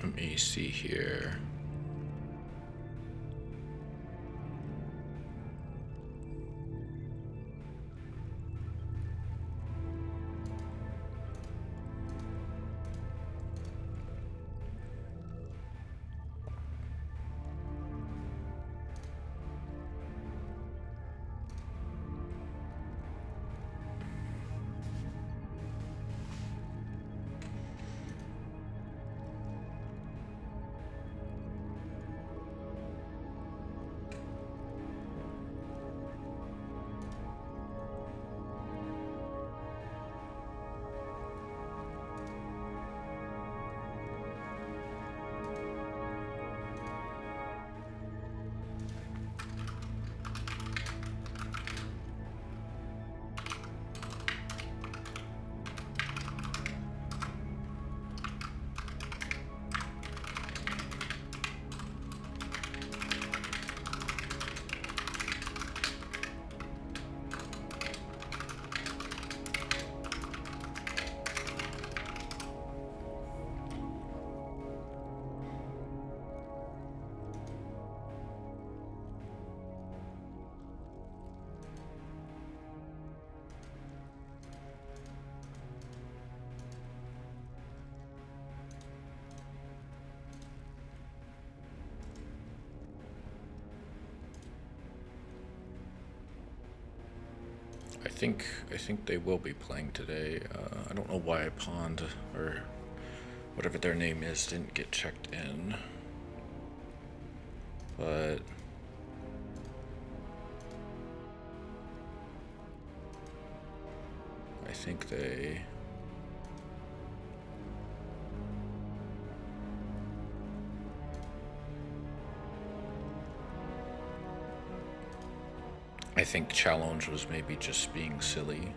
Let me see here. I think they will be playing today. I don't know why Pond or whatever their name is didn't get checked in, but I think they. I think Challenge was maybe just being silly.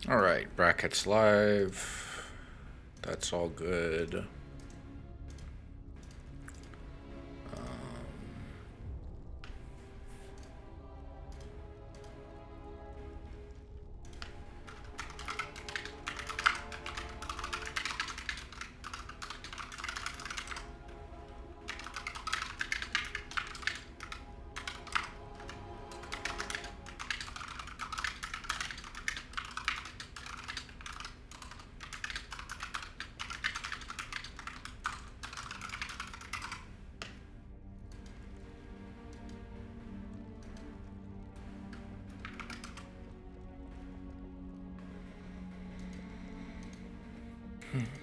All right, brackets live. That's all good.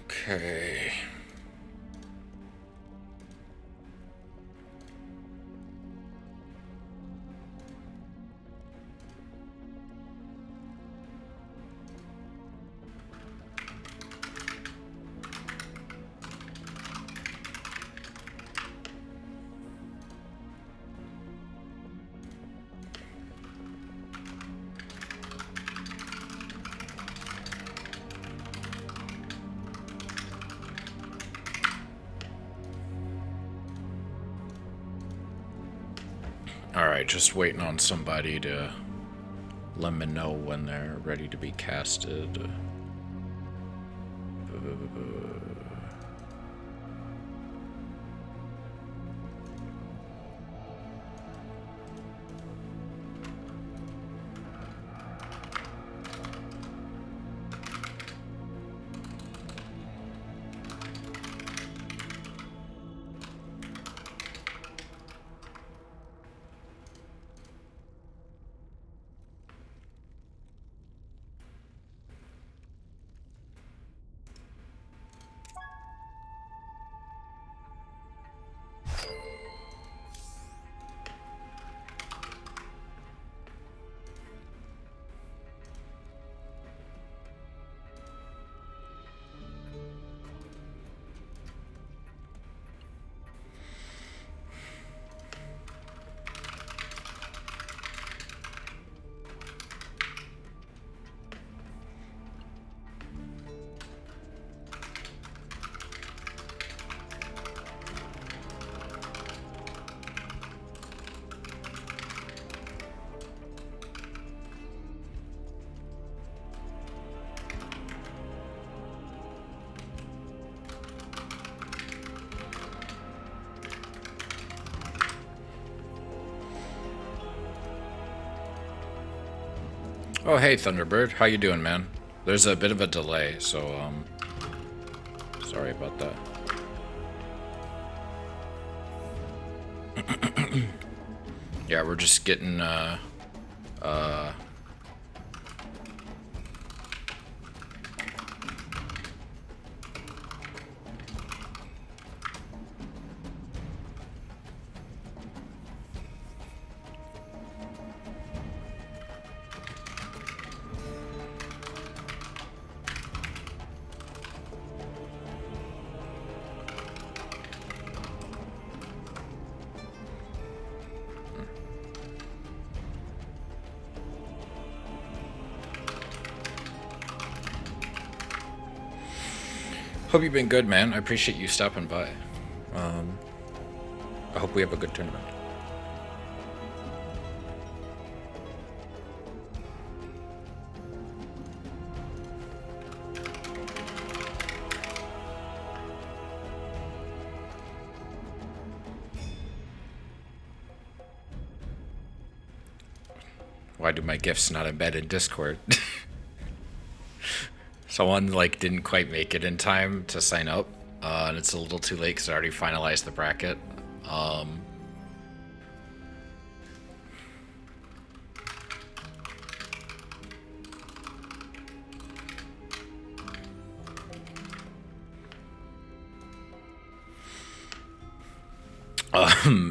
Okay. Alright, just waiting on somebody to let me know when they're ready to be casted. Oh, hey, Thunderbird. How you doing, man? There's a bit of a delay, so, sorry about that. Yeah, we're just getting, hope you've been good, man. I appreciate you stopping by. I hope we have a good tournament. Why do my gifts not embed in Discord? Someone like didn't quite make it in time to sign up, and it's a little too late because I already finalized the bracket.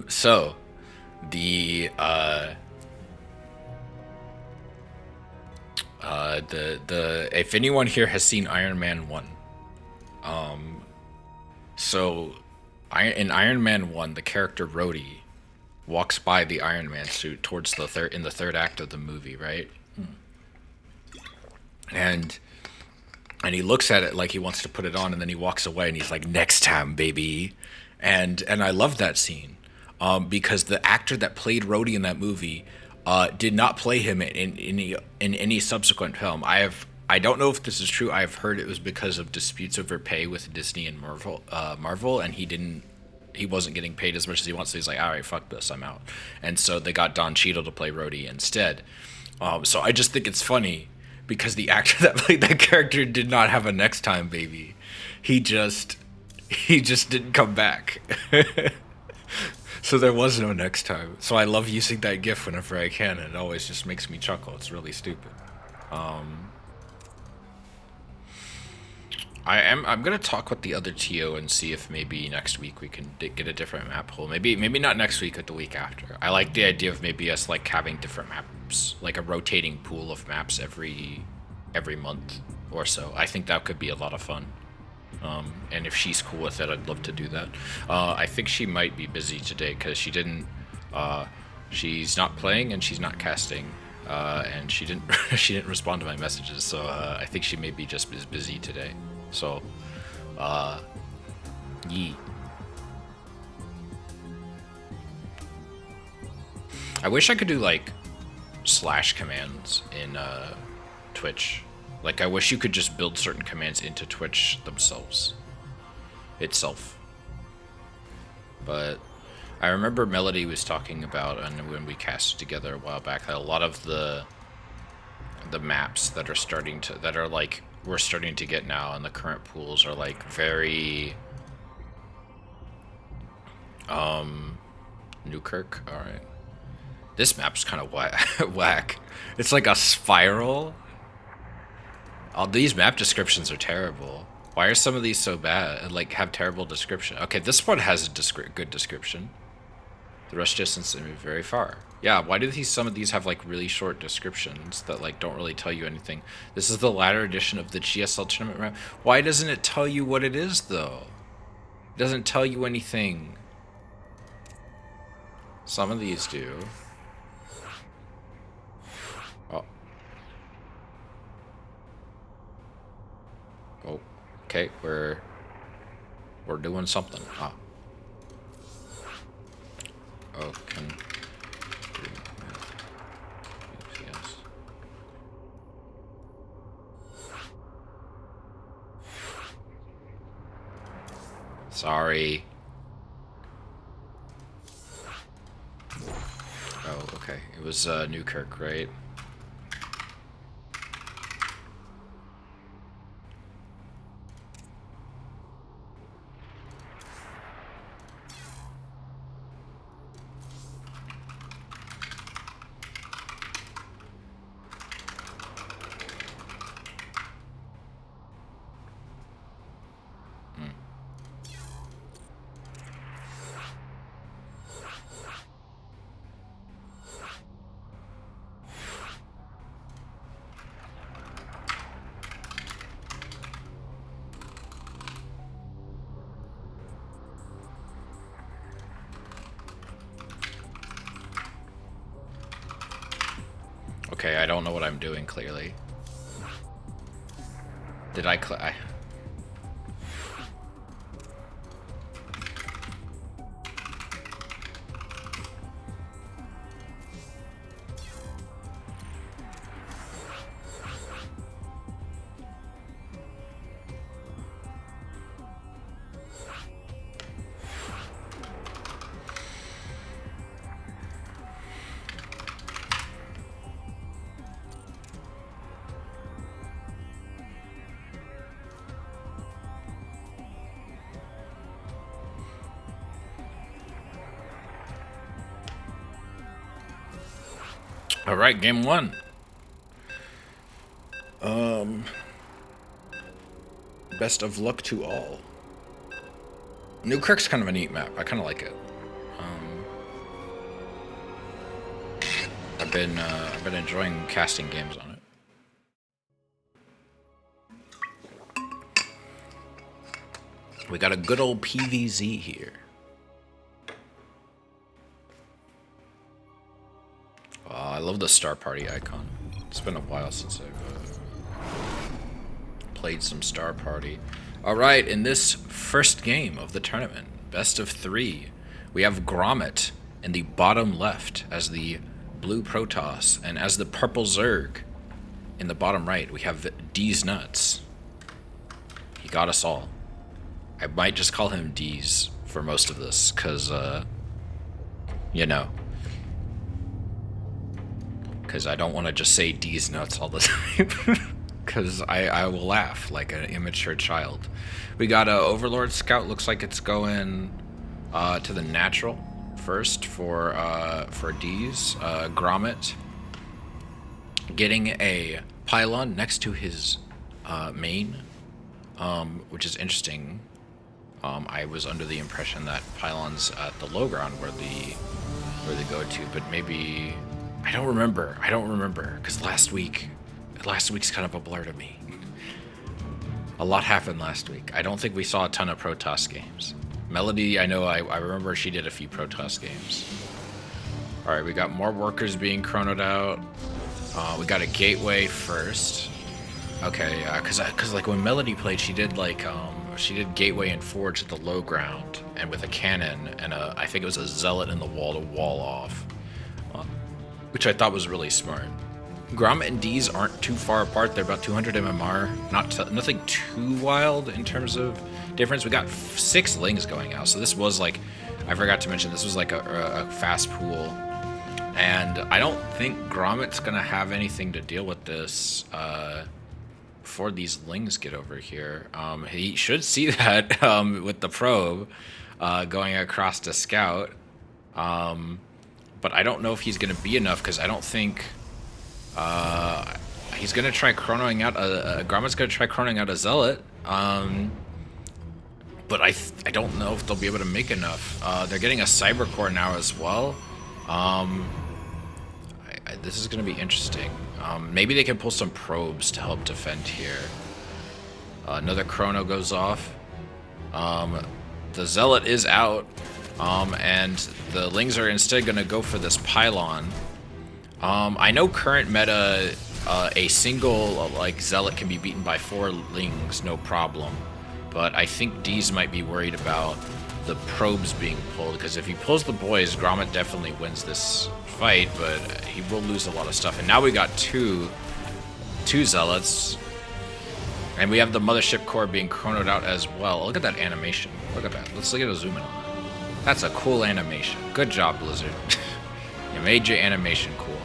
So the if anyone here has seen Iron Man 1, so in Iron Man 1, the character Rhodey walks by the Iron Man suit towards the third act of the movie, right? And he looks at it like he wants to put it on, and then he walks away, and he's like, "Next time, baby." And I love that scene, because the actor that played Rhodey in that movie did not play him in any subsequent film. I don't know if this is true. I've heard it was because of disputes over pay with Disney and Marvel, and he wasn't getting paid as much as he wants. So he's like, all right, fuck this, I'm out. And so they got Don Cheadle to play Rhodey instead. So I just think it's funny because the actor that played that character did not have a next time, baby. He just didn't come back. So there was no next time. So I love using that gif whenever I can, and it always just makes me chuckle. It's really stupid. I'm gonna talk with the other TO and see if maybe next week we can get a different map pool. Maybe not next week, but the week after. I like the idea of maybe us like having different maps, like a rotating pool of maps every month or so. I think that could be a lot of fun. And if she's cool with it, I'd love to do that. I think she might be busy today because she didn't. She's not playing and she's not casting, and she didn't she didn't respond to my messages. So I think she may be just as busy today. So, yee. I wish I could do like slash commands in Twitch. Like I wish you could just build certain commands into Twitch themselves. Itself. But I remember Melody was talking about, and when we casted together a while back, that a lot of the maps that are we're starting to get now in the current pools are like very Newkirk. All right, this map's kind of whack. It's like a spiral. All these map descriptions are terrible. Why are some of these so bad? Like have terrible description. Okay, this one has a good description. The rush distance is very far. Yeah, why do some of these have like really short descriptions that like don't really tell you anything? This is the latter edition of the GSL tournament map. Why doesn't it tell you what it is though? It doesn't tell you anything. Some of these do. Oh. Oh. Okay, we're doing something. Ah. Oh, can do yes. Sorry. Oh, okay. It was Newkirk, right? Okay, I don't know what I'm doing, clearly. Did I All right, game one. Best of luck to all. Newkirk's kind of a neat map. I kind of like it. I've been enjoying casting games on it. We got a good old PVZ here. I love the Star Party icon. It's been a while since I've played some Star Party. All right, in this first game of the tournament, best of 3, we have Grommet in the bottom left as the blue Protoss, and as the purple Zerg in the bottom right, we have D's Nuts. He got us all. I might just call him D's for most of this, because, you know. Because I don't want to just say D's Nuts all the time. Because I will laugh like an immature child. We got a Overlord Scout. Looks like it's going to the natural first for D's. Grommet getting a pylon next to his main, which is interesting. I was under the impression that pylons at the low ground were the go-to, but maybe I don't remember because last week's kind of a blur to me. A lot happened last week. I don't think we saw a ton of Protoss games. Melody, I know, I remember she did a few Protoss games. All right, we got more workers being chronoed out. We got a gateway first. Okay, cause like when Melody played, she did she did gateway and forge at the low ground, and with a cannon and I think it was a zealot in the wall to wall off. which I thought was really smart. Grommet and D's aren't too far apart. They're about 200 MMR. Nothing too wild in terms of difference. We got 6 Lings going out. So this was like, I forgot to mention, this was like a fast pool. And I don't think Grommet's going to have anything to deal with this before these Lings get over here. He should see that with the probe going across to scout. But I don't know if he's going to be enough because I don't think... he's gonna try chronoing out Grommet's gonna try chronoing out a Zealot, but I don't know if they'll be able to make enough. They're getting a Cyber Core now as well. This is gonna be interesting. Maybe they can pull some probes to help defend here. Another chrono goes off. The Zealot is out, and the Lings are instead gonna go for this pylon. I know current meta, a single like Zealot can be beaten by 4 Lings, no problem. But I think D's might be worried about the probes being pulled, because if he pulls the boys, Grommet definitely wins this fight, but he will lose a lot of stuff. And now we got two Zealots, and we have the Mothership Core being chronoed out as well. Look at that animation. Look at that. Let's look at a zoom in on that. That's a cool animation. Good job, Blizzard. You made your animation cool.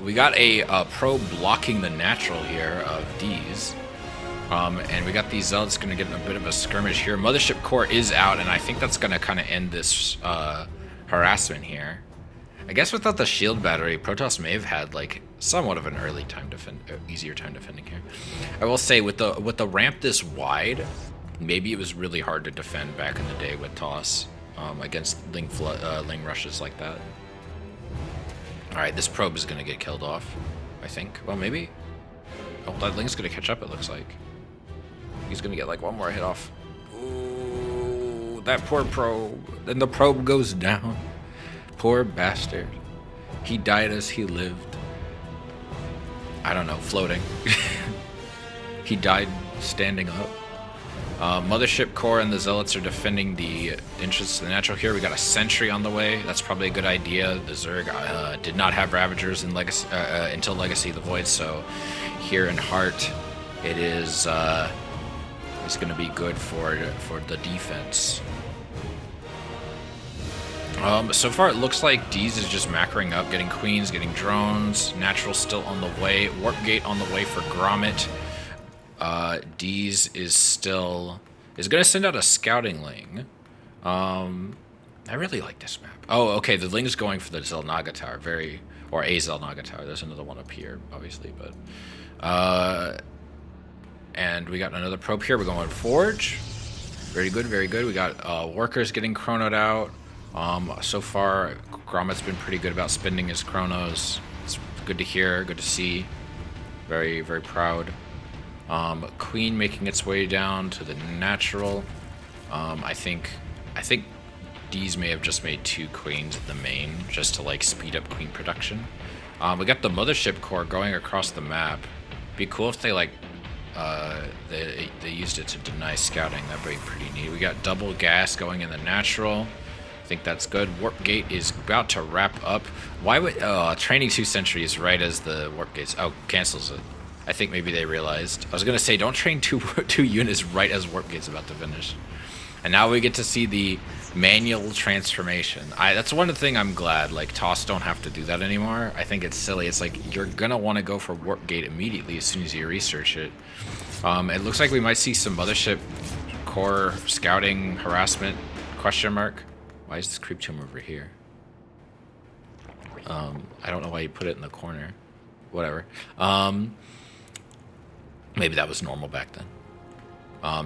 We got a probe blocking the natural here of D's. And we got these Zealots going to get in a bit of a skirmish here. Mothership Core is out, and I think that's going to kind of end this harassment here. I guess without the shield battery, Protoss may have had like somewhat of an easier time defending here. I will say with the ramp this wide, maybe it was really hard to defend back in the day with TOS against Ling rushes like that. Alright, this probe is going to get killed off, I think. Well, maybe. Oh, that Ling's going to catch up, it looks like. He's going to get like one more hit off. Ooh, that poor probe. Then the probe goes down. Poor bastard. He died as he lived. I don't know, floating. He died standing up. Mothership Core and the Zealots are defending the interests of the natural here. We got a Sentry on the way. That's probably a good idea. The Zerg did not have Ravagers in Legacy until Legacy of the Void, so here in Heart, it is it's going to be good for the defense. So far it looks like D's is just macroing up, getting Queens, getting drones. Natural still on the way. Warp Gate on the way for Grommet. D's is going to send out a Scouting Ling. I really like this map. Oh, okay, the Ling's going for the Xel'Naga Tower, or a Xel'Naga Tower. There's another one up here, obviously, but and we got another probe here. We're going Forge. Very good, very good. We got workers getting chronoed out. So far, Grommet's been pretty good about spending his chronos. It's good to hear, good to see. Very, very proud. Queen making its way down to the natural. I think D's may have just made 2 Queens in the main just to like speed up Queen production. We got the Mothership Core going across the map. Be cool if they like they used it to deny scouting. That'd be pretty neat. We got double gas going in the natural. I think that's good. Warp Gate is about to wrap up. Why would training 2 sentries right as the Warp Gates cancels it? I think maybe they realized. I was gonna say don't train two units right as Warp Gate's about to finish. And now we get to see the manual transformation. That's one thing I'm glad, like, TOS don't have to do that anymore. I think it's silly. It's like, you're gonna want to go for Warp Gate immediately as soon as you research it. It looks like we might see some Mothership Core scouting harassment, question mark. Why is this Creep Tomb over here? I don't know why you put it in the corner. Whatever. Maybe that was normal back then.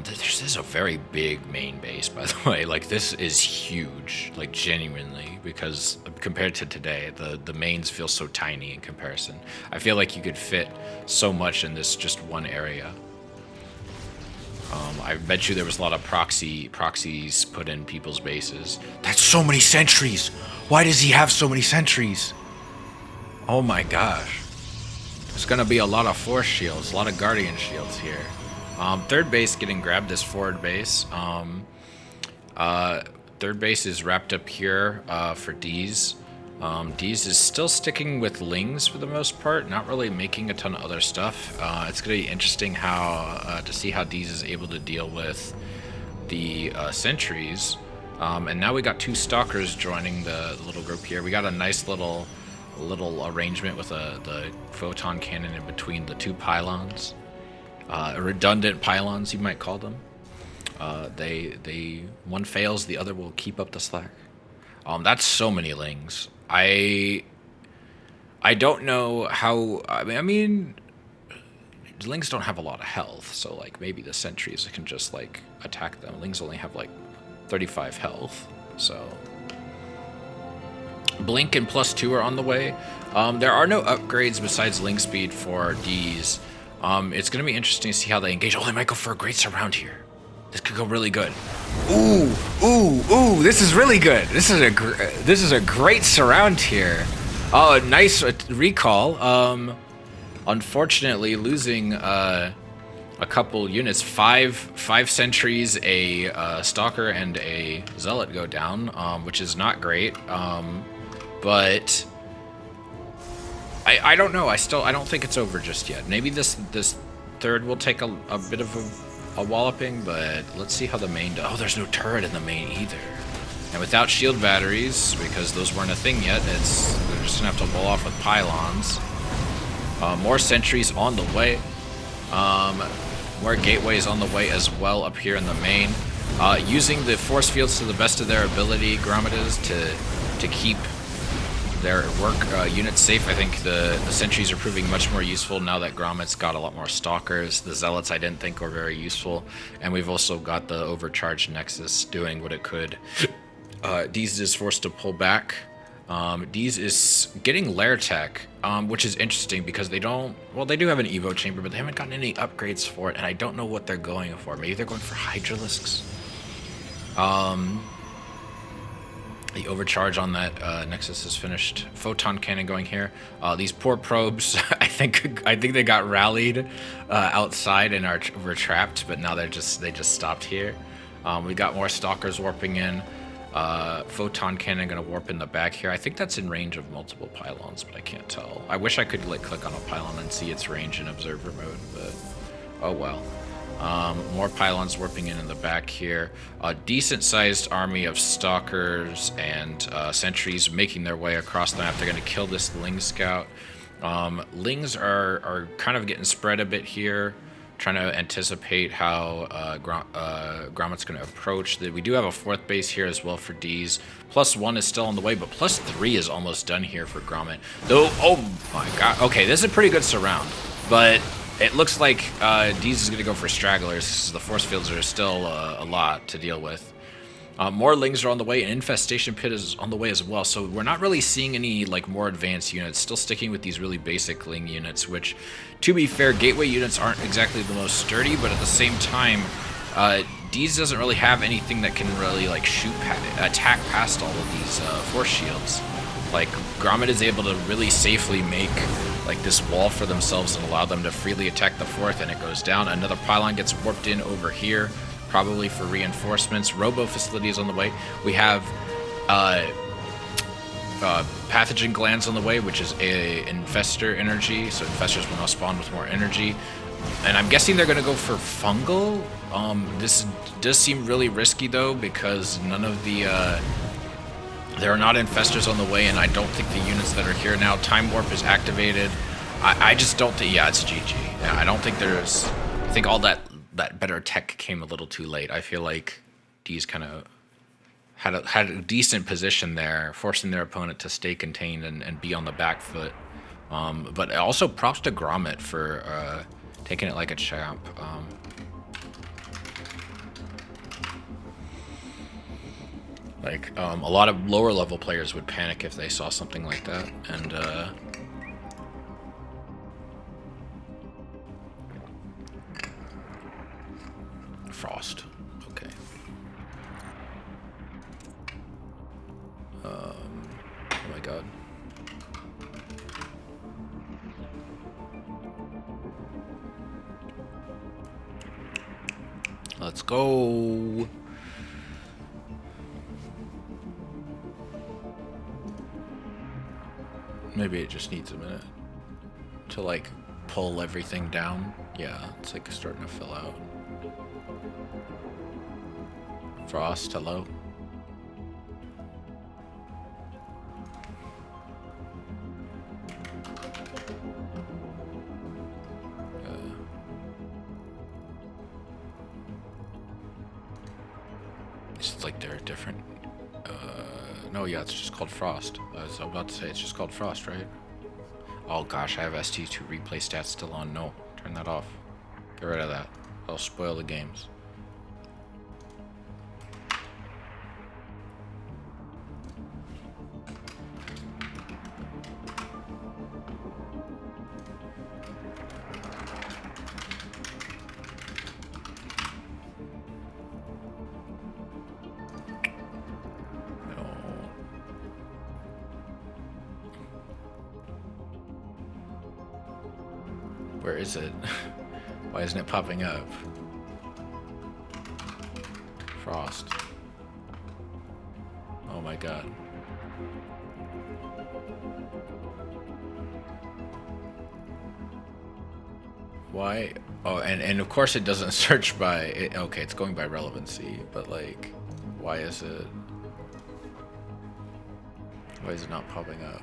This is a very big main base, by the way. Like, this is huge, like, genuinely, because compared to today, the mains feel so tiny in comparison. I feel like you could fit so much in this just one area. I bet you there was a lot of proxies put in people's bases. That's so many sentries! Why does he have so many sentries? Oh my gosh. There's gonna be a lot of force shields, a lot of guardian shields here. Third base getting grabbed, this forward base. Third base is wrapped up here for D's. Deez is still sticking with Lings for the most part, not really making a ton of other stuff. It's going to be interesting how to see how Deez is able to deal with the sentries. And now we got 2 stalkers joining the little group here. We got a nice little arrangement with the photon cannon in between the 2 pylons. Redundant pylons, you might call them. One fails, the other will keep up the slack. That's so many Lings. I don't know how. I mean, Lings don't have a lot of health, so like maybe the sentries can just like attack them. Lings only have like 35 health, so Blink and +2 are on the way. There are no upgrades besides Ling speed for Deez. It's gonna be interesting to see how they engage. Oh, they might go for a great surround here. This could go really good. Ooh, this is really good. This is a great surround here. Oh, nice recall. Unfortunately, losing a couple units. Five sentries, a stalker, and a zealot go down, which is not great. But I don't know. I don't think it's over just yet. Maybe this third will take a bit of a walloping, but let's see how the main does. Oh, there's no turret in the main either. And without shield batteries, because those weren't a thing yet, they're just gonna have to wall off with pylons. More sentries on the way. More gateways on the way as well up here in the main. Using the force fields to the best of their ability, Grommadas, to keep their work units safe. I think the sentries are proving much more useful now that Grommet's got a lot more stalkers. The zealots I didn't think were very useful, and we've also got the overcharged Nexus doing what it could. Deez is forced to pull back. Deez is getting Lair Tech, which is interesting because they do have an Evo chamber, but they haven't gotten any upgrades for it, and I don't know what they're going for. Maybe they're going for Hydralisks. The overcharge on that Nexus is finished. Photon cannon going here. These poor probes, I think they got rallied outside and were trapped, but now they just stopped here. We got more stalkers warping in. Photon cannon gonna warp in the back here. I think that's in range of multiple pylons, but I can't tell. I wish I could like click on a pylon and see its range in observer mode, but oh well. More pylons warping in the back here. A decent-sized army of stalkers and sentries making their way across the map. They're going to kill this Ling scout. Lings are kind of getting spread a bit here, trying to anticipate how Grommet's going to approach. We do have a 4th base here as well for Deez. +1 is still on the way, but +3 is almost done here for Grommet. Though, oh my god. Okay, this is a pretty good surround, but it looks like Deez is going to go for stragglers. The force fields are still a lot to deal with. More Lings are on the way, and Infestation Pit is on the way as well. So we're not really seeing any like more advanced units. Still sticking with these really basic Ling units, which, to be fair, Gateway units aren't exactly the most sturdy. But at the same time, Deez doesn't really have anything that can really like attack past all of these force shields. Like Grommet is able to really safely make like this wall for themselves and allow them to freely attack the 4th, and it goes down. Another pylon gets warped in over here, probably for reinforcements. Robo facility is on the way. We have pathogen glands on the way, which is a infestor energy, so infestors will now spawn with more energy. And I'm guessing they're going to go for fungal. This does seem really risky though, because none of the there are not infestors on the way, and I don't think the units that are here now. Time warp is activated. I just don't think. Yeah, it's GG. Yeah, I don't think there's. I think all that better tech came a little too late. I feel like Deez kind of had a decent position there, forcing their opponent to stay contained and be on the back foot. But also props to Grommet for taking it like a champ. A lot of lower level players would panic if they saw something like that, and Frost. Okay. Oh my god. Let's go. Maybe it just needs a minute to like pull everything down. Yeah, it's like starting to fill out. Frost, hello. It's like they're different. No, yeah, it's just called Frost. I was about to say it's just called Frost, right? Oh gosh, I have ST2 replay stats still on. No, turn that off. Get rid of that. I'll spoil the games. Where is it? Why isn't it popping up? Frost. Oh my god. Why? Oh, and of course it doesn't search by... okay, it's going by relevancy, but like, why is it... Why is it not popping up?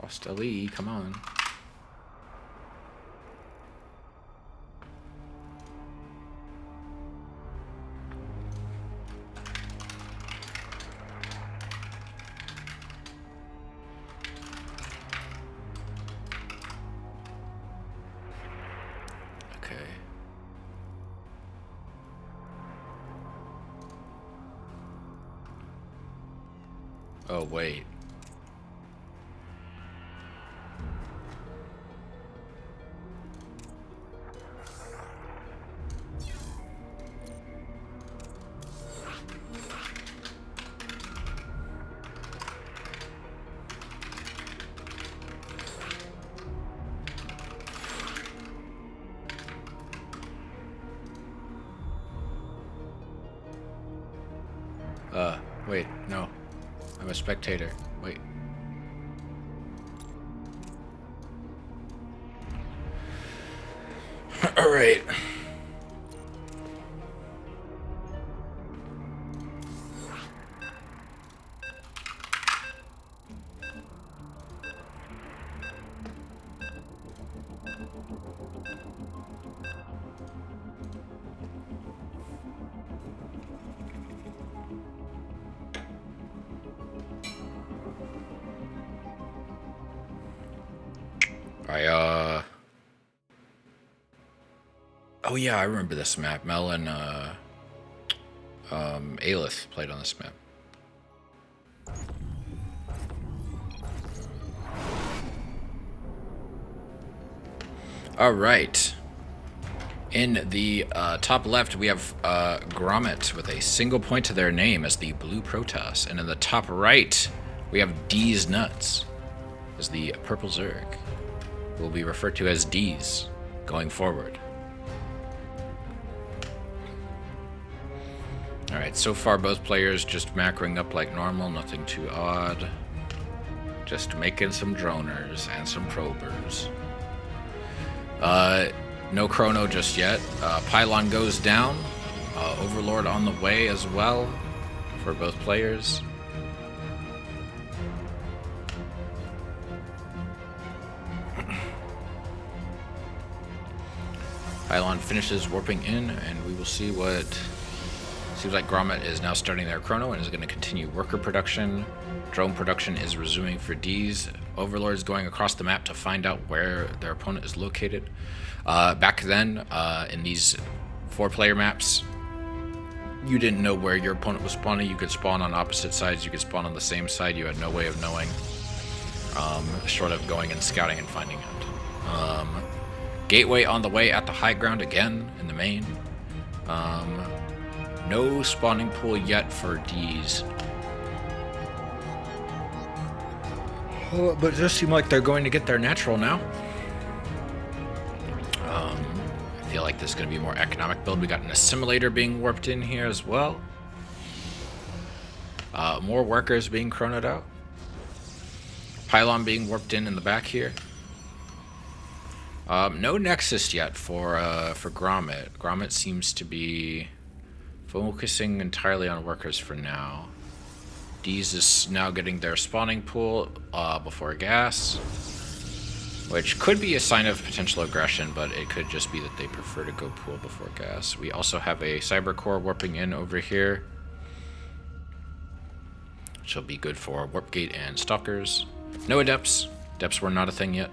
Frostily, come on. Okay. Oh, wait. Wait, no. I'm a spectator. Wait. Alright. Oh yeah, I remember this map. Mel and Aelith played on this map. All right. In the top left, we have Grommet with a single point to their name as the blue Protoss. And in the top right, we have D's Nuts as the purple Zerg. Will be referred to as D's going forward. Alright, so far both players just macroing up like normal, nothing too odd. Just making some droners and some probers. No chrono just yet. Pylon goes down. Overlord on the way as well for both players. Pylon finishes warping in, and we will see what... Seems like Grommet is now starting their chrono and is going to continue worker production. Drone production is resuming for D's. Overlord is going across the map to find out where their opponent is located. Back then, in these 4-player maps, you didn't know where your opponent was spawning. You could spawn on opposite sides. You could spawn on the same side. You had no way of knowing, short of going and scouting and finding out. Gateway on the way at the high ground again in the main. No spawning pool yet for D's. Oh, but it does seem like they're going to get their natural now. I feel like this is going to be a more economic build. We got an assimilator being warped in here as well. More workers being chronoed out. Pylon being warped in the back here. No Nexus yet for Grommet. Grommet seems to be focusing entirely on workers for now. D's is now getting their spawning pool before gas, which could be a sign of potential aggression, but it could just be that they prefer to go pool before gas. We also have a Cyber Core warping in over here, which will be good for Warp Gate and Stalkers. No Adepts. Adepts were not a thing yet.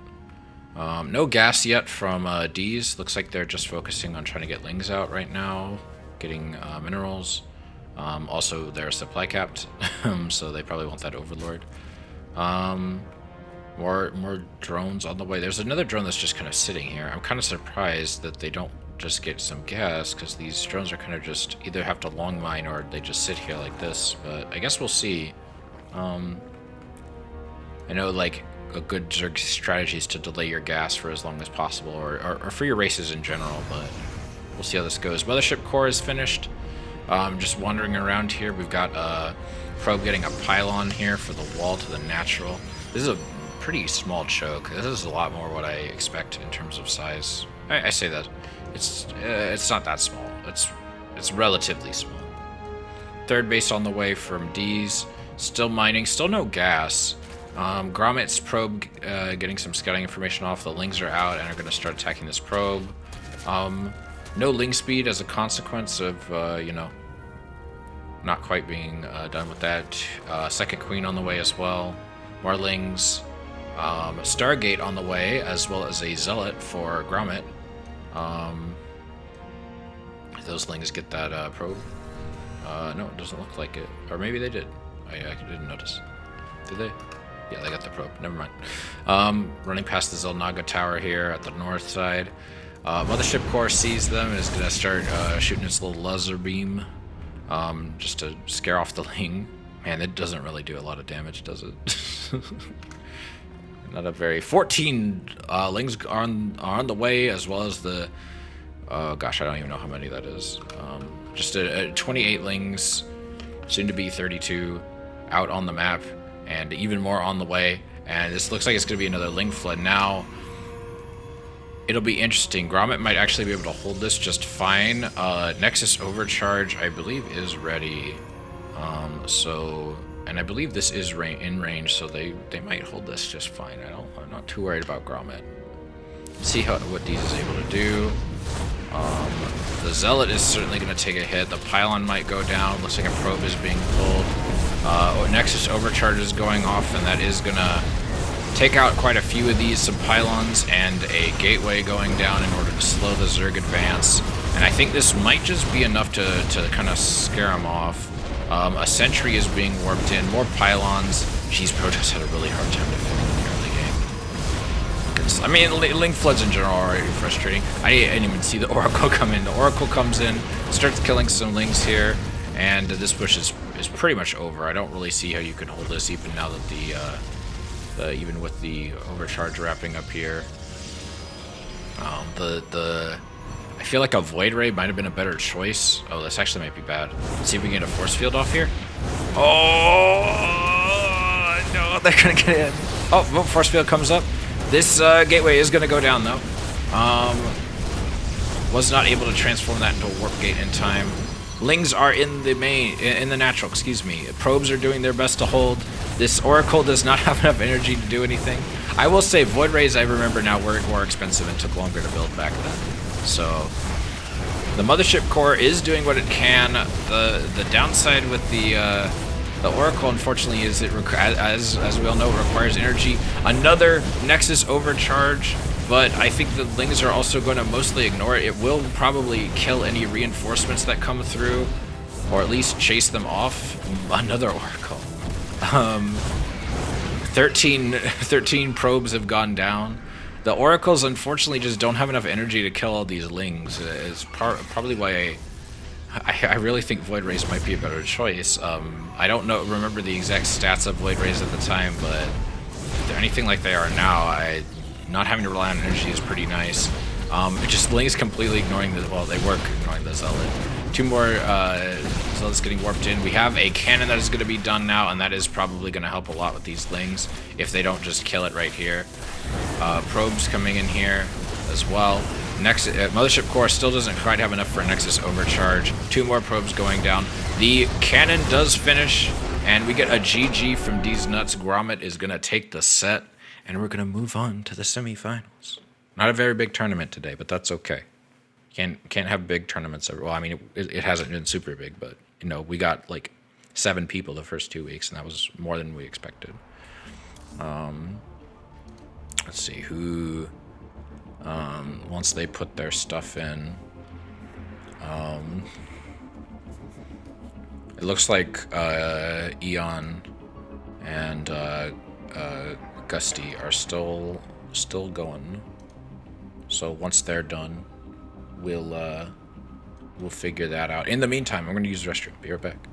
No gas yet from D's. Looks like they're just focusing on trying to get Lings out right now, getting minerals. Also, they're supply capped, so they probably want that Overlord. More drones on the way. There's another drone that's just kind of sitting here. I'm kind of surprised that they don't just get some gas, because these drones are kind of just either have to long mine or they just sit here like this. But I guess we'll see. I know, like, a good Zerg strategy is to delay your gas for as long as possible, or for your races in general, but we'll see how this goes. Mothership core is finished. Just wandering around here, we've got a probe getting a pylon here for the wall to the natural. This is a pretty small choke. This is a lot more what I expect in terms of size. I say that. It's not that small. It's relatively small. Third base on the way from D's. Still mining. Still no gas. Grommet's probe getting some scouting information off. The Lings are out and are going to start attacking this probe. No Ling speed as a consequence of, you know, not quite being done with that. Second Queen on the way as well. More Lings. Stargate on the way, as well as a Zealot for Grommet. Those Lings get that probe. No, it doesn't look like it. Or maybe they did. I didn't notice. Did they? Yeah, they got the probe. Never mind. Running past the Xel'Naga Tower here at the north side. Mothership Core sees them and is going to start shooting its little laser beam just to scare off the Ling. Man, it doesn't really do a lot of damage, does it? Not a very... 14 Lings are on the way, as well as the... gosh, I don't even know how many that is. Just 28 Lings, soon to be 32, out on the map, and even more on the way. And this looks like it's going to be another Ling flood. Now, it'll be interesting. Grommet might actually be able to hold this just fine. Nexus Overcharge, I believe, is ready. And I believe this is in range, so they might hold this just fine. I'm not too worried about Grommet. See what Deez is able to do. The Zealot is certainly going to take a hit. The Pylon might go down. Looks like a probe is being pulled. Nexus Overcharge is going off, and that is going to take out quite a few of these. Some Pylons and a Gateway going down in order to slow the Zerg advance. And I think this might just be enough to kind of scare them off. A Sentry is being warped in. More Pylons. Jeez, Protoss had a really hard time defending in the early game. I mean, Ling Floods in general are already frustrating. I didn't even see the Oracle come in. The Oracle comes in, starts killing some Lings here, and this push is pretty much over. I don't really see how you can hold this, even now that even with the Overcharge wrapping up here. I feel like a Void Ray might have been a better choice. Oh, this actually might be bad. Let's see if we can get a Force Field off here. Oh, no, they're gonna get in. Oh, Force Field comes up. This Gateway is gonna go down, though. Was not able to transform that into a Warp Gate in time. Lings are in the natural, excuse me. Probes are doing their best to hold. This Oracle does not have enough energy to do anything. I will say Void Rays, I remember now, were more expensive and took longer to build back then. So the Mothership Core is doing what it can. The downside with the Oracle, unfortunately, is it as we all know, it requires energy. Another Nexus Overcharge, but I think the Lings are also going to mostly ignore it. It will probably kill any reinforcements that come through, or at least chase them off. Another Oracle. 13 probes have gone down. The Oracles, unfortunately, just don't have enough energy to kill all these Lings. It's probably why I really think Void Rays might be a better choice. I don't remember the exact stats of Void Rays at the time, but if they're anything like they are now, not having to rely on energy is pretty nice. Just Ling's completely ignoring the, well, they were ignoring the Zealot. 2 more Zealots getting warped in. We have a cannon that is going to be done now, and that is probably going to help a lot with these Lings if they don't just kill it right here. Probes coming in here as well. Next, Mothership Core still doesn't quite have enough for a Nexus overcharge. 2 more probes going down. The cannon does finish, and we get a GG from D's Nuts. Grommet is going to take the set, and we're going to move on to the semifinals. Not a very big tournament today, but that's okay. Can't have big tournaments. Well, I mean, it hasn't been super big, but you know, we got like 7 people the first 2 weeks, and that was more than we expected. Let's see who. Once they put their stuff in, it looks like Eon and Gusty are still going. So once they're done, we'll figure that out. In the meantime, I'm going to use the restroom. Be right back.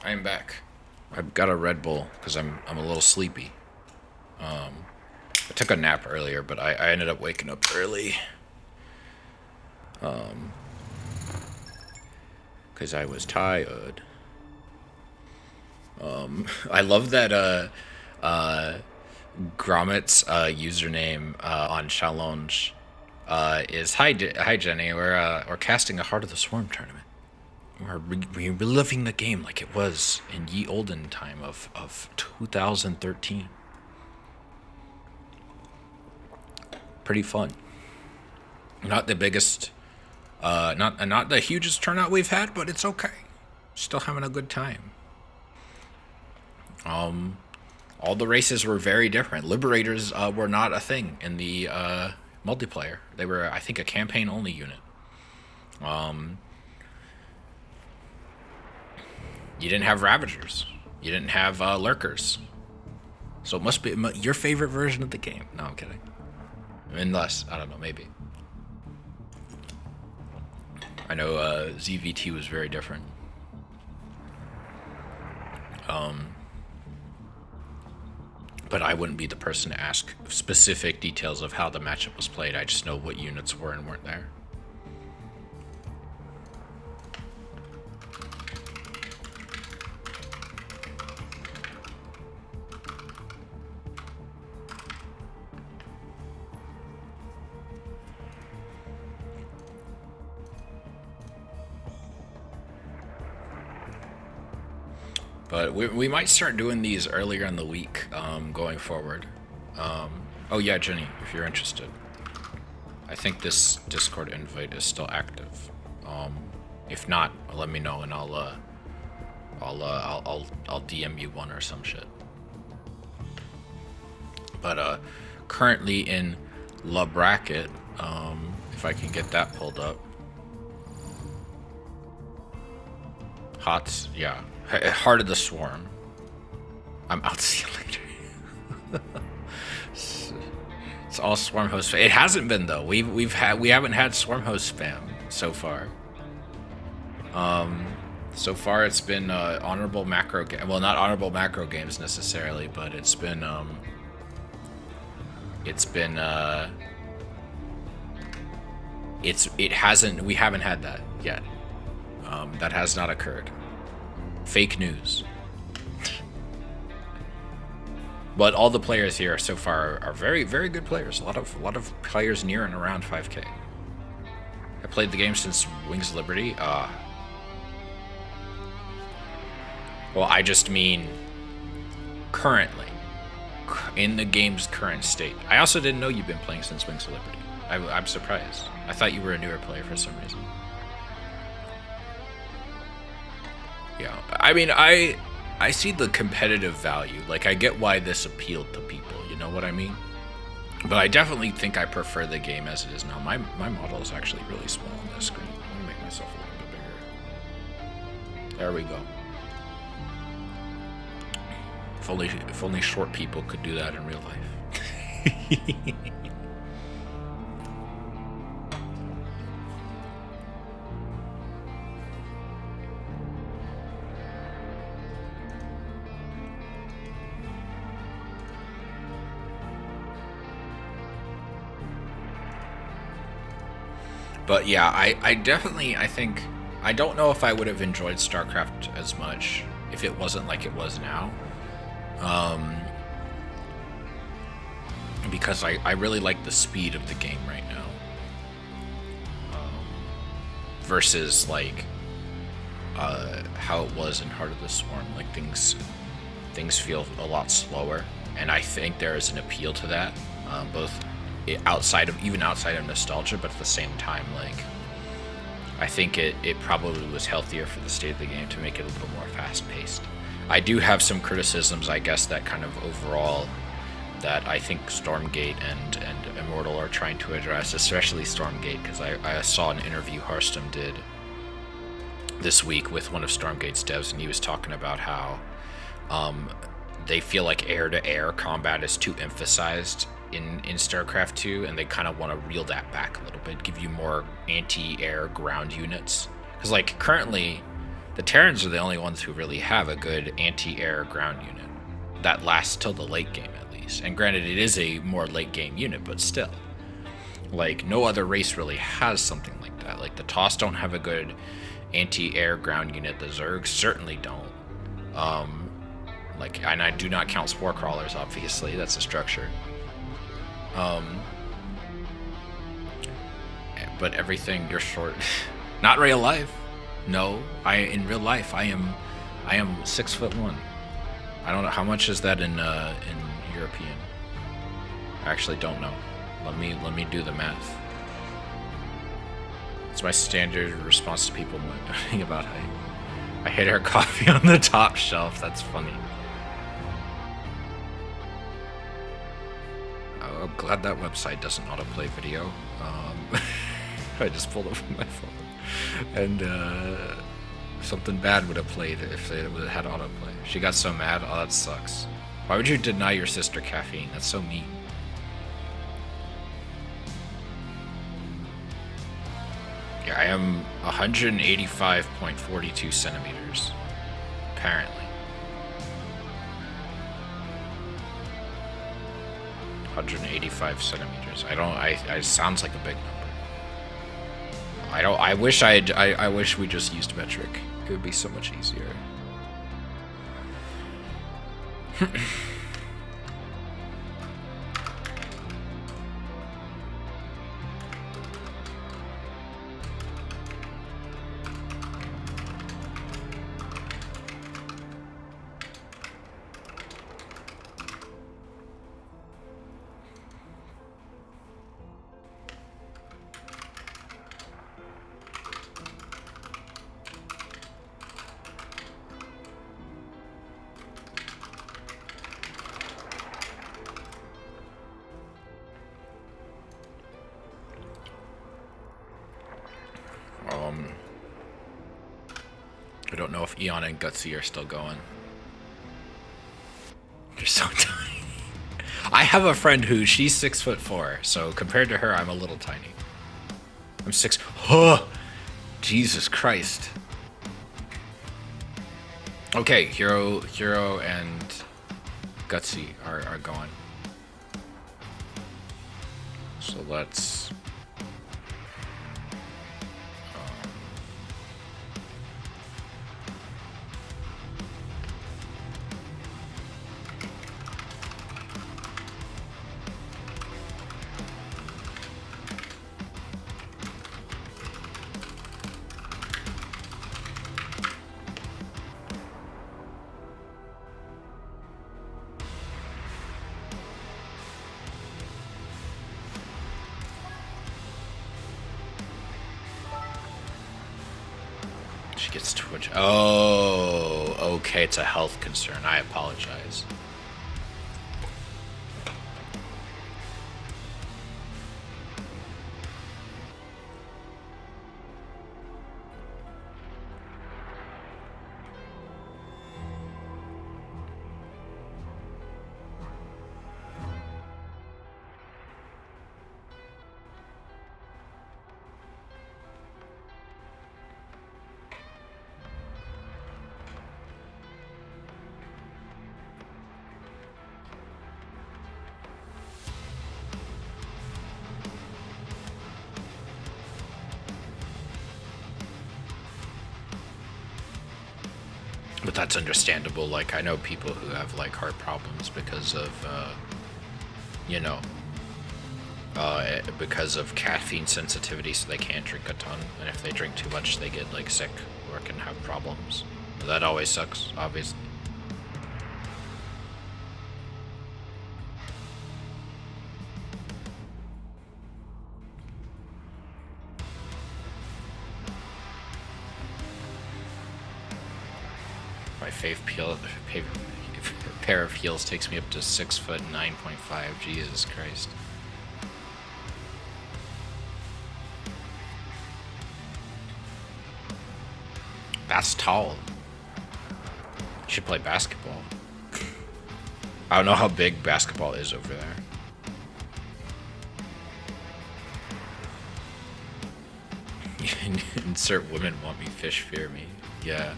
I am back. I've got a Red Bull because I'm a little sleepy. I took a nap earlier, but I ended up waking up early. Because I was tired. I love that Grommet's username on Challenge is Hi Jenny. We're casting a Heart of the Swarm tournament. We're reliving the game like it was in ye olden time of 2013. Pretty fun. Not the biggest, not the hugest turnout we've had, but it's okay. Still having a good time. All the races were very different. Liberators were not a thing in the multiplayer. They were, I think, a campaign-only unit. You didn't have Ravagers. You didn't have Lurkers. So it must be your favorite version of the game. No, I'm kidding. Unless, I don't know, maybe. I know ZVT was very different. But I wouldn't be the person to ask specific details of how the matchup was played. I just know what units were and weren't there. But we might start doing these earlier in the week going forward. Oh yeah, Jenny, if you're interested. I think this Discord invite is still active. If not, let me know and I'll DM you one or some shit. But currently in La Bracket, if I can get that pulled up. Hots, yeah. Heart of the Swarm. I'm out. See you later. It's all Swarm host. It hasn't been though. We haven't had Swarm host spam so far. So far it's been honorable macro. Well, not honorable macro games necessarily, but it's been we haven't had that yet. That has not occurred. Fake news. But all the players here so far are very, very good players. A lot of players near and around 5K. I played the game since Wings of Liberty. Well, I just mean currently, in the game's current state. I also didn't know you've been playing since Wings of Liberty. I'm surprised. I thought you were a newer player for some reason. Yeah, I mean, I see the competitive value. Like, I get why this appealed to people, you know what I mean? But I definitely think I prefer the game as it is now. My model is actually really small on this screen. I'm gonna make myself a little bit bigger. There we go. If only short people could do that in real life. But yeah, I definitely, I think, I don't know if I would have enjoyed StarCraft as much if it wasn't like it was now. Because I really like the speed of the game right now. Versus like how it was in Heart of the Swarm. Like things feel a lot slower, and I think there is an appeal to that, both outside of nostalgia, but at the same time, like I think it probably was healthier for the state of the game to make it a little more fast-paced. I do have some criticisms, I guess, that kind of overall that I think Stormgate and Immortal are trying to address, especially Stormgate, because I saw an interview Hearthstone did this week with one of Stormgate's devs, and he was talking about how they feel like air-to-air combat is too emphasized in StarCraft 2, and they kind of want to reel that back a little bit, give you more anti-air ground units. Because like currently, the Terrans are the only ones who really have a good anti-air ground unit that lasts till the late game at least. And granted, it is a more late game unit, but still, like no other race really has something like that. Like the Toss don't have a good anti-air ground unit. The Zergs certainly don't. Like, and I do not count Spore Crawlers, obviously. That's a structure. But everything, you're short. Not real life. No, in real life I am 6'1". I don't know how much is that in European. I actually don't know. Let me do the math. It's my standard response to people knowing about height. I hate our coffee on the top shelf. That's funny. I'm glad that website doesn't autoplay video. I just pulled up my phone, and something bad would have played if it would have had autoplay. She got so mad. Oh, that sucks. Why would you deny your sister caffeine? That's so mean. Yeah, I am 185.42 centimeters, apparently. 185 centimeters. I sounds like a big number. I wish we just used metric. It would be so much easier. don't know if Eon and Gutsy are still going. They're so tiny. I have a friend who she's 6'4", so compared to her, I'm a little tiny. I'm 6. Oh, Jesus Christ. Okay, Hero and Gutsy are going. So let's. She gets Twitch. Oh, okay. It's a health concern. I apologize. But that's understandable. Like, I know people who have like heart problems because of, because of caffeine sensitivity, so they can't drink a ton. And if they drink too much, they get like sick or can have problems. That always sucks, obviously. My pair of heels takes me up to 6'9.5". Jesus Christ. That's tall. You should play basketball. I don't know how big basketball is over there. Insert women want me, fish fear me. Yeah.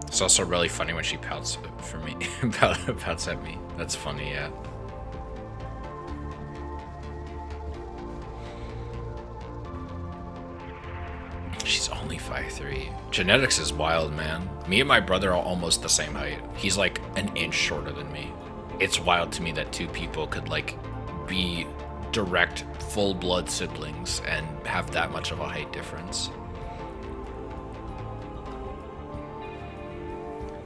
It's also really funny when she pouts for me, pouts at me. That's funny, yeah. She's only 5'3". Genetics is wild, man. Me and my brother are almost the same height. He's like an inch shorter than me. It's wild to me that two people could like be direct full-blood siblings and have that much of a height difference.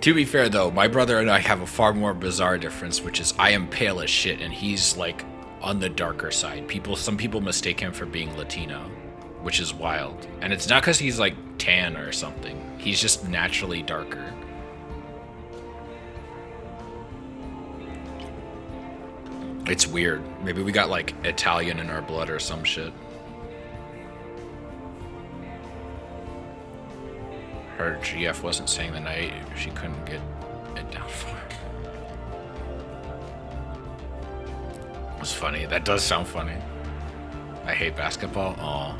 To be fair, though, my brother and I have a far more bizarre difference, which is I am pale as shit, and he's, like, on the darker side. Some people mistake him for being Latino, which is wild. And it's not because he's, like, tan or something. He's just naturally darker. It's weird. Maybe we got, like, Italian in our blood or some shit. Her GF wasn't saying the night she couldn't get it down far. It was funny. That does sound funny. I hate basketball. Aw.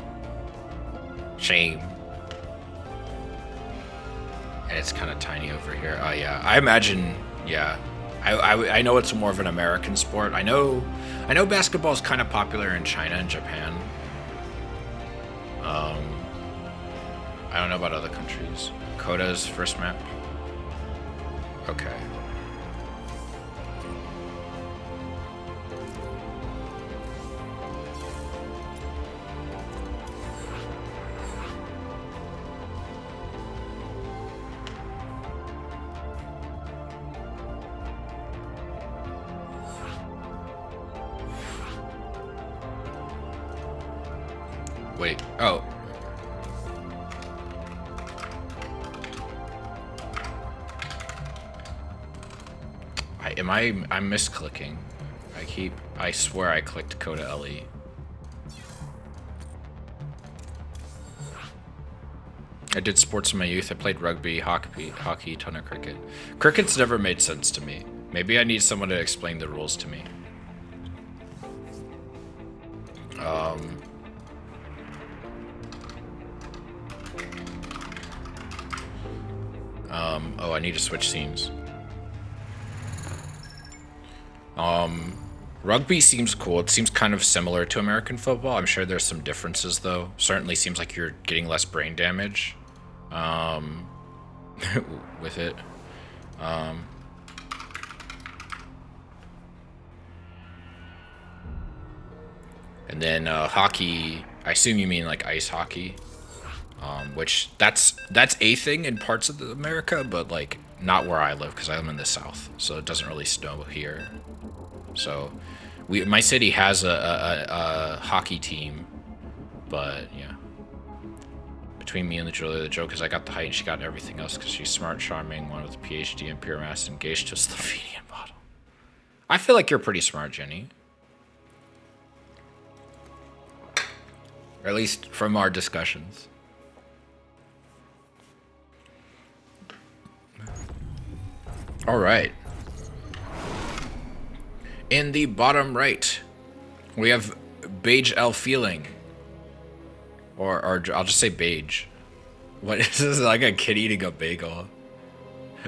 Shame. And it's kind of tiny over here. Oh, yeah. I imagine, yeah. I know it's more of an American sport. I know basketball is kind of popular in China and Japan. I don't know about other countries. Koda's first map. Okay. wait. Oh. I'm misclicking. I swear I clicked Coda LE. I did sports in my youth. I played rugby, hockey, ton of cricket. Cricket's never made sense to me. Maybe I need someone to explain the rules to me. Oh, I need to switch scenes. Rugby seems cool. It seems kind of similar to American football. I'm sure there's some differences, though. Certainly seems like you're getting less brain damage with it. And then hockey, I assume you mean like ice hockey, which that's a thing in parts of America, but like not where I live because I'm in the South, so it doesn't really snow here. So my city has a hockey team, but yeah. Between me and Julia, the joke is I got the height and she got everything else because she's smart, charming, one with a PhD in pure maths, engaged to a Slovenian model. I feel like you're pretty smart, Jenny. Or at least from our discussions. All right. In the bottom right, we have Beige L Feeling. Or I'll just say beige. What is this? Like a kid eating a bagel.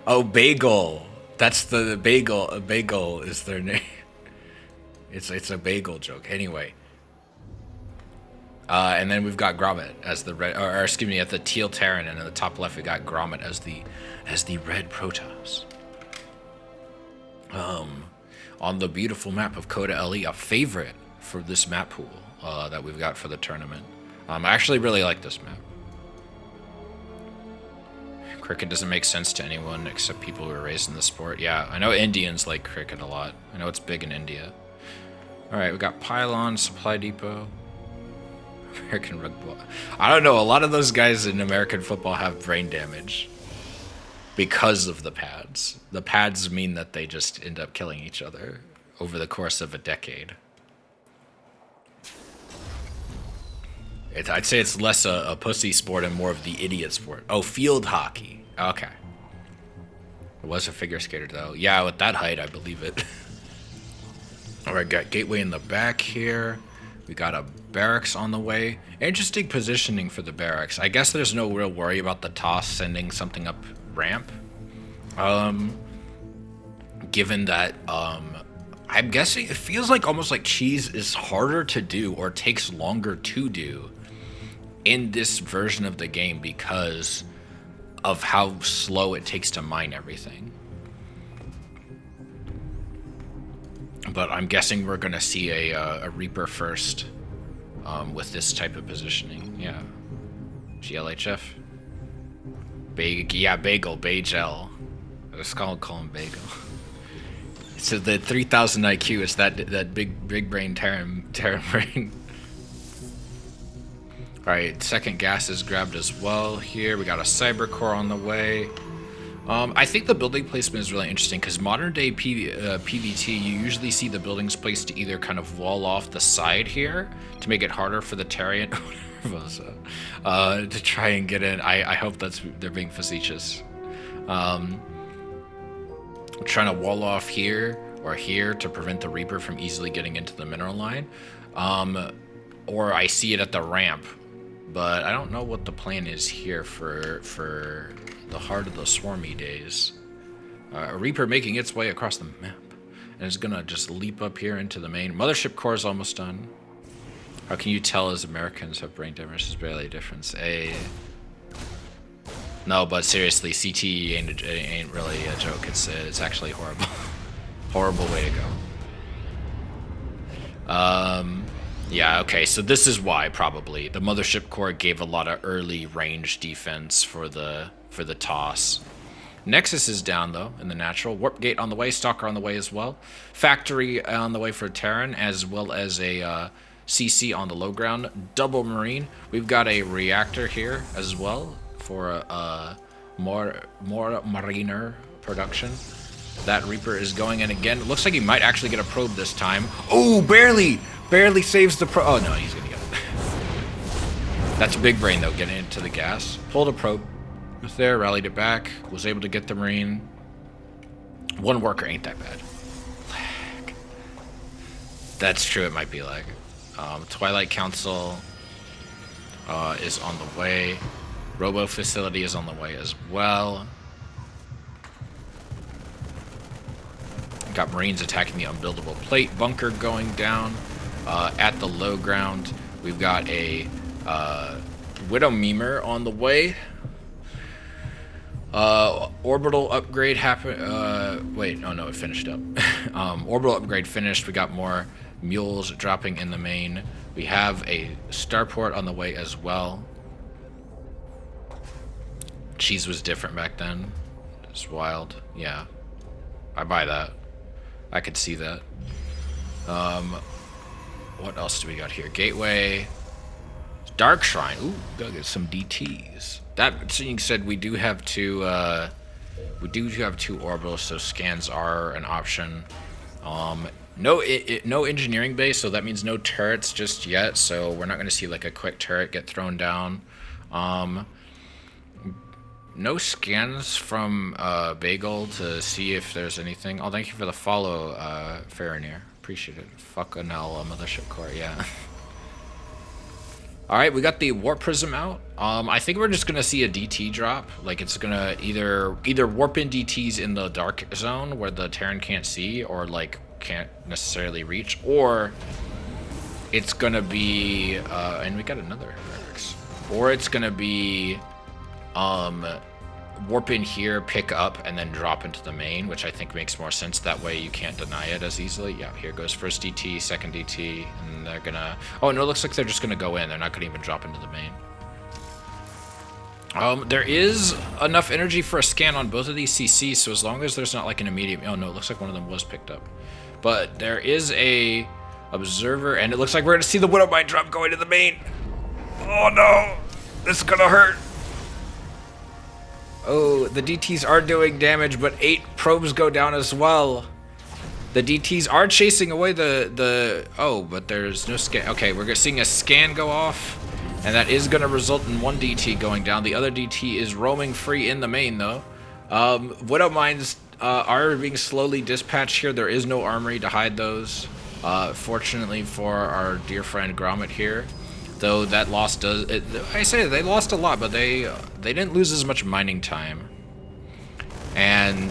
Oh, bagel. That's the bagel. A bagel is their name. It's a bagel joke. Anyway. And then we've got Grommet as the red, or excuse me, at the teal Terran, and in the top left we got Grommet as the red Protoss. On the beautiful map of Coda LE, a favorite for this map pool that we've got for the tournament. I actually really like this map. Cricket doesn't make sense to anyone except people who are raised in the sport. Yeah, I know Indians like cricket a lot. I know it's big in India. All right, we got Pylon, Supply Depot, American Rugby. I don't know, a lot of those guys in American football have brain damage because of the pads. The pads mean that they just end up killing each other over the course of a decade. I'd say it's less a pussy sport and more of the idiot sport. Oh, field hockey. Okay. It was a figure skater, though. Yeah, with that height, I believe it. All right, got Gateway in the back here. We got a barracks on the way. Interesting positioning for the barracks. I guess there's no real worry about the toss sending something up ramp. Given that, I'm guessing it feels like almost like cheese is harder to do or takes longer to do in this version of the game because of how slow it takes to mine everything. But I'm guessing we're gonna see a Reaper first with this type of positioning. Yeah. GLHF. Bagel, Beige L. I just call him Bagel. So the 3000 IQ is that big brain Terran brain. All right, second gas is grabbed as well here. We got a cyber core on the way. I think the building placement is really interesting because modern day PvT, you usually see the buildings placed to either kind of wall off the side here to make it harder for the Tarian to try and get in. I hope they're being facetious. Trying to wall off here or here to prevent the Reaper from easily getting into the mineral line. Or I see it at the ramp, but I don't know what the plan is here for the heart of the swarmy days. A Reaper making its way across the map and it's gonna just leap up here into the main. Mothership core is almost done. How can you tell as Americans have brain damage? There's barely a difference. No, but seriously, CTE ain't really a joke. It's actually horrible. Horrible way to go. Yeah, okay, so this is why, probably. The Mothership core gave a lot of early range defense for the toss. Nexus is down, though, in the natural. Warp Gate on the way, Stalker on the way as well. Factory on the way for Terran, as well as a CC on the low ground, double Marine. We've got a reactor here as well for more Mariner production. That Reaper is going in again. It looks like he might actually get a probe this time. Oh, barely saves the probe. Oh no, he's gonna get it. That's big brain though, getting into the gas. Pulled a probe. Was there, rallied it back. Was able to get the Marine. One worker ain't that bad. Lag. That's true. It might be lag. Twilight Council is on the way. Robo Facility is on the way as well. Got Marines attacking the unbuildable plate bunker going down at the low ground. We've got a Widow Memer on the way. Orbital upgrade happened. Wait, oh no, it finished up. Orbital upgrade finished. We got more mules dropping in the main. We have a starport on the way as well. Cheese was different back then. It's wild. Yeah, I buy that. I could see that. What else do we got here? Gateway, Dark Shrine. Ooh, gotta get some DTs. That being said, we do have two orbitals, so scans are an option. No engineering base, so that means no turrets just yet. So we're not gonna see like a quick turret get thrown down. No scans from Bagel to see if there's anything. Oh, thank you for the follow, Farinir. Appreciate it. Fuck Anel, Mothership Core, yeah. Alright, we got the Warp Prism out. I think we're just gonna see a DT drop. Like, it's gonna either warp in DTs in the dark zone where the Terran can't see or, like, can't necessarily reach, or it's gonna be, and we got another Rex. Or it's gonna be, warp in here, pick up, and then drop into the main, which I think makes more sense. That way you can't deny it as easily. Yeah, here goes first DT, second DT, and they're gonna... Oh, no, it looks like they're just gonna go in. They're not gonna even drop into the main. There is enough energy for a scan on both of these CCs, so as long as there's not like an immediate... Oh, no, it looks like one of them was picked up. But there is a observer, and it looks like we're gonna see the Widowmine drop going to the main. Oh, no! This is gonna hurt. Oh, the DTs are doing damage, but 8 probes go down as well. The DTs are chasing away oh, but there's no scan. Okay, we're seeing a scan go off, and that is going to result in one DT going down. The other DT is roaming free in the main, though. Widow Mines are being slowly dispatched here. There is no armory to hide those. Fortunately for our dear friend Grommet here. Though that loss does... I say they lost a lot, but they didn't lose as much mining time. And...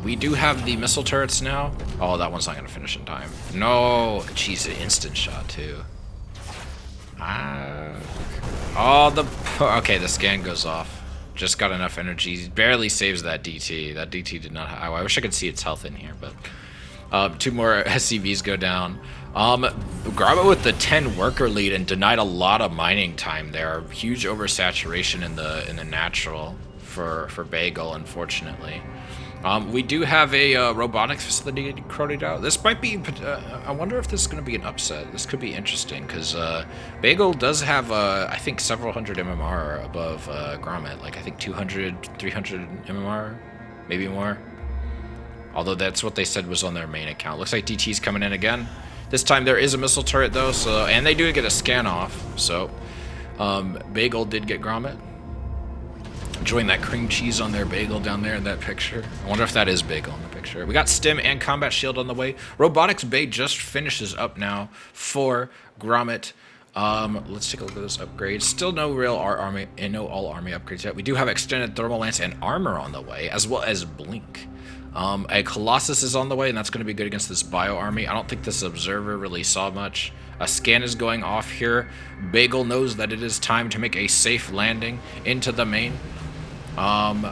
we do have the missile turrets now. Oh, that one's not going to finish in time. No! Jeez, an instant shot, too. Okay, the scan goes off. Just got enough energy. Barely saves that DT. That DT did not... I wish I could see its health in here, but... 2 more SCVs go down. Grommet with the 10 worker lead and denied a lot of mining time there. Huge oversaturation in the natural for Bagel, unfortunately. We do have a robotics facility crowded out. This might be... I wonder if this is going to be an upset. This could be interesting, because Bagel does have, I think, several hundred MMR above Grommet. Like, I think 200, 300 MMR, maybe more. Although that's what they said was on their main account. Looks like DT's coming in again. This time there is a missile turret, though, so... And they do get a scan off, so... Bagel did get Grommet. Enjoying that cream cheese on their Bagel down there in that picture. I wonder if that is Bagel in the picture. We got Stim and Combat Shield on the way. Robotics Bay just finishes up now for Grommet. Let's take a look at this upgrade. Still no real army and no all army upgrades yet. We do have extended thermal lance and armor on the way, as well as blink. A Colossus is on the way, and that's going to be good against this Bio Army. I don't think this Observer really saw much. A scan is going off here. Bagel knows that it is time to make a safe landing into the main. I'm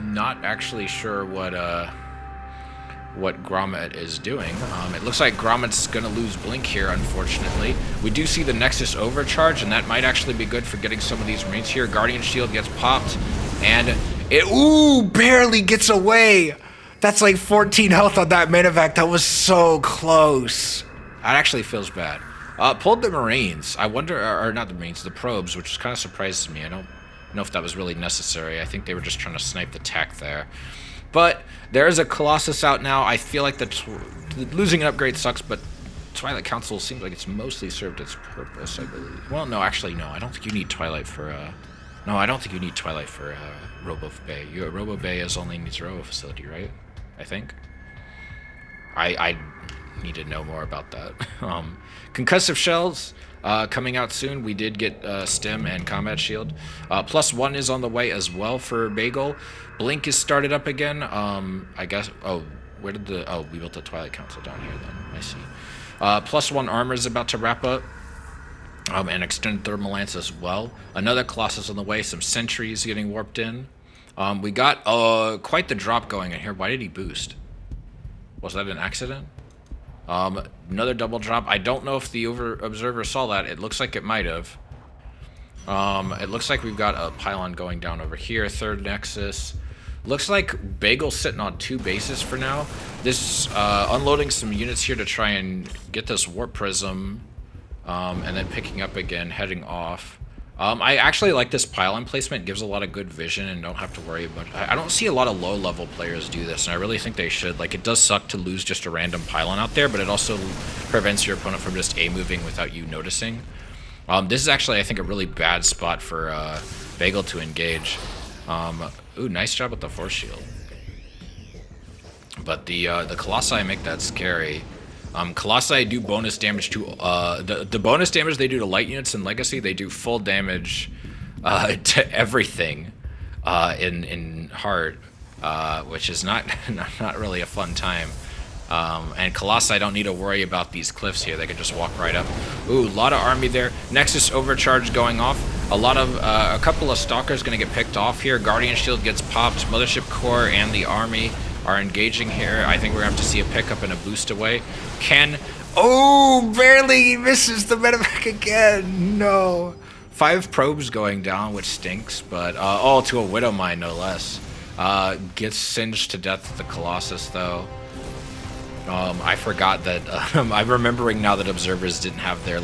not actually sure what Grommet is doing. It looks like Grommet's going to lose Blink here, unfortunately. We do see the Nexus overcharge, and that might actually be good for getting some of these Marines here. Guardian Shield gets popped, and... It, ooh, barely gets away. That's like 14 health on that Minovac. That was so close. That actually feels bad. Pulled the Marines. I wonder, or not the Marines, the probes, which kind of surprises me. I don't know if that was really necessary. I think they were just trying to snipe the tech there. But there's a Colossus out now. I feel like losing an upgrade sucks, but Twilight Council seems like it's mostly served its purpose, I believe. Well, no, actually, no. I don't think you need Twilight for, no, I don't think you need Twilight for, Robo Bay. Robo Bay only needs Robo Facility, right? I think. I need to know more about that. Concussive Shells, coming out soon. We did get, Stim and Combat Shield. +1 is on the way as well for Bagel. Blink is started up again. I guess, where did we built the Twilight Council down here then. I see. +1 armor is about to wrap up. And extended thermal lance as well. Another Colossus on the way. Some sentries getting warped in. We got quite the drop going in here. Why did he boost? Was that an accident? Another double drop. I don't know if the observer saw that. It looks like it might have. It looks like we've got a pylon going down over here. Third Nexus. Looks like Bagel's sitting on 2 bases for now. This unloading some units here to try and get this warp prism. And then picking up again, heading off. I actually like this pylon placement. It gives a lot of good vision and don't have to worry about it. I don't see a lot of low-level players do this, and I really think they should. Like, it does suck to lose just a random pylon out there, but it also prevents your opponent from just A-moving without you noticing. This is actually, I think, a really bad spot for Bagel to engage. Ooh, nice job with the Force Shield. But the Colossi make that scary. Colossi do bonus damage to, the bonus damage they do to light units in Legacy, they do full damage to everything in Heart, which is not really a fun time. And Colossi don't need to worry about these cliffs here, they can just walk right up. Ooh, a lot of army there. Nexus Overcharge going off. A couple of Stalkers gonna get picked off here. Guardian Shield gets popped. Mothership Core and the army are engaging here. I think we're gonna have to see a pickup and a boost away. Barely misses the medevac again. No. 5 probes going down, which stinks, but to a Widow Mine no less. Gets singed to death with the Colossus though. I forgot that. I'm remembering now that observers didn't have their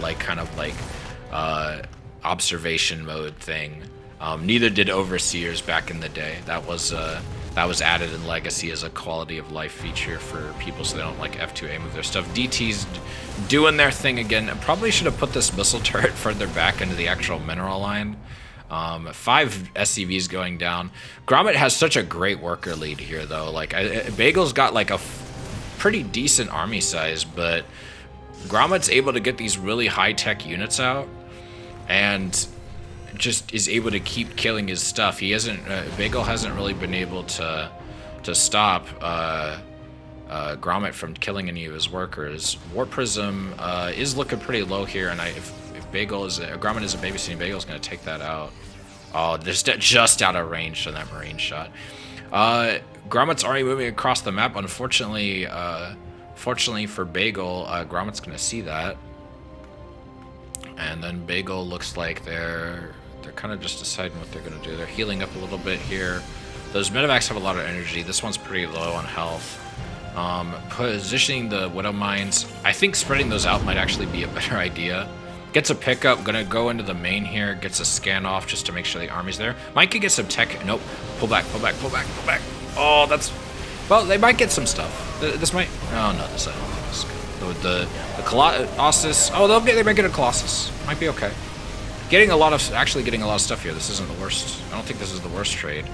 observation mode thing. Neither did overseers back in the day. That was added in Legacy as a quality of life feature for people so they don't like F2A move their stuff. DT's doing their thing again. Probably should have put this missile turret further back into the actual mineral line. 5 SCVs going down. Grommet has such a great worker lead here though. Like Bagel's got like a pretty decent army size, but Grommet's able to get these really high-tech units out and just is able to keep killing his stuff. He hasn't, Bagel hasn't really been able to stop Grommet from killing any of his workers. Warp Prism is looking pretty low here, and if Grommet is a babysitting, Bagel's gonna take that out. Oh, they're just out of range on that Marine shot. Grommet's already moving across the map. Unfortunately, fortunately for Bagel, Grommet's gonna see that. And then Bagel looks like they're kind of just deciding what they're gonna do. They're healing up a little bit here. Those medevacs have a lot of energy. This one's pretty low on health. Positioning the Widow Mines, I think spreading those out might actually be a better idea. Gets a pickup, gonna go into the main here, gets a scan off just to make sure the army's there. Might could get some tech, nope, pull back. Oh, well, they might get some stuff. This might, oh no, this I don't think is good. The Colossus, they might get a Colossus, might be okay. Actually getting a lot of stuff here. This isn't the worst. I don't think this is the worst trade.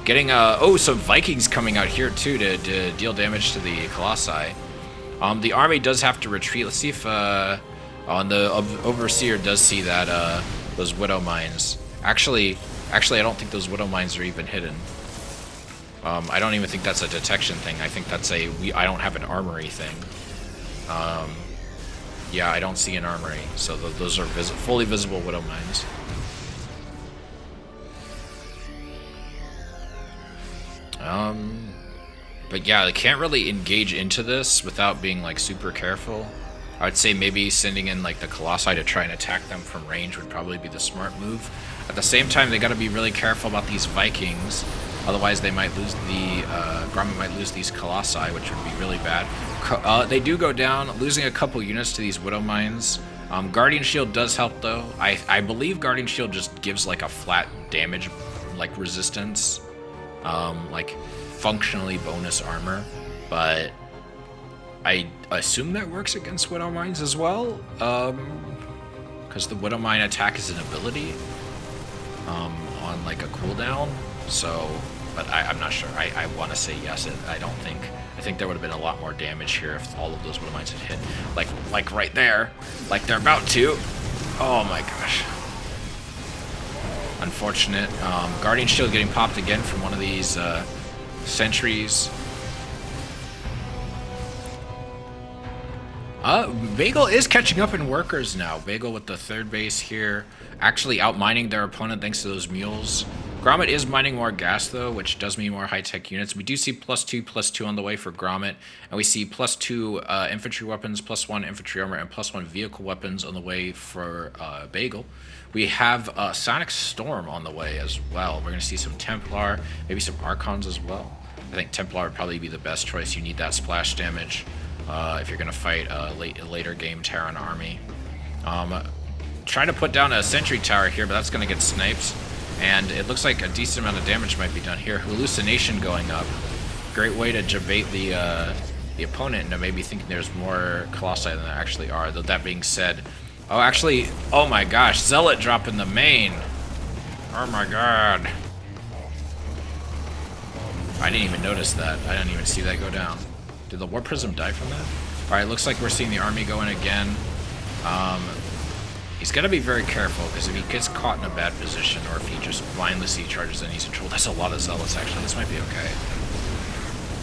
Getting some Vikings coming out here too to deal damage to the Colossi. The army does have to retreat. Let's see if the Overseer does see that those Widow Mines. Actually, I don't think those Widow Mines are even hidden. I don't even think that's a detection thing. I think that's I don't have an armory thing. Yeah, I don't see an armory, so those are fully visible Widow Mines. But yeah, they can't really engage into this without being like super careful. I would say maybe sending in like the Colossi to try and attack them from range would probably be the smart move. At the same time, they got to be really careful about these Vikings. Otherwise, they might lose the Grommet might lose these Colossi, which would be really bad. They do go down, losing a couple units to these Widow Mines. Guardian Shield does help though. I believe Guardian Shield just gives like a flat damage, like resistance, like functionally bonus armor, but I assume that works against Widow Mines as well, because the Widow Mine attack is an ability on like a cooldown. So, but I'm not sure. I want to say yes. I don't think. I think there would have been a lot more damage here if all of those Widow Mines had hit, like right there, like they're about to. Oh my gosh. Unfortunate. Guardian Shield getting popped again from one of these sentries. Bagel is catching up in workers now. Bagel with the third base here, actually outmining their opponent thanks to those mules. Grommet is mining more gas though, which does mean more high-tech units. We do see +2/+2 on the way for Grommet, and we see +2 infantry weapons, +1 infantry armor, and +1 vehicle weapons on the way for Bagel. We have Sonic Storm on the way as well. We're going to see some Templar, maybe some Archons as well. I think Templar would probably be the best choice. You need that splash damage if you're going to fight a later game Terran army. Trying to put down a sentry tower here, but that's going to get sniped. And it looks like a decent amount of damage might be done here. Hallucination going up. Great way to debate the opponent into maybe thinking there's more Colossi than there actually are. Though that being said, oh, actually, oh my gosh, Zealot dropping the main. Oh my god. I didn't even notice that. I didn't even see that go down. Did the War Prism die from that? Alright, looks like we're seeing the army go in again. He's got to be very careful, because if he gets caught in a bad position, or if he just mindlessly charges and he's in trouble, that's a lot of Zealots actually. This might be okay.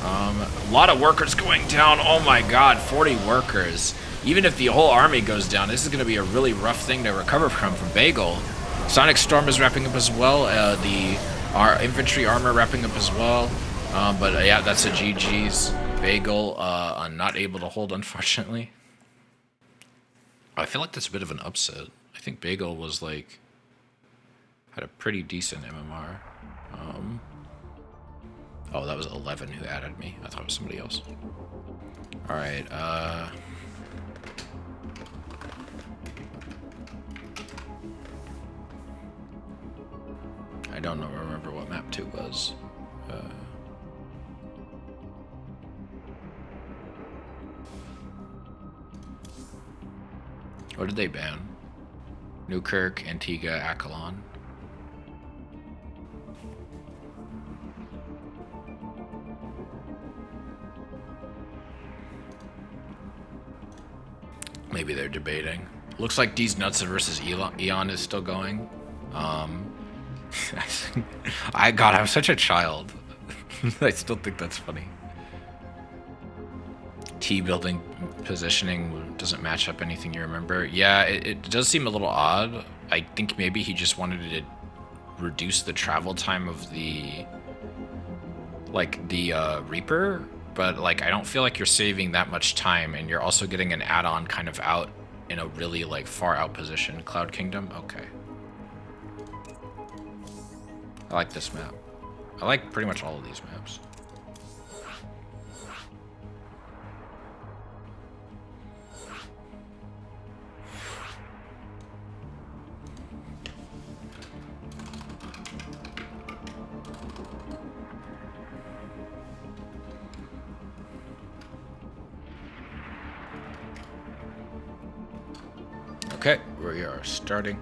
A lot of workers going down. Oh my god, 40 workers. Even if the whole army goes down, this is going to be a really rough thing to recover from Bagel. Sonic Storm is wrapping up as well. Our infantry armor wrapping up as well. But yeah, that's a GG's. Bagel not able to hold, unfortunately. I feel like that's a bit of an upset. I think Bagel was like had a pretty decent MMR. Oh, that was 11 who added me. I thought it was somebody else. All right. I don't remember what map 2 was. What did they ban? Newkirk, Antigua, Akalon. Maybe they're debating. Looks like D's Nuts versus Eon is still going. I'm such a child. I still think that's funny. T building positioning doesn't match up anything you remember. Yeah, it does seem a little odd. I think maybe he just wanted to reduce the travel time of the Reaper, but like I don't feel like you're saving that much time, and you're also getting an add-on kind of out in a really like far out position. Cloud Kingdom, okay. I like this map. I like pretty much all of these maps. Okay, we are starting.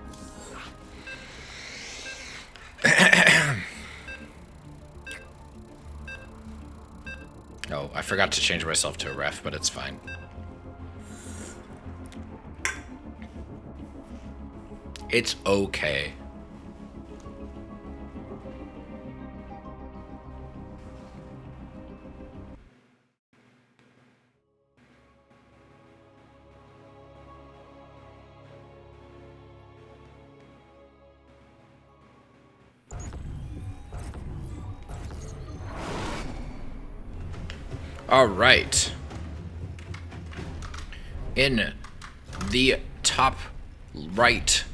Oh, I forgot to change myself to a ref, but it's fine. It's okay. All right. In the top right,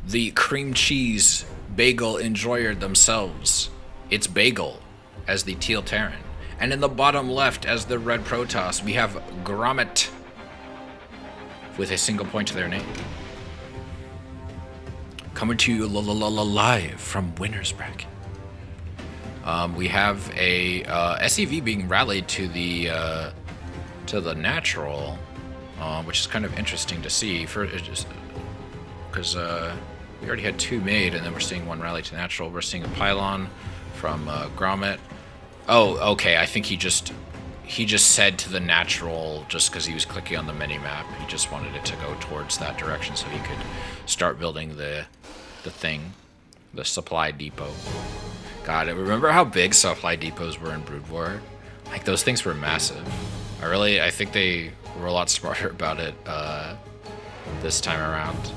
the cream cheese bagel enjoyer themselves it's Bagel as the Teal Terran. And in the bottom left, as the red Protoss, we have Grommet with a single point to their name. Coming to you live from Winner's Bracket. We have a SEV being rallied to the natural, which is kind of interesting to see. Because we already had 2 made, and then we're seeing 1 rally to natural. We're seeing a pylon from Grommet. Oh, okay. I think he just said to the natural just because he was clicking on the mini map. He just wanted it to go towards that direction so he could start building the thing, the supply depot. God, remember how big supply depots were in Brood War? Like, those things were massive. I think they were a lot smarter about it this time around.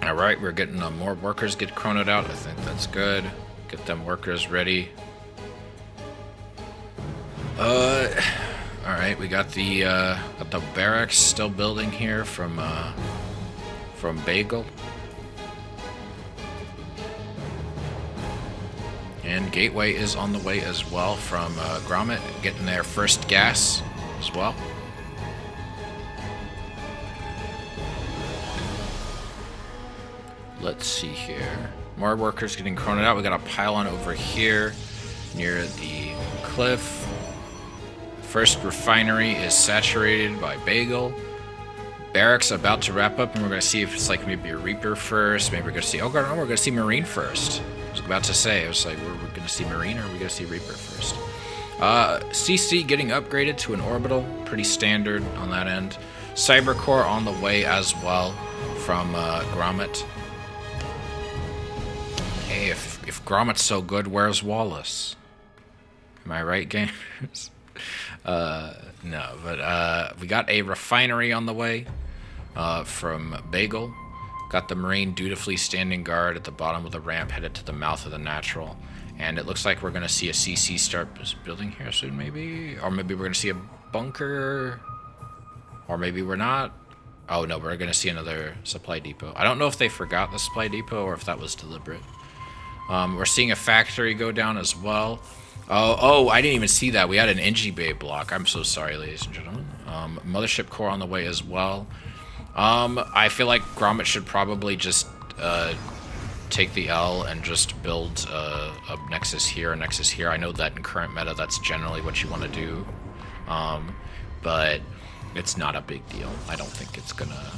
Alright, we're getting more workers get chronoed out. I think that's good. Get them workers ready. Alright, we got the barracks still building here from Bagel. And Gateway is on the way as well from Grommet, getting their first gas as well. Let's see here. More workers getting chronoed out. We got a pylon over here near the cliff. First refinery is saturated by Bagel. Barracks about to wrap up, and we're going to see if it's like maybe a Reaper first. Maybe we're going to see... Oh, God, no, we're going to see Marine first. I was about to say, I was like, we're going to see Marine or are we going to see Reaper first? CC getting upgraded to an orbital. Pretty standard on that end. Cybercore on the way as well from Grommet. Hey, if Grommet's so good, where's Wallace? Am I right, gamers? No, but we got a refinery on the way from Bagel. Got the Marine dutifully standing guard at the bottom of the ramp, headed to the mouth of the natural. And it looks like we're going to see a CC start building here soon, maybe? Or maybe we're going to see a bunker. Or maybe we're not. Oh, no, we're going to see another supply depot. I don't know if they forgot the supply depot or if that was deliberate. We're seeing a factory go down as well. Oh, I didn't even see that. We had an Engi Bay block. I'm so sorry, ladies and gentlemen. Mothership core on the way as well. I feel like Grommet should probably just take the L and just build a Nexus here, a Nexus here. I know that in current meta, that's generally what you want to do. But it's not a big deal. I don't think it's gonna...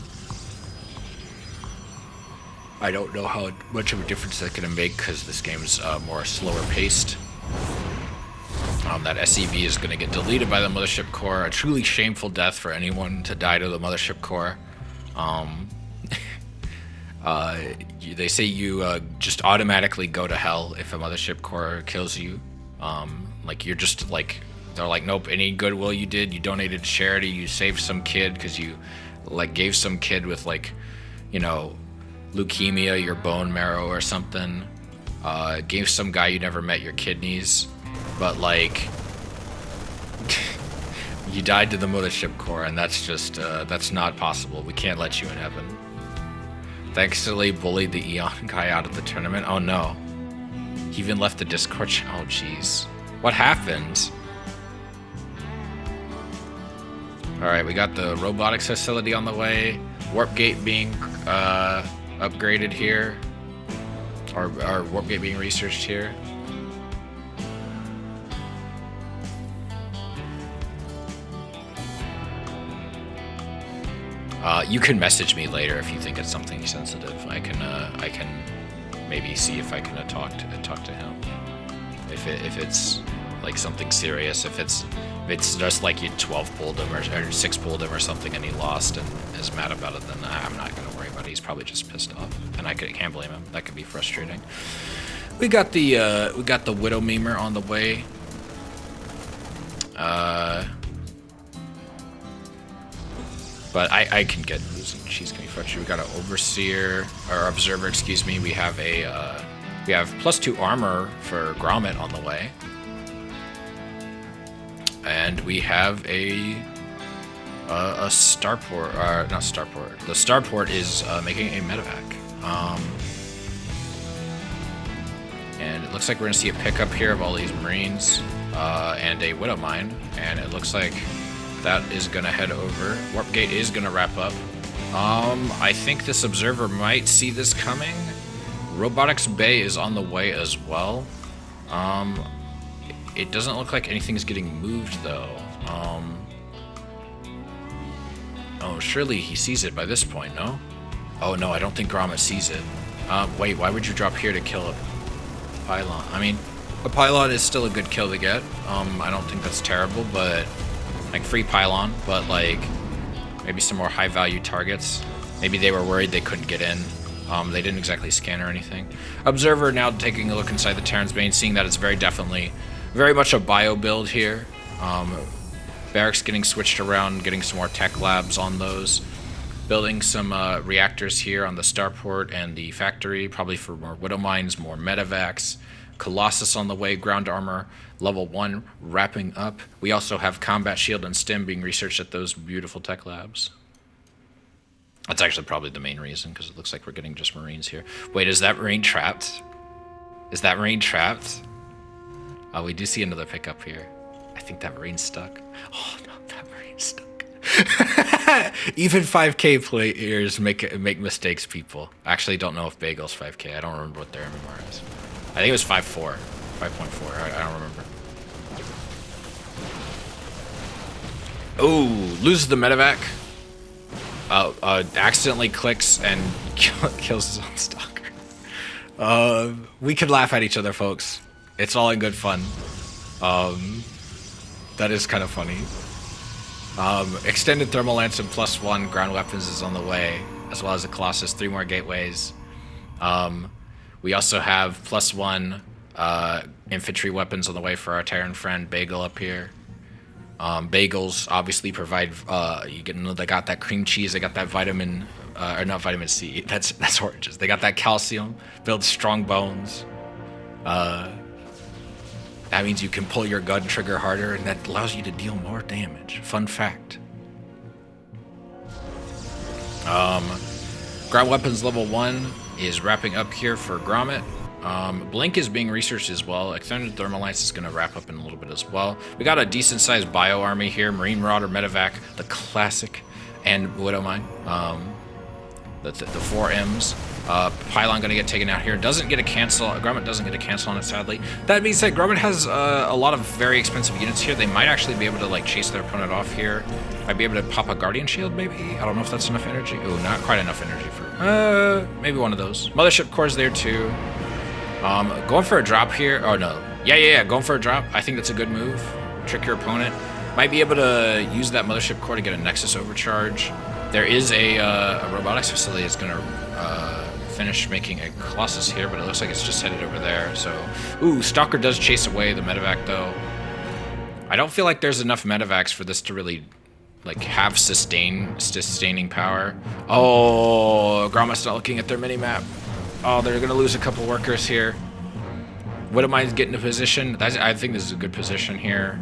I don't know how much of a difference that's gonna make because this game's more slower paced. That SEV is going to get deleted by the Mothership Core. A truly shameful death for anyone to die to the Mothership Core. They say you just automatically go to hell if a Mothership Core kills you. Like, you're just like... They're like, nope, any goodwill you did, you donated to charity, you saved some kid because you, like, gave some kid with, like, you know, leukemia, your bone marrow or something. Gave some guy you never met your kidneys. But, like, you died to the Mothership Core, and that's just, that's not possible. We can't let you in heaven. Thankfully bullied the Eon guy out of the tournament. Oh, no. He even left the Discord channel. Oh, jeez. What happened? Alright, we got the robotics facility on the way. Warp gate being, upgraded here. Or warp gate being researched here. You can message me later if you think it's something sensitive. I can maybe see if I can talk to him. If it's like something serious, if it's just like you 12 pulled him or 6 pulled him or something and he lost and is mad about it, then I'm not gonna worry about it. He's probably just pissed off, and I can't blame him. That could be frustrating. We got the Widow Memer on the way. But I can get losing. She's gonna be frustrated. We got an overseer or observer, excuse me. We have a we have +2 armor for Grommet on the way, and we have a starport. Not starport. The starport is making a medevac. And it looks like we're going to see a pickup here of all these Marines and a Widow Mine. And it looks like that is going to head over. Warp Gate is going to wrap up. I think this Observer might see this coming. Robotics Bay is on the way as well. It doesn't look like anything's getting moved, though. Oh, surely he sees it by this point, no? Oh, no, I don't think Grommet sees it. Wait, why would you drop here to kill a pylon? I mean, a pylon is still a good kill to get. I don't think that's terrible, but... Like, free pylon, but, like, maybe some more high-value targets. Maybe they were worried they couldn't get in. They didn't exactly scan or anything. Observer now taking a look inside the Terran's Bane, seeing that it's very much a bio build here. Barracks getting switched around, getting some more tech labs on those. Building some reactors here on the starport and the factory, probably for more Widow Mines, more medevacs. Colossus on the way, ground armor, level 1 wrapping up. We also have combat shield and stim being researched at those beautiful tech labs. That's actually probably the main reason, because it looks like we're getting just Marines here. Wait, is that Marine trapped? Is that Marine trapped? Oh, we do see another pickup here. I think that Marine's stuck. Oh no, that Marine's stuck. Even 5K players make mistakes, people. I actually don't know if Bagel's 5K. I don't remember what their MMR is. I think it was 5.4. 5.4. I don't remember. Oh, loses the medevac. Accidentally clicks and kills his own stalker. We could laugh at each other, folks. It's all in good fun. That is kind of funny. Extended thermal lance and +1 ground weapons is on the way, as well as the Colossus. 3 more gateways. We also have +1 infantry weapons on the way for our Terran friend Bagel up here. Bagels obviously provide, they got that cream cheese, they got that vitamin, or not vitamin C, that's oranges. They got that calcium, builds strong bones. That means you can pull your gun trigger harder, and that allows you to deal more damage. Fun fact. Ground weapons level 1 is wrapping up here for Grommet. Blink is being researched as well. Extended thermal lance is going to wrap up in a little bit as well. We got a decent sized bio army here. Marine Marauder, Medevac, the classic, and Widow Mine. The 4 M's. Pylon going to get taken out here. Doesn't get a cancel. Grommet doesn't get a cancel on it, sadly. That being said, Grommet has a lot of very expensive units here. They might actually be able to like chase their opponent off here. Might be able to pop a Guardian Shield, maybe? I don't know if that's enough energy. Oh, not quite enough energy for... maybe one of those. Mothership Core's there too. Going for a drop here. Oh, no. Yeah. Going for a drop. I think that's a good move. Trick your opponent. Might be able to use that Mothership Core to get a Nexus overcharge. There is a robotics facility that's going to finish making a Colossus here, but it looks like it's just headed over there. So, ooh, Stalker does chase away the medevac, though. I don't feel like there's enough medevacs for this to really, like, have sustaining power. Oh, Grommet's not looking at their mini-map. Oh, they're going to lose a couple workers here. Widow Mine's getting a position. I think this is a good position here.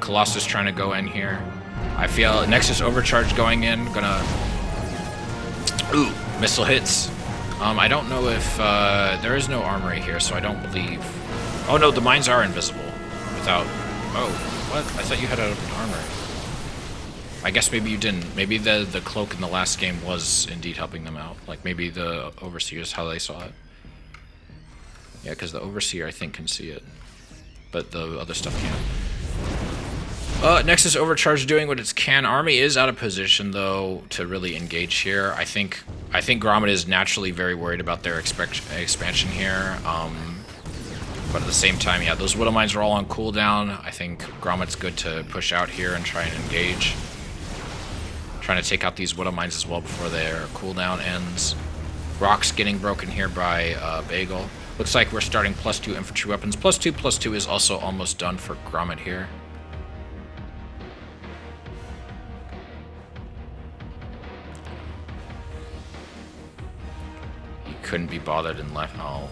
Colossus trying to go in here. I feel Nexus overcharge going in. Gonna... Ooh, missile hits. I don't know if... there is no armory here, so I don't believe... Oh, no, the mines are invisible. Without... Oh, what? I thought you had an armor. I guess maybe you didn't. Maybe the cloak in the last game was indeed helping them out. Like, maybe the Overseer is how they saw it. Yeah, because the Overseer, I think, can see it. But the other stuff can't. Nexus Overcharge doing what it can. Army is out of position, though, to really engage here. I think Grommet is naturally very worried about their expansion here. But at the same time, yeah, those Widow Mines are all on cooldown. I think Grommet's good to push out here and try and engage. Trying to take out these Widow Mines as well before their cooldown ends. Rocks getting broken here by Bagel. Looks like we're starting +2 infantry weapons. +2/+2 is also almost done for Grommet here. He couldn't be bothered and left. Oh.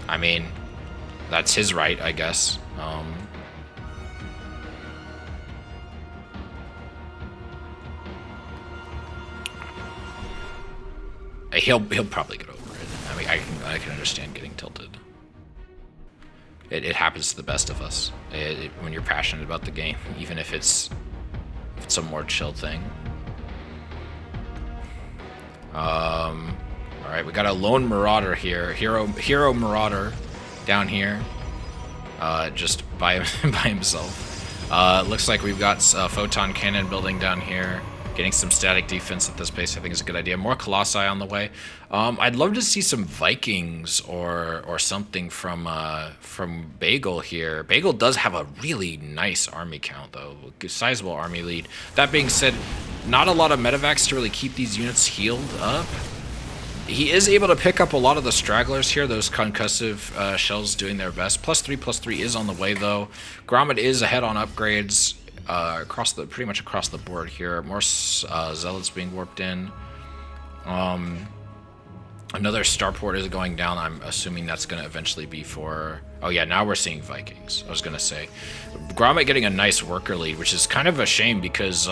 I mean, that's his right, I guess. He'll probably get over it. I mean, I can understand getting tilted. It happens to the best of us. When you're passionate about the game, even if it's a more chill thing. All right, we got a lone marauder here, hero marauder, down here, just by himself. Looks like we've got a photon cannon building down here. Getting some static defense at this pace, I think, is a good idea. More Colossi on the way. I'd love to see some Vikings or something from Bagel here. Bagel does have a really nice army count, though. Sizable army lead. That being said, not a lot of medevacs to really keep these units healed up. He is able to pick up a lot of the stragglers here, those concussive shells doing their best. +3/+3 is on the way, though. Grommet is ahead on upgrades. Pretty much across the board here. More zealots being warped in. Another starport is going down. I'm assuming that's going to eventually be for... Oh yeah, now we're seeing Vikings. I was going to say. Grommet getting a nice worker lead, which is kind of a shame because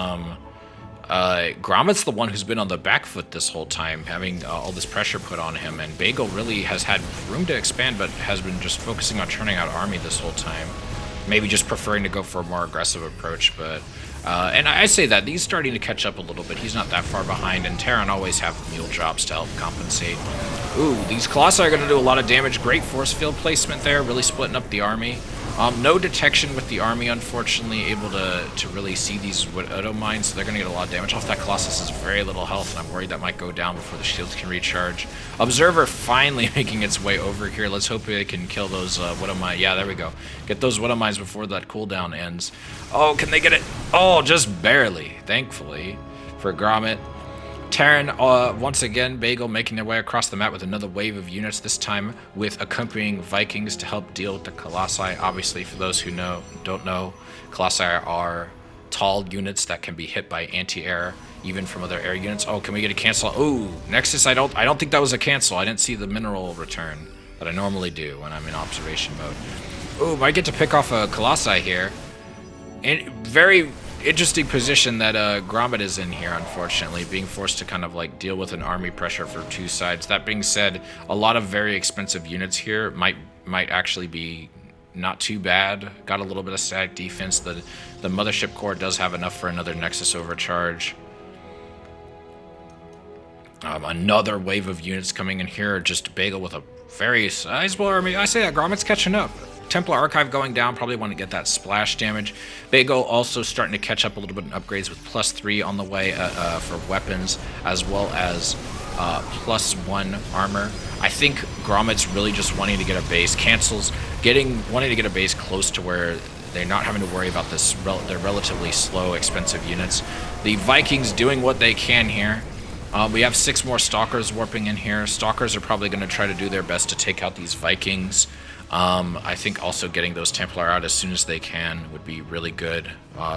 Grommet's the one who's been on the back foot this whole time, having all this pressure put on him, and Bagel really has had room to expand, but has been just focusing on churning out army this whole time. Maybe just preferring to go for a more aggressive approach, but... and I say that, he's starting to catch up a little bit. He's not that far behind, and Terran always have mule drops to help compensate. Ooh, these Colossi are going to do a lot of damage. Great force field placement there, really splitting up the army. No detection with the army, unfortunately, able to really see these Widow mines, so they're going to get a lot of damage off that. Colossus has very little health, and I'm worried that might go down before the shields can recharge. Observer finally making its way over here. Let's hope it can kill those Widow mines. Yeah, there we go. Get those Widow mines before that cooldown ends. Oh, can they get it? Oh, just barely, thankfully, for Grommet. Terran, once again, Bagel making their way across the map with another wave of units, this time with accompanying Vikings to help deal with the Colossi. Obviously, for those who don't know, Colossi are tall units that can be hit by anti-air, even from other air units. Oh, can we get a cancel? Oh, Nexus, I don't think that was a cancel. I didn't see the mineral return that I normally do when I'm in observation mode. Oh, might get to pick off a Colossi here. And very interesting position that Grommet is in here, unfortunately, being forced to kind of like deal with an army pressure for two sides. That being said, a lot of very expensive units here might actually be not too bad. Got a little bit of static defense. The Mothership Core does have enough for another Nexus overcharge. Another wave of units coming in here. Just Bagel with a very sizable army. I say that Grommet's catching up. Templar Archive going down, probably want to get that splash damage. Bagel also starting to catch up a little bit in upgrades with +3 on the way for weapons, as well as +1 armor. I think Grommet's really just wanting to get a base. Cancels, wanting to get a base close to where they're not having to worry about this. They're relatively slow, expensive units. The Vikings doing what they can here. We have 6 more Stalkers warping in here. Stalkers are probably going to try to do their best to take out these Vikings. I think also getting those Templar out as soon as they can would be really good.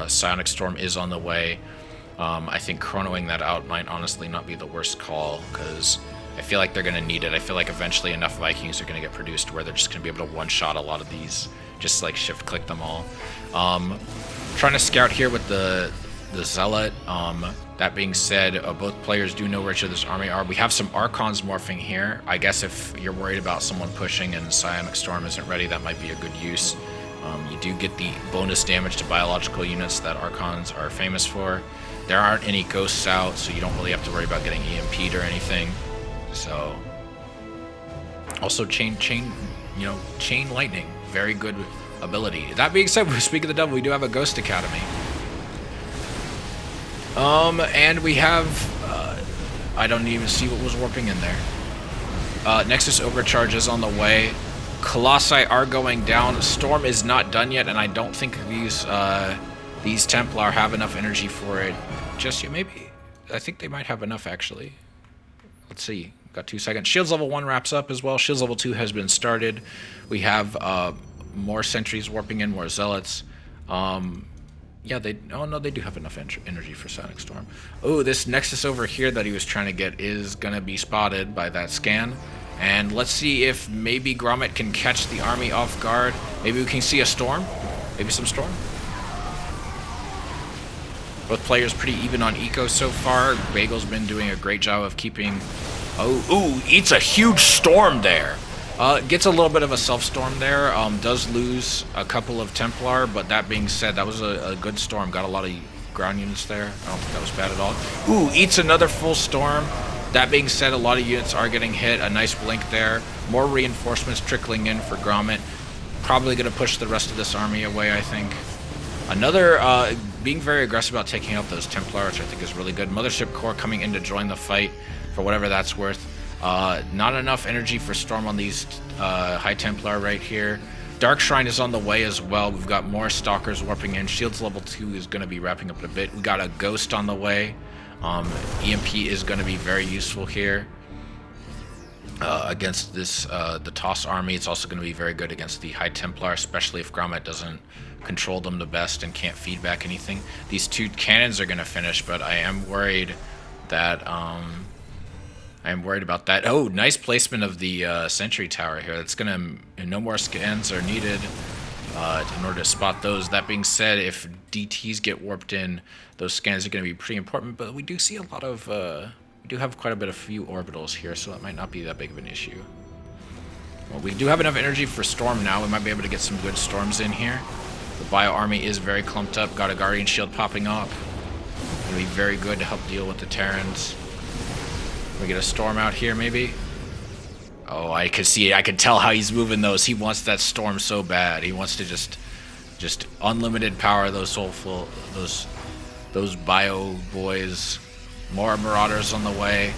Psionic Storm is on the way. I think chronoing that out might honestly not be the worst call, because I feel like they're going to need it. I feel like eventually enough Vikings are going to get produced where they're just going to be able to one-shot a lot of these, just like shift-click them all. Trying to scout here with the Zealot. That being said, both players do know where each other's army are. We have some Archons morphing here. I guess if you're worried about someone pushing and Psionic Storm isn't ready, that might be a good use. You do get the bonus damage to biological units that Archons are famous for. There aren't any ghosts out, so you don't really have to worry about getting EMP'd or anything. So, also chain lightning, very good ability. That being said, speaking of the devil, we do have a Ghost Academy. And we have, I don't even see what was warping in there. Nexus overcharge is on the way. Colossi are going down. Storm is not done yet, and I don't think these Templar have enough energy for it just yet. Maybe, I think they might have enough, actually. Let's see. Got 2 seconds. Shields level 1 wraps up as well. Shields level 2 has been started. We have more sentries warping in, more zealots. Yeah, they do have enough energy for Psionic Storm. Oh, this Nexus over here that he was trying to get is going to be spotted by that scan. And let's see if maybe Grommet can catch the army off guard. Maybe we can see a storm. Maybe some storm. Both players pretty even on eco so far. Bagel's been doing a great job of keeping Oh, ooh, eats a huge storm there. Gets a little bit of a self-storm there. Does lose a couple of Templar, but that being said, that was a good storm. Got a lot of ground units there. I don't think that was bad at all. Ooh, eats another full storm. That being said, a lot of units are getting hit. A nice blink there. More reinforcements trickling in for Grommet. Probably going to push the rest of this army away, I think. Another, being very aggressive about taking out those Templar, which I think is really good. Mothership Corps coming in to join the fight, for whatever that's worth. Not enough energy for Storm on these High Templar right here. Dark Shrine is on the way as well. We've got more Stalkers warping in. Shields level 2 is going to be wrapping up in a bit. We got a Ghost on the way. EMP is going to be very useful here against this the Toss army. It's also going to be very good against the High Templar, especially if Grommet doesn't control them the best and can't feed back anything. These 2 cannons are going to finish, but I am worried that about that. Oh, nice placement of the Sentry Tower here. That's going to... No more scans are needed in order to spot those. That being said, if DTs get warped in, those scans are going to be pretty important, but we do see a lot of... we do have quite a bit of few orbitals here, so that might not be that big of an issue. Well, we do have enough energy for Storm now. We might be able to get some good Storms in here. The Bio Army is very clumped up. Got a Guardian Shield popping up. Going to be very good to help deal with the Terrans. We get a Storm out here, maybe. Oh, I could see it. I could tell how he's moving those. He wants that Storm so bad. He wants to just unlimited power those soulful, those Bio boys. More Marauders on the way.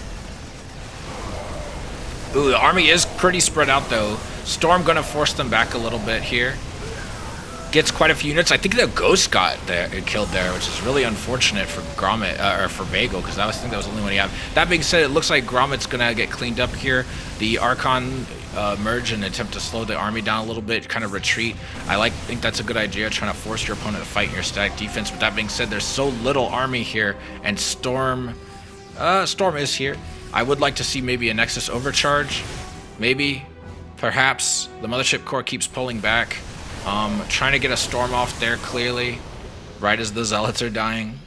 Ooh, the army is pretty spread out though. Storm gonna force them back a little bit here. Gets quite a few units. I think the Ghost got killed there, which is really unfortunate for Grommet, or for Bagel, because I think that was the only one he had. That being said, it looks like Grommet's gonna get cleaned up here. The Archon merge and attempt to slow the army down a little bit, kind of retreat. I think that's a good idea, trying to force your opponent to fight in your static defense. But that being said, there's so little army here, and Storm is here. I would like to see maybe a Nexus overcharge, maybe, perhaps. The Mothership Corps keeps pulling back. Trying to get a Storm off there, clearly, right as the Zealots are dying.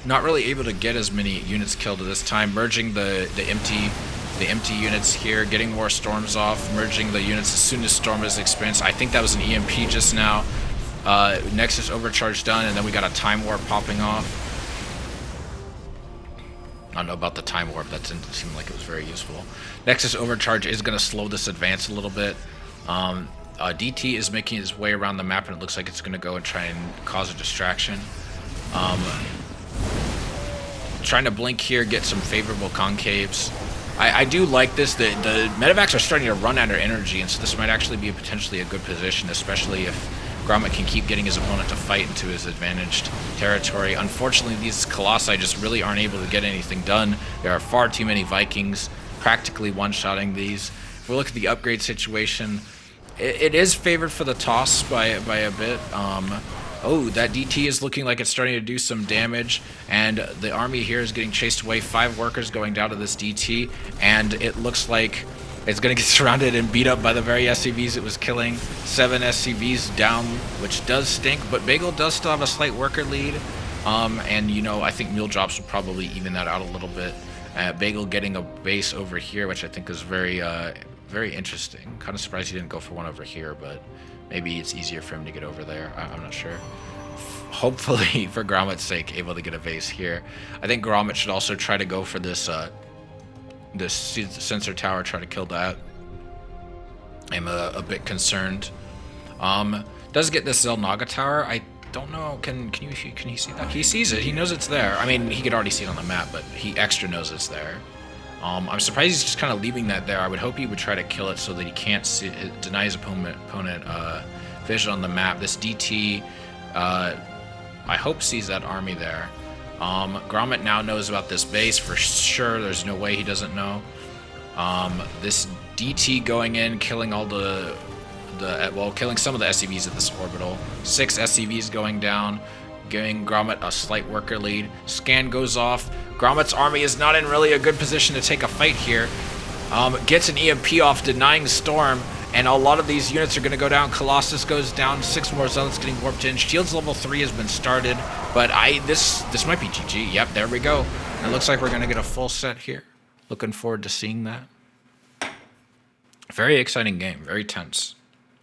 Not really able to get as many units killed at this time. Merging the empty units here, getting more Storms off, merging the units as soon as Storm is experienced. I think that was an EMP just now. Nexus overcharge done, and then we got a Time Warp popping off. I don't know about the Time Warp, that didn't seem like it was very useful. Nexus overcharge is going to slow this advance a little bit. DT is making his way around the map, and it looks like it's going to go and try and cause a distraction. Trying to blink here, get some favorable concaves. I do like this. The medevacs are starting to run out of energy, and so this might actually be potentially a good position, especially if Grommet can keep getting his opponent to fight into his advantaged territory. Unfortunately, these Colossi just really aren't able to get anything done. There are far too many Vikings practically one-shotting these. If we look at the upgrade situation, it is favored for the Toss by a bit. Oh, that DT is looking like it's starting to do some damage, and the army here is getting chased away. 5 workers going down to this DT, and it looks like it's going to get surrounded and beat up by the very SCVs it was killing. 7 SCVs down, which does stink, but Bagel does still have a slight worker lead. And, you know, I think Mule Drops will probably even that out a little bit. Bagel getting a base over here, which I think is very interesting. Kind of surprised he didn't go for one over here, but maybe it's easier for him to get over there. I'm not sure. Hopefully, for Grommet's sake, able to get a base here. I think Grommet should also try to go for this this sensor tower, try to kill that. I'm a bit concerned. Does get this Xel'Naga tower. I don't know. Can he see that? He sees it. He knows it's there. I mean, he could already see it on the map, but he extra knows it's there. I'm surprised he's just kind of leaving that there. I would hope he would try to kill it so that he can't see it, deny his opponent vision on the map. This DT, I hope sees that army there. Grommet now knows about this base for sure. There's no way he doesn't know. This DT going in, killing all killing some of the SCVs at this orbital. 6 SCVs going down, giving Grommet a slight worker lead. Scan goes off. Grommet's army is not in really a good position to take a fight here. Gets an EMP off, denying Storm, and a lot of these units are going to go down. Colossus goes down. 6 more Zealots getting warped in. Shields level 3 has been started, but this might be GG. Yep, there we go. It looks like we're going to get a full set here. Looking forward to seeing that. Very exciting game. Very tense.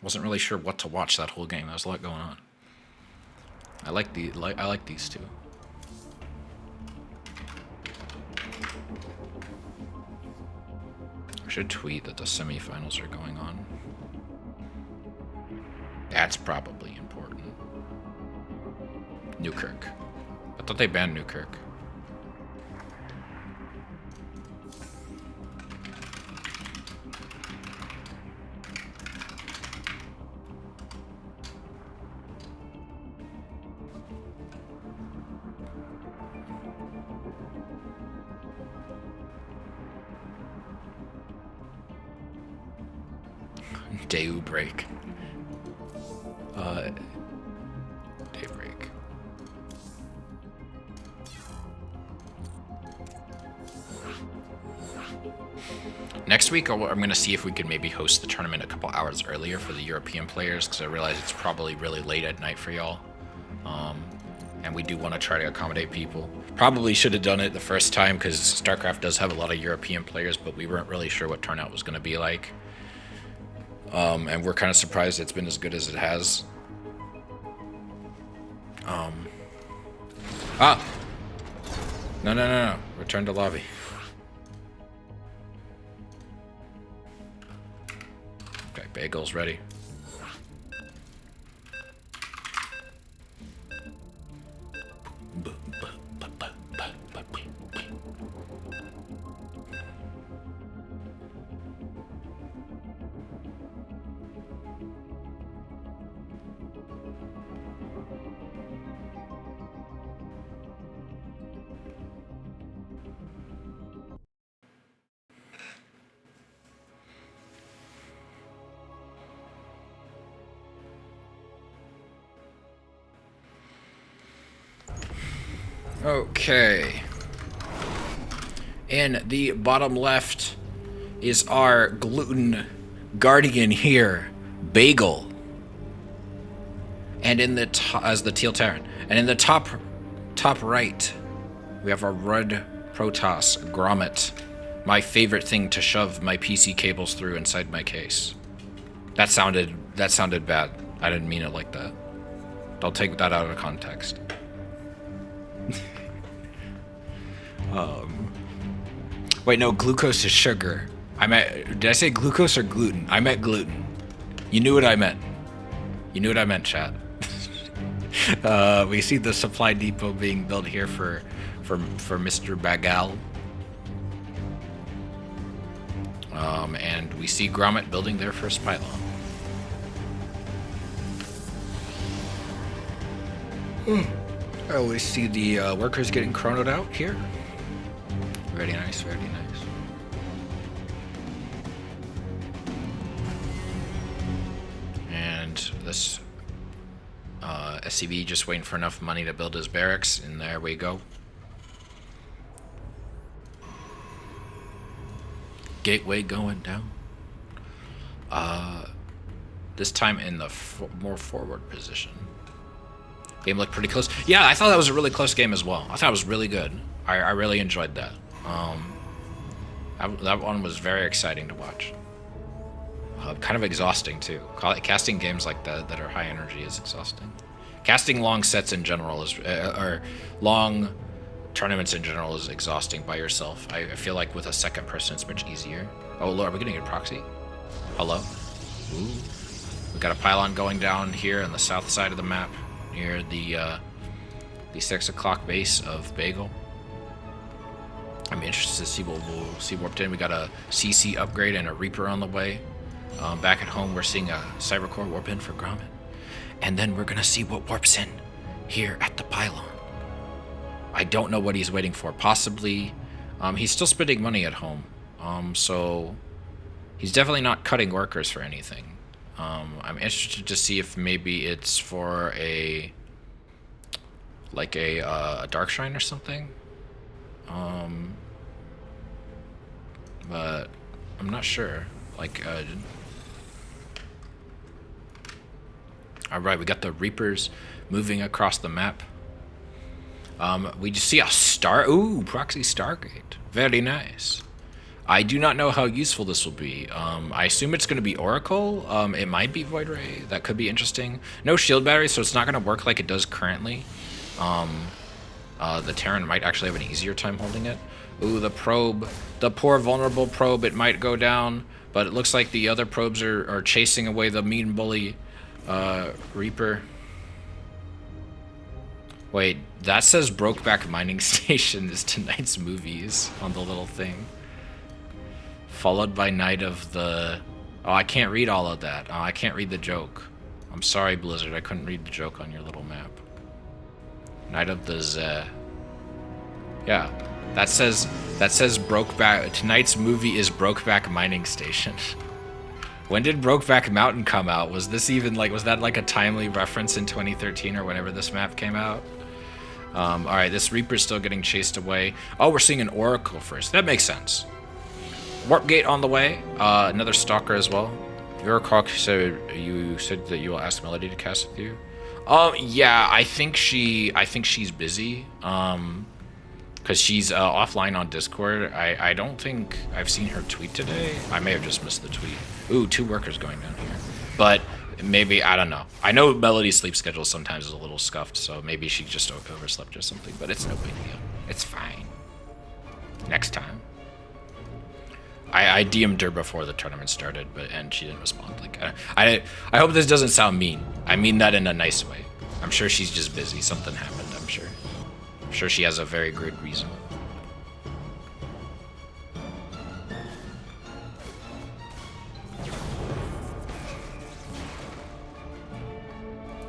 Wasn't really sure what to watch that whole game. There was a lot going on. I like these two. I should tweet that the semifinals are going on. That's probably important. Newkirk. I thought they banned Newkirk. Daybreak. Daybreak. Next week, I'm going to see if we could maybe host the tournament a couple hours earlier for the European players, because I realize it's probably really late at night for y'all. And we do want to try to accommodate people. Probably should have done it the first time, because StarCraft does have a lot of European players, but we weren't really sure what turnout was going to be like. And we're kind of surprised it's been as good as it has. No. Return to lobby. Okay, Bagel's ready. Okay. In the bottom left is our gluten guardian here, Bagel. And in the as the Teal Terran. And in the top right, we have our Red Protoss Grommet. My favorite thing to shove my PC cables through inside my case. That sounded bad. I didn't mean it like that. Don't take that out of context. Wait, no, glucose is sugar. Did I say glucose or gluten? I meant gluten. You knew what I meant. You knew what I meant, chat. We see the supply depot being built here for Mr. Bagal. And we see Grommet building their first pylon. Oh, we see the workers getting chronoed out here. Very nice, very nice. And this SCV just waiting for enough money to build his barracks, and there we go. Gateway going down. This time in the more forward position. Game looked pretty close. Yeah, I thought that was a really close game as well. I thought it was really good. I really enjoyed that. That one was very exciting to watch. Kind of exhausting too. Casting games like that are high energy is exhausting. Casting long sets in general is, or long tournaments in general is exhausting by yourself. I feel like with a second person it's much easier. Oh Lord, are we getting a proxy? Hello? Ooh. We got a pylon going down here on the south side of the map near the 6 o'clock base of Bagel. I'm interested to see what we'll see warped in. We got a CC upgrade and a Reaper on the way. Back at home, we're seeing a Cybercore warp in for Grommet. And then we're going to see what warps in here at the pylon. I don't know what he's waiting for. Possibly, he's still spending money at home. So he's definitely not cutting workers for anything. I'm interested to see if maybe it's for a Dark Shrine or something. But I'm not sure. All right, we got the Reapers moving across the map. We just see a star. Ooh, proxy Stargate. Very nice. I do not know how useful this will be. I assume it's going to be Oracle. It might be Void Ray. That could be interesting. No shield battery, so it's not going to work like it does currently. The Terran might actually have an easier time holding it. Ooh, the probe. The poor vulnerable probe. It might go down, but it looks like the other probes are chasing away the mean bully Reaper. Wait, that says Brokeback Mining Station is tonight's movies on the little thing. Followed by Night of the... Oh, I can't read all of that. Oh, I can't read the joke. I'm sorry, Blizzard. I couldn't read the joke on your little map. Night of the Z. Yeah, that says Brokeback. Tonight's movie is Brokeback Mining Station. When did Brokeback Mountain come out? Was this even like, was that like a timely reference in 2013 or whenever this map came out? All right, this Reaper's still getting chased away. Oh, we're seeing an Oracle first. That makes sense. Warp Gate on the way. Another Stalker as well. Eurocroc said you said that you will ask Melody to cast with you. Yeah, I think she's busy. Because she's offline on Discord. I don't think I've seen her tweet today. I may have just missed the tweet. Ooh, 2 workers going down here. But maybe, I don't know. I know Melody's sleep schedule sometimes is a little scuffed, so maybe she just overslept or something, but it's no big deal. It's fine. Next time. I DM'd her before the tournament started, and she didn't respond. Like, I hope this doesn't sound mean. I mean that in a nice way. I'm sure she's just busy. Something happened, I'm sure. I'm sure she has a very good reason.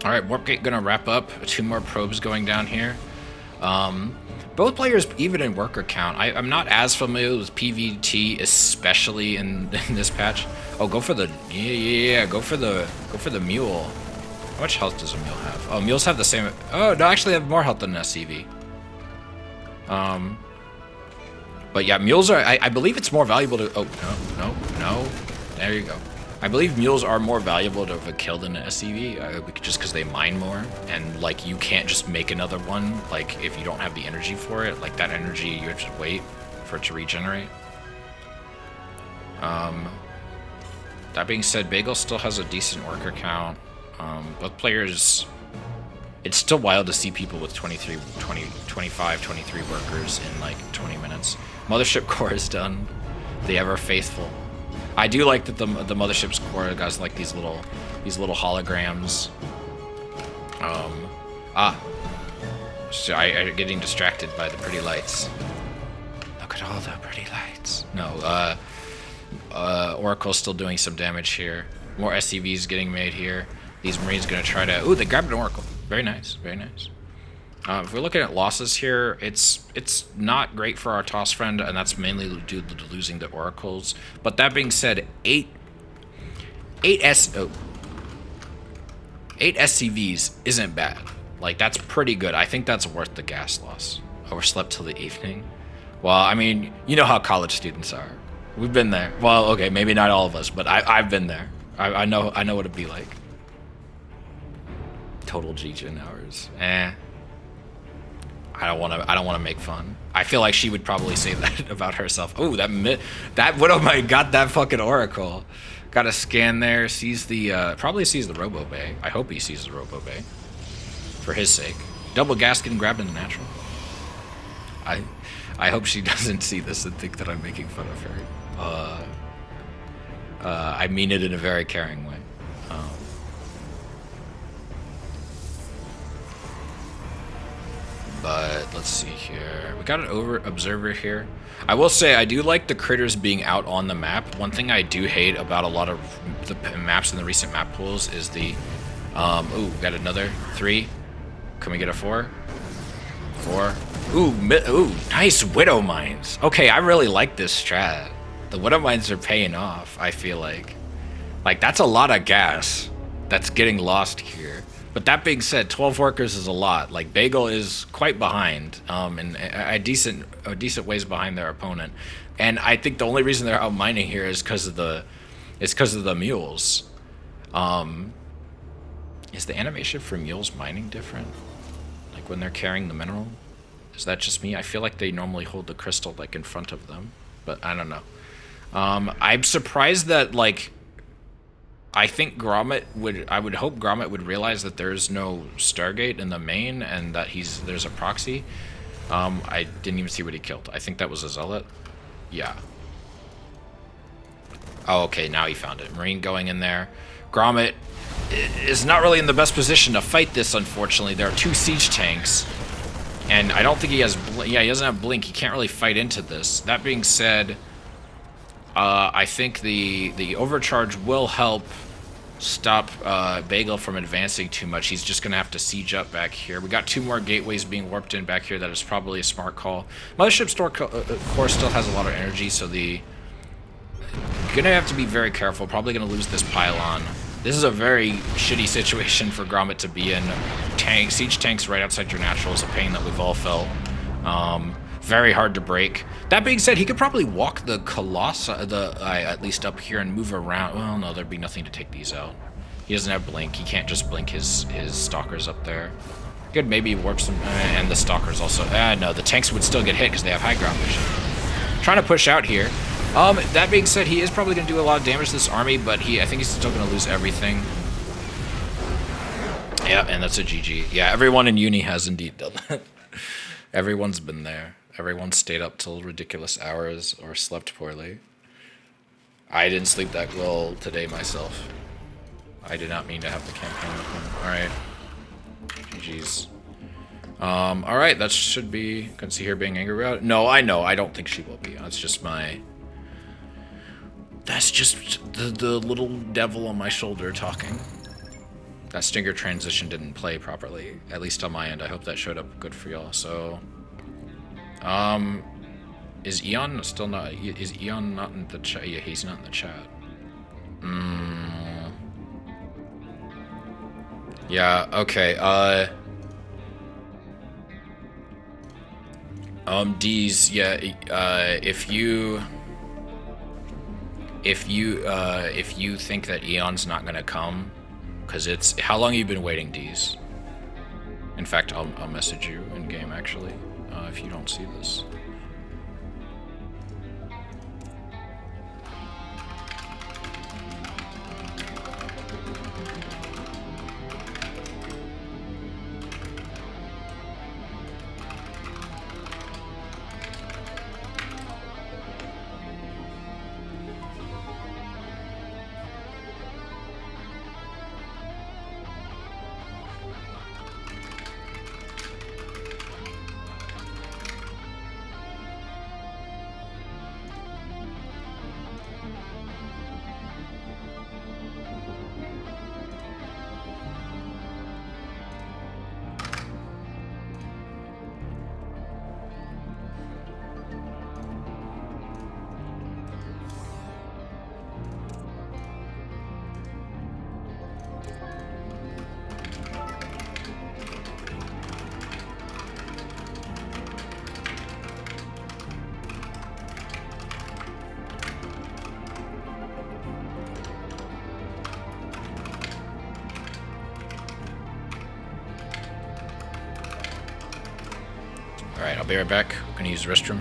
All right, Warp Gate gonna wrap up. 2 more probes going down here. Both players, even in worker count. I'm not as familiar with PvT, especially in this patch. Oh, go for the go for the mule. How much health does a mule have? Oh, mules have the same. Oh no, actually, they have more health than an SCV. But yeah, mules are. I believe it's more valuable to. Oh no. There you go. I believe mules are more valuable to have a kill than an SCV, just because they mine more, and like you can't just make another one. Like if you don't have the energy for it, like that energy you have to wait for it to regenerate. That being said, Bagel still has a decent worker count. Both players. It's still wild to see people with 23, 20, 25, 23 workers in like 20 minutes. Mothership core is done. The ever faithful. I do like that the Mothership's core has like these little holograms. So I'm getting distracted by the pretty lights. Look at all the pretty lights. No, Oracle's still doing some damage here. More SCVs getting made here. These Marines gonna try to. Ooh, they grabbed an Oracle. Very nice, very nice. If we're looking at losses here, it's not great for our Toss friend, and that's mainly due to losing the Oracles. But that being said, 8 SCVs isn't bad. Like, that's pretty good. I think that's worth the gas loss. Overslept till the evening. Well, I mean, you know how college students are. We've been there. Well, okay, maybe not all of us, but I've been there. I know what it'd be like. Total G-Gen hours. I don't want to make fun. I feel like she would probably say that about herself. Oh, that Widowmite got that fucking Oracle. Got a scan there. Sees the probably sees the Robo Bay. I hope he sees the Robo Bay. For his sake. Double gas getting grabbed in the natural. I hope she doesn't see this and think that I'm making fun of her. I mean it in a very caring way. But let's see here. We got an observer here. I will say I do like the critters being out on the map. One thing I do hate about a lot of the maps in the recent map pools is the ooh, got another 3. Can we get a 4? 4. Ooh, nice Widow Mines. Okay, I really like this strat. The Widow Mines are paying off, I feel like. Like, that's a lot of gas that's getting lost here. But that being said, 12 workers is a lot. Like, Bagel is quite behind, and a decent ways behind their opponent. And I think the only reason they're out mining here is because of the mules. Is the animation for mules mining different? Like when they're carrying the mineral? Is that just me? I feel like they normally hold the crystal like in front of them, but I don't know. I'm surprised that like I think Gromit would. I would hope Gromit would realize that there's no Stargate in the main and that there's a proxy. I didn't even see what he killed. I think that was a zealot. Yeah. Oh, okay. Now he found it. Marine going in there. Gromit is not really in the best position to fight this. Unfortunately, there are two siege tanks, and I don't think he has. Yeah, he doesn't have blink. He can't really fight into this. That being said, I think the overcharge will help stop Bagel from advancing too much. He's just gonna have to siege up back here. We got two more gateways being warped in back here. That is probably a smart call. Mothership Store Core still has a lot of energy, so gonna have to be very careful. Probably gonna lose this pylon. This is a very shitty situation for Gromit to be in. Siege tanks right outside your natural is a pain that we've all felt. Very hard to break. That being said, he could probably walk the Colossus, at least up here, and move around. Well, no, there'd be nothing to take these out. He doesn't have blink. He can't just blink his stalkers up there. Could maybe warp some, and the stalkers also. No, the tanks would still get hit because they have high ground vision. Trying to push out here. That being said, he is probably going to do a lot of damage to this army, but I think he's still going to lose everything. Yeah, and that's a GG. Yeah, everyone in uni has indeed done that. Everyone's been there. Everyone stayed up till ridiculous hours or slept poorly. I didn't sleep that well today myself. I did not mean to have the campaign open. Alright. GG's. Alright, that should be... Can see her being angry about it. No, I know. I don't think she will be. That's just my... That's just the little devil on my shoulder talking. That Stinger transition didn't play properly, at least on my end. I hope that showed up good for y'all. So, is Eon still not? Is Eon not in the chat? Yeah, he's not in the chat. Yeah. Okay. D's. Yeah. If you think that Eon's not gonna come. Because it's... How long have you been waiting, D's? In fact, I'll message you in-game, actually, if you don't see this. Alright, I'll be right back. I'm gonna use the restroom.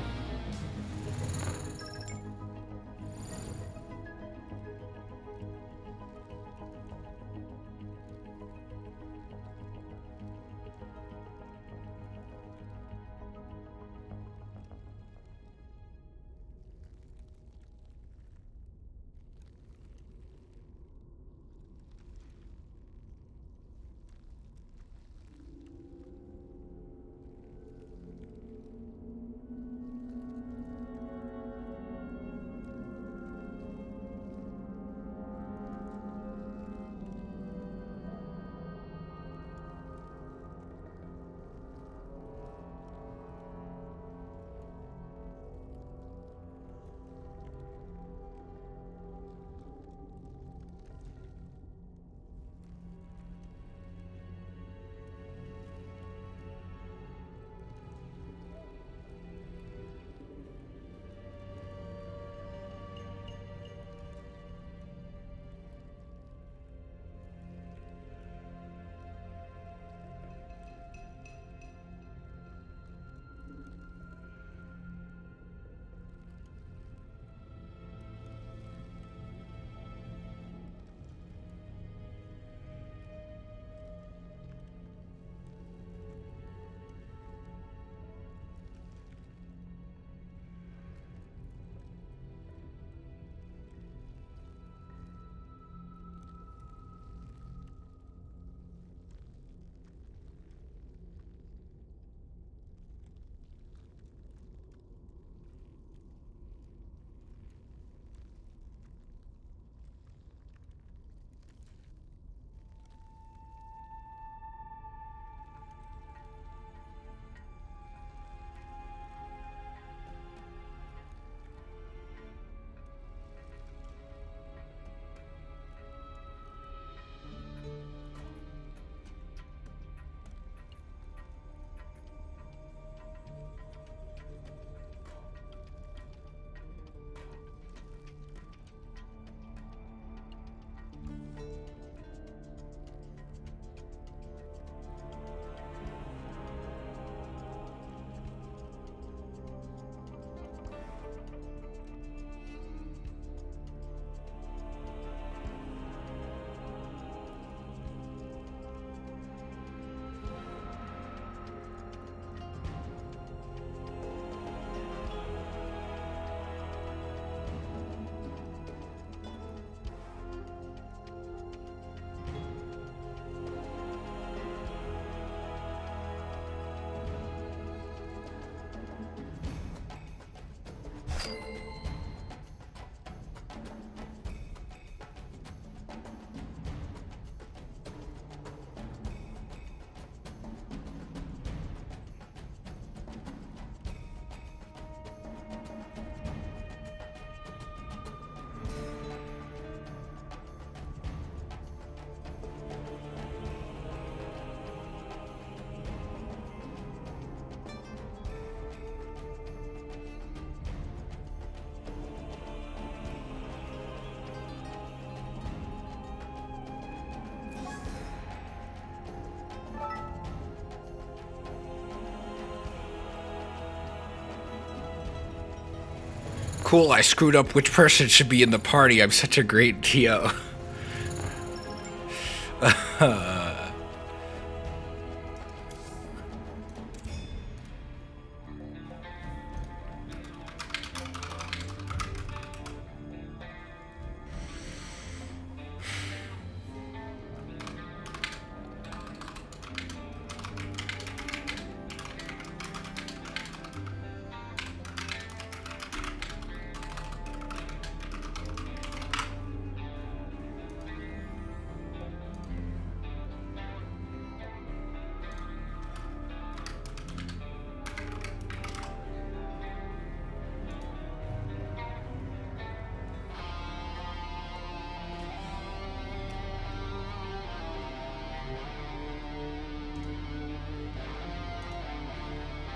Cool, I screwed up which person should be in the party. I'm such a great TO.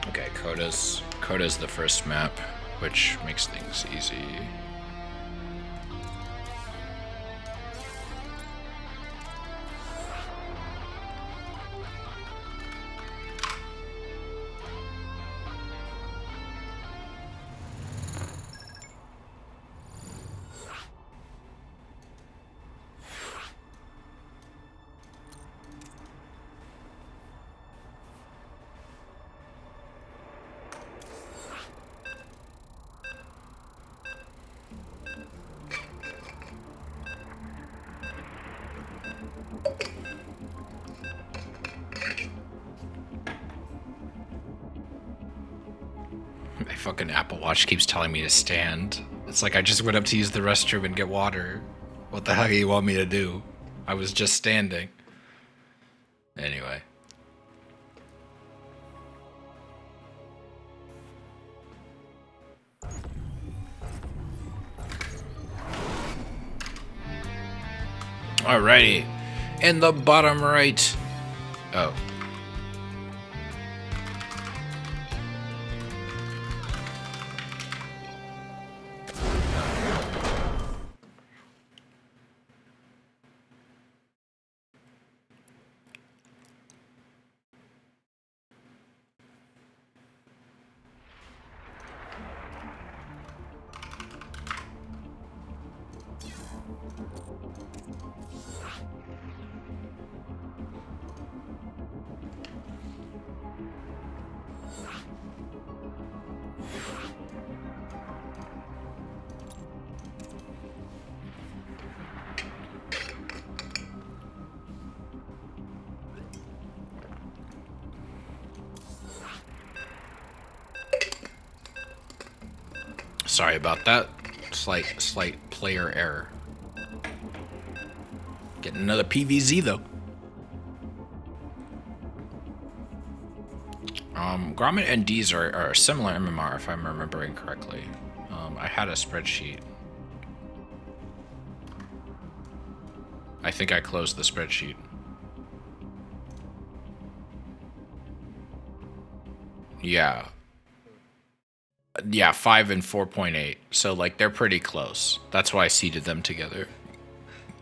Okay, Coda's the first map, which makes things easy. My fucking Apple Watch keeps telling me to stand. It's like I just went up to use the restroom and get water. What the hell do you want me to do? I was just standing. Anyway. Alrighty. In the bottom right. Oh. Sorry about that. Slight player error. Getting another PVZ though. Grommet and D's are a similar MMR if I'm remembering correctly. I had a spreadsheet. I think I closed the spreadsheet. Yeah. Yeah, 5 and 4.8. So, like, they're pretty close. That's why I seeded them together.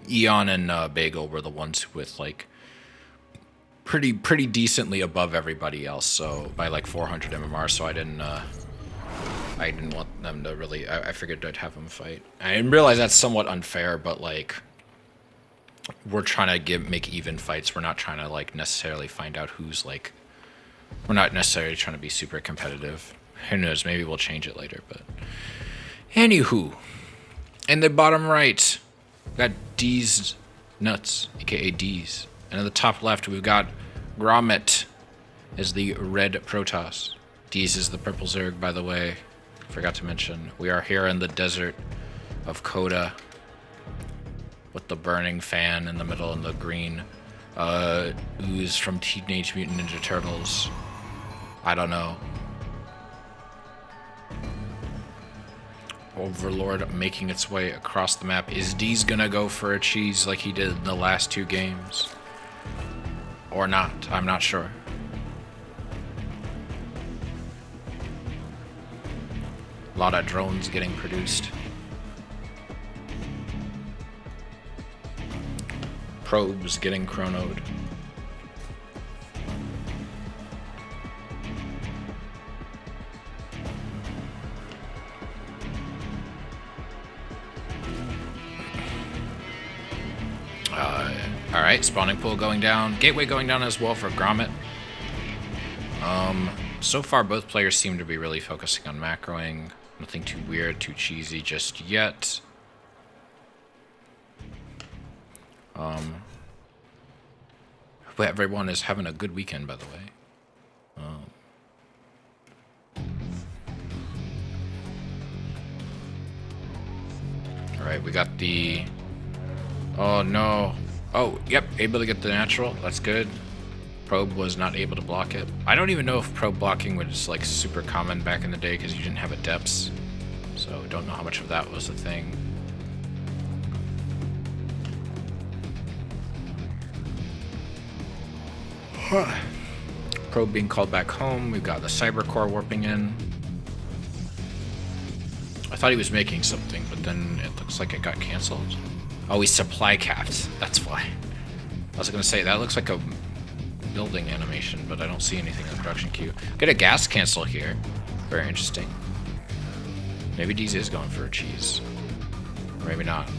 Eon and Bagel were the ones with, like, pretty decently above everybody else. So, by, like, 400 MMR. So, I didn't want them to really... I figured I'd have them fight. I didn't realize that's somewhat unfair, but, like... We're trying to make even fights. We're not trying to, like, necessarily find out who's, like... We're not necessarily trying to be super competitive. Who knows, maybe we'll change it later, but... Anywho. In the bottom right, we've got D's Nuts, aka D's. And in the top left, we've got Grommet as the red Protoss. D's is the purple Zerg, by the way. Forgot to mention. We are here in the desert of Coda. With the burning fan in the middle and the green ooze from Teenage Mutant Ninja Turtles. I don't know. Overlord making its way across the map. Is D's gonna go for a cheese like he did in the last 2 games? Or not? I'm not sure. A lot of drones getting produced. Probes getting chronoed. Alright, spawning pool going down. Gateway going down as well for Grommet. So far both players seem to be really focusing on macroing. Nothing too weird, too cheesy just yet. But everyone is having a good weekend, by the way. Alright, we got the... Oh, no. Oh, yep, able to get the natural. That's good. Probe was not able to block it. I don't even know if probe blocking was, like, super common back in the day because you didn't have a depths. So, don't know how much of that was a thing. Probe being called back home. We've got the Cyber Core warping in. I thought he was making something, but then it looks like it got canceled. Oh, he's supply capped. That's why. I was going to say, that looks like a building animation, but I don't see anything in the production queue. Get a gas cancel here. Very interesting. Maybe Deez is going for a cheese. Or maybe not.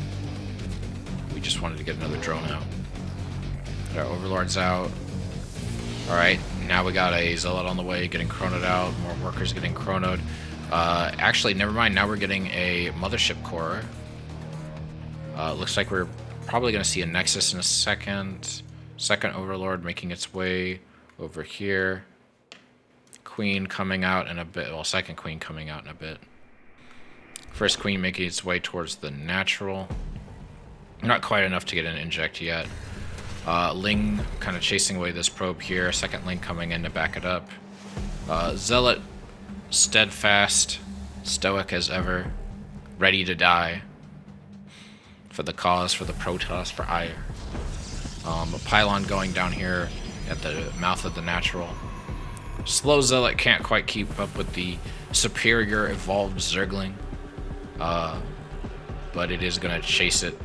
We just wanted to get another drone out. Our Overlord's out. Alright, now we got a Zealot on the way, getting chronoed out. More workers getting chronoed. Actually, never mind. Now we're getting a Mothership Core. Looks like we're probably going to see a Nexus in a second. Second Overlord making its way over here. Queen coming out in a bit. Well, second Queen coming out in a bit. First Queen making its way towards the natural. Not quite enough to get an inject yet. Ling kind of chasing away this probe here. Second Ling coming in to back it up. Zealot steadfast, stoic as ever, ready to die. For the cause, for the Protoss, for Ire. A pylon going down here at the mouth of the natural. Slow Zealot can't quite keep up with the superior evolved Zergling. But it is going to chase it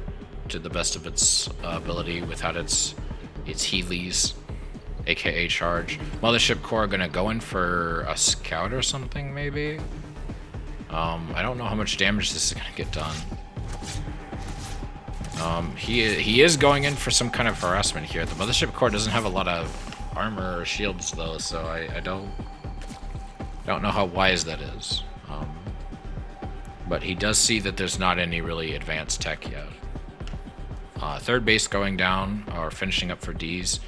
to the best of its ability without its Heelys, aka charge. Mothership Core going to go in for a scout or something, maybe? I don't know how much damage this is going to get done. He is going in for some kind of harassment here. The Mothership Core doesn't have a lot of armor or shields though, so I don't know how wise that is. But he does see that there's not any really advanced tech yet. Third base going down, or finishing up for Deez.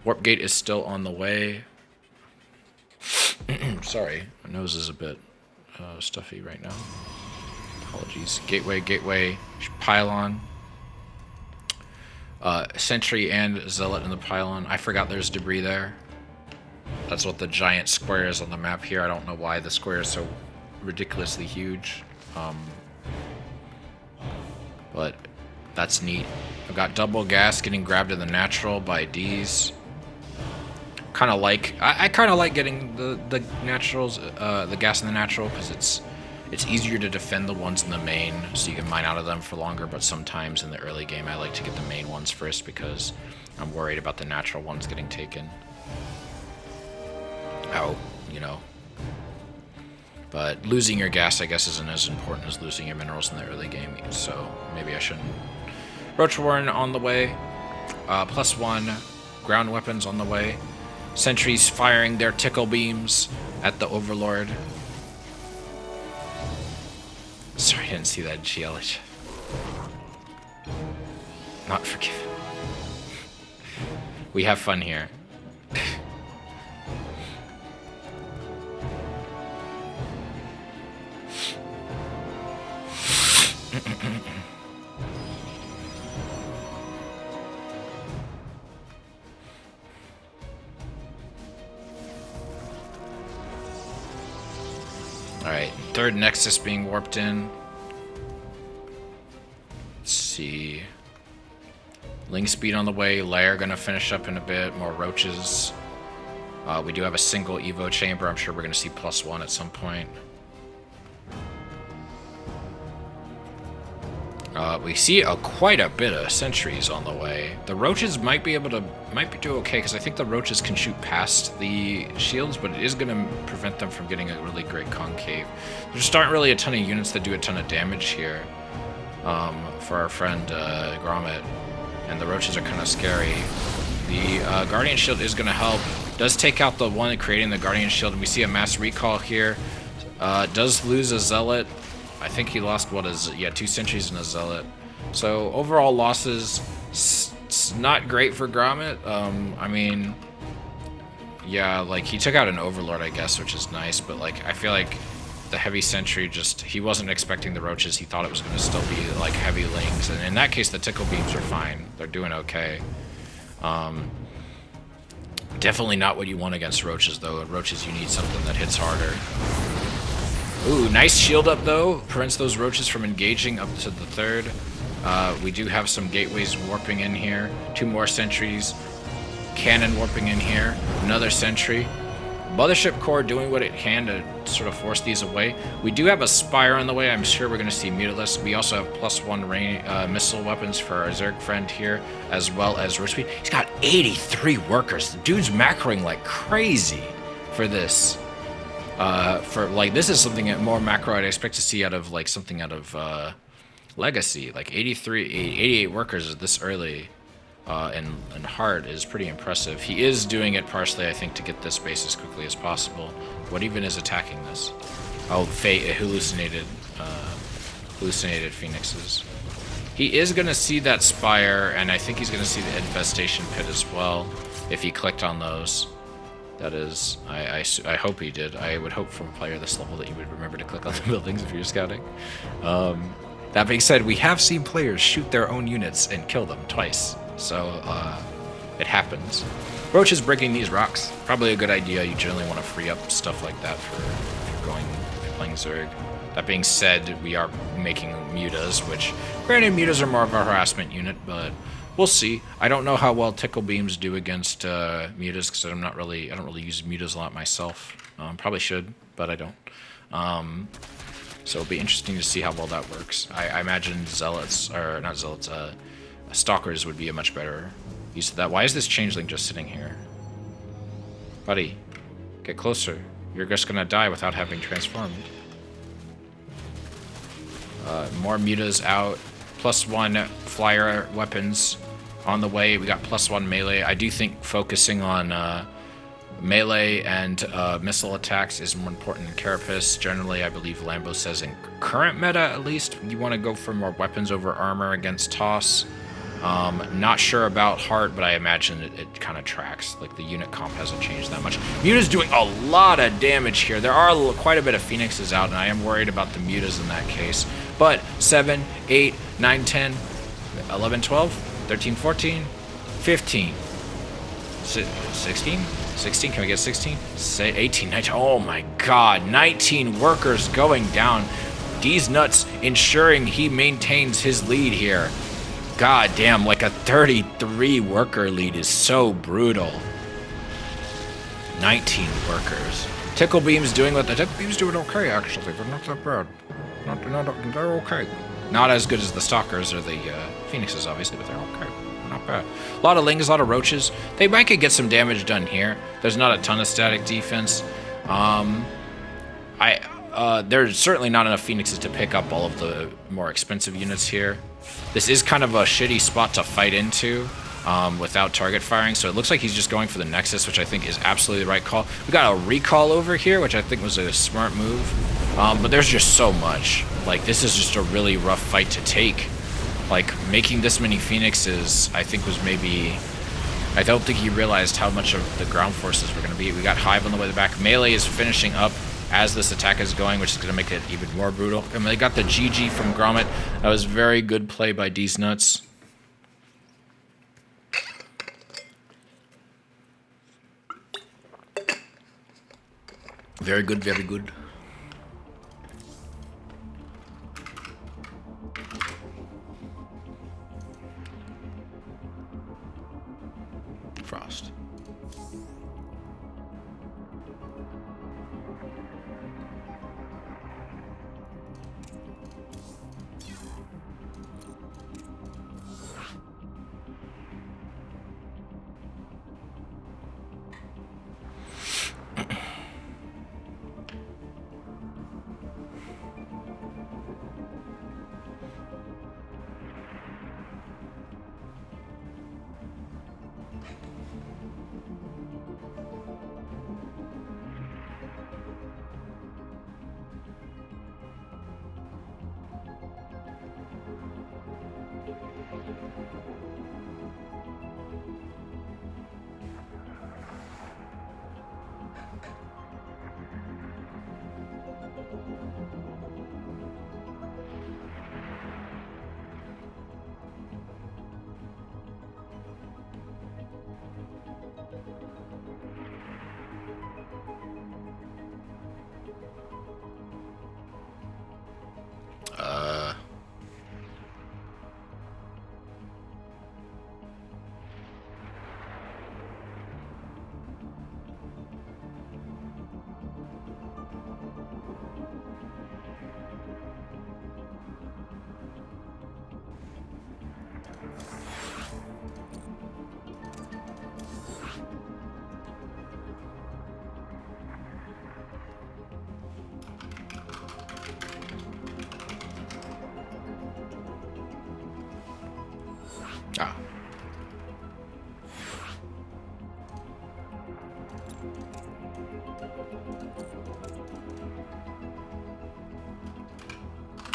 Warp gate is still on the way. Sorry, my nose is a bit stuffy right now. Apologies. Gateway, pylon. Sentry and Zealot in the pylon. I forgot there's debris there. That's what the giant square is on the map here. I don't know why the square is so ridiculously huge. But that's neat. I've got double gas getting grabbed in the natural by Deez. Kind of like... I kind of like getting the naturals, the gas in the natural, because it's easier to defend the ones in the main, so you can mine out of them for longer, but sometimes in the early game I like to get the main ones first because I'm worried about the natural ones getting taken out, you know. But losing your gas, I guess, isn't as important as losing your minerals in the early game, so maybe I shouldn't. Roach Warren on the way. +1. Ground weapons on the way. Sentries firing their tickle beams at the Overlord. Sorry, I didn't see that GLH. Not forgiven. We have fun here. Alright, third Nexus being warped in. Let's see. Ling speed on the way. Lair gonna finish up in a bit. More roaches. We do have a single Evo chamber. I'm sure we're gonna see +1 at some point. We see quite a bit of sentries on the way. The roaches might be do okay because I think the roaches can shoot past the shields, but it is going to prevent them from getting a really great concave. There just aren't really a ton of units that do a ton of damage here for our friend Grommet, and the roaches are kind of scary. The Guardian Shield is going to help. Does take out the one creating the Guardian Shield, and we see a mass recall here. Does lose a Zealot. I think he lost, what is it? Yeah, 2 sentries and a Zealot. So overall losses, it's not great for Gromit. I mean, yeah, like he took out an Overlord, I guess, which is nice, but like I feel like the heavy sentry just, he wasn't expecting the roaches. He thought it was going to still be like heavy lings, and in that case the tickle beams are fine. They're doing okay. Definitely not what you want against roaches, though. Roaches, you need something that hits harder. Ooh, nice shield up, though. Prevents those roaches from engaging up to the 3rd. We do have some gateways warping in here. 2 more sentries. Cannon warping in here. Another sentry. Mothership Core doing what it can to sort of force these away. We do have a Spire on the way. I'm sure we're going to see Mutalisk. We also have +1 rain, missile weapons for our Zerg friend here, as well as Roach Speed. He's got 83 workers. The dude's macroing like crazy for this. This is something more macro I'd expect to see out of like something out of Legacy. Like 88 workers this early. And hard is pretty impressive. He is doing it partially, I think, to get this base as quickly as possible. What even is attacking this? Oh, hallucinated phoenixes. He is going to see that Spire, and I think he's going to see the Infestation Pit as well, if he clicked on those. That is, I hope he did. I would hope from a player this level that you would remember to click on the buildings if you're scouting. That being said, we have seen players shoot their own units and kill them twice. So, it happens. Roach is breaking these rocks. Probably a good idea. You generally want to free up stuff like that if you're playing Zerg. That being said, we are making mutas, which, granted, mutas are more of a harassment unit, but we'll see. I don't know how well tickle beams do against mutas, because I don't really use mutas a lot myself. Probably should, but I don't. So it'll be interesting to see how well that works. I imagine zealots, or not zealots, stalkers would be a much better use of that. Why is this changeling just sitting here? Buddy, get closer. You're just gonna die without having transformed. More mutas out. +1 flyer weapons on the way. We got +1 melee. I do think focusing on melee and missile attacks is more important than Carapace. Generally, I believe Lambo says in current meta, at least, you want to go for more weapons over armor against Toss. Not sure about Heart, but I imagine it kind of tracks. Like, the unit comp hasn't changed that much. Muta's doing a lot of damage here. There are quite a bit of Phoenixes out, and I am worried about the Mutas in that case. But 7, 8, 9, 10, 11, 12, 13, 14, 15, 16? 16? Can we get 16? Say 18, 19. Oh my god, 19 workers going down. D's nuts ensuring he maintains his lead here. God damn, like a 33 worker lead is so brutal. 19 workers. Tickle Beam's doing what the Tickle Beam's doing okay, actually. They're not that bad. They're okay. Not as good as the Stalkers or the Phoenixes, obviously, but they're okay. Not bad. A lot of Lings, a lot of Roaches. They might could get some damage done here. There's not a ton of static defense. There's certainly not enough Phoenixes to pick up all of the more expensive units here. This is kind of a shitty spot to fight into without target firing, so it looks like he's just going for the Nexus, which I think is absolutely the right call. We got a recall over here, which I think was a smart move, but there's just so much. Like, this is just a really rough fight to take. Like, making this many Phoenixes, I think was maybe... I don't think he realized how much of the ground forces were going to be. We got Hive on the way back. Melee is finishing up as this attack is going, which is going to make it even more brutal. And they got the GG from Gromit. That was very good play by D's Nuts. Very good, very good. Frost. Ah.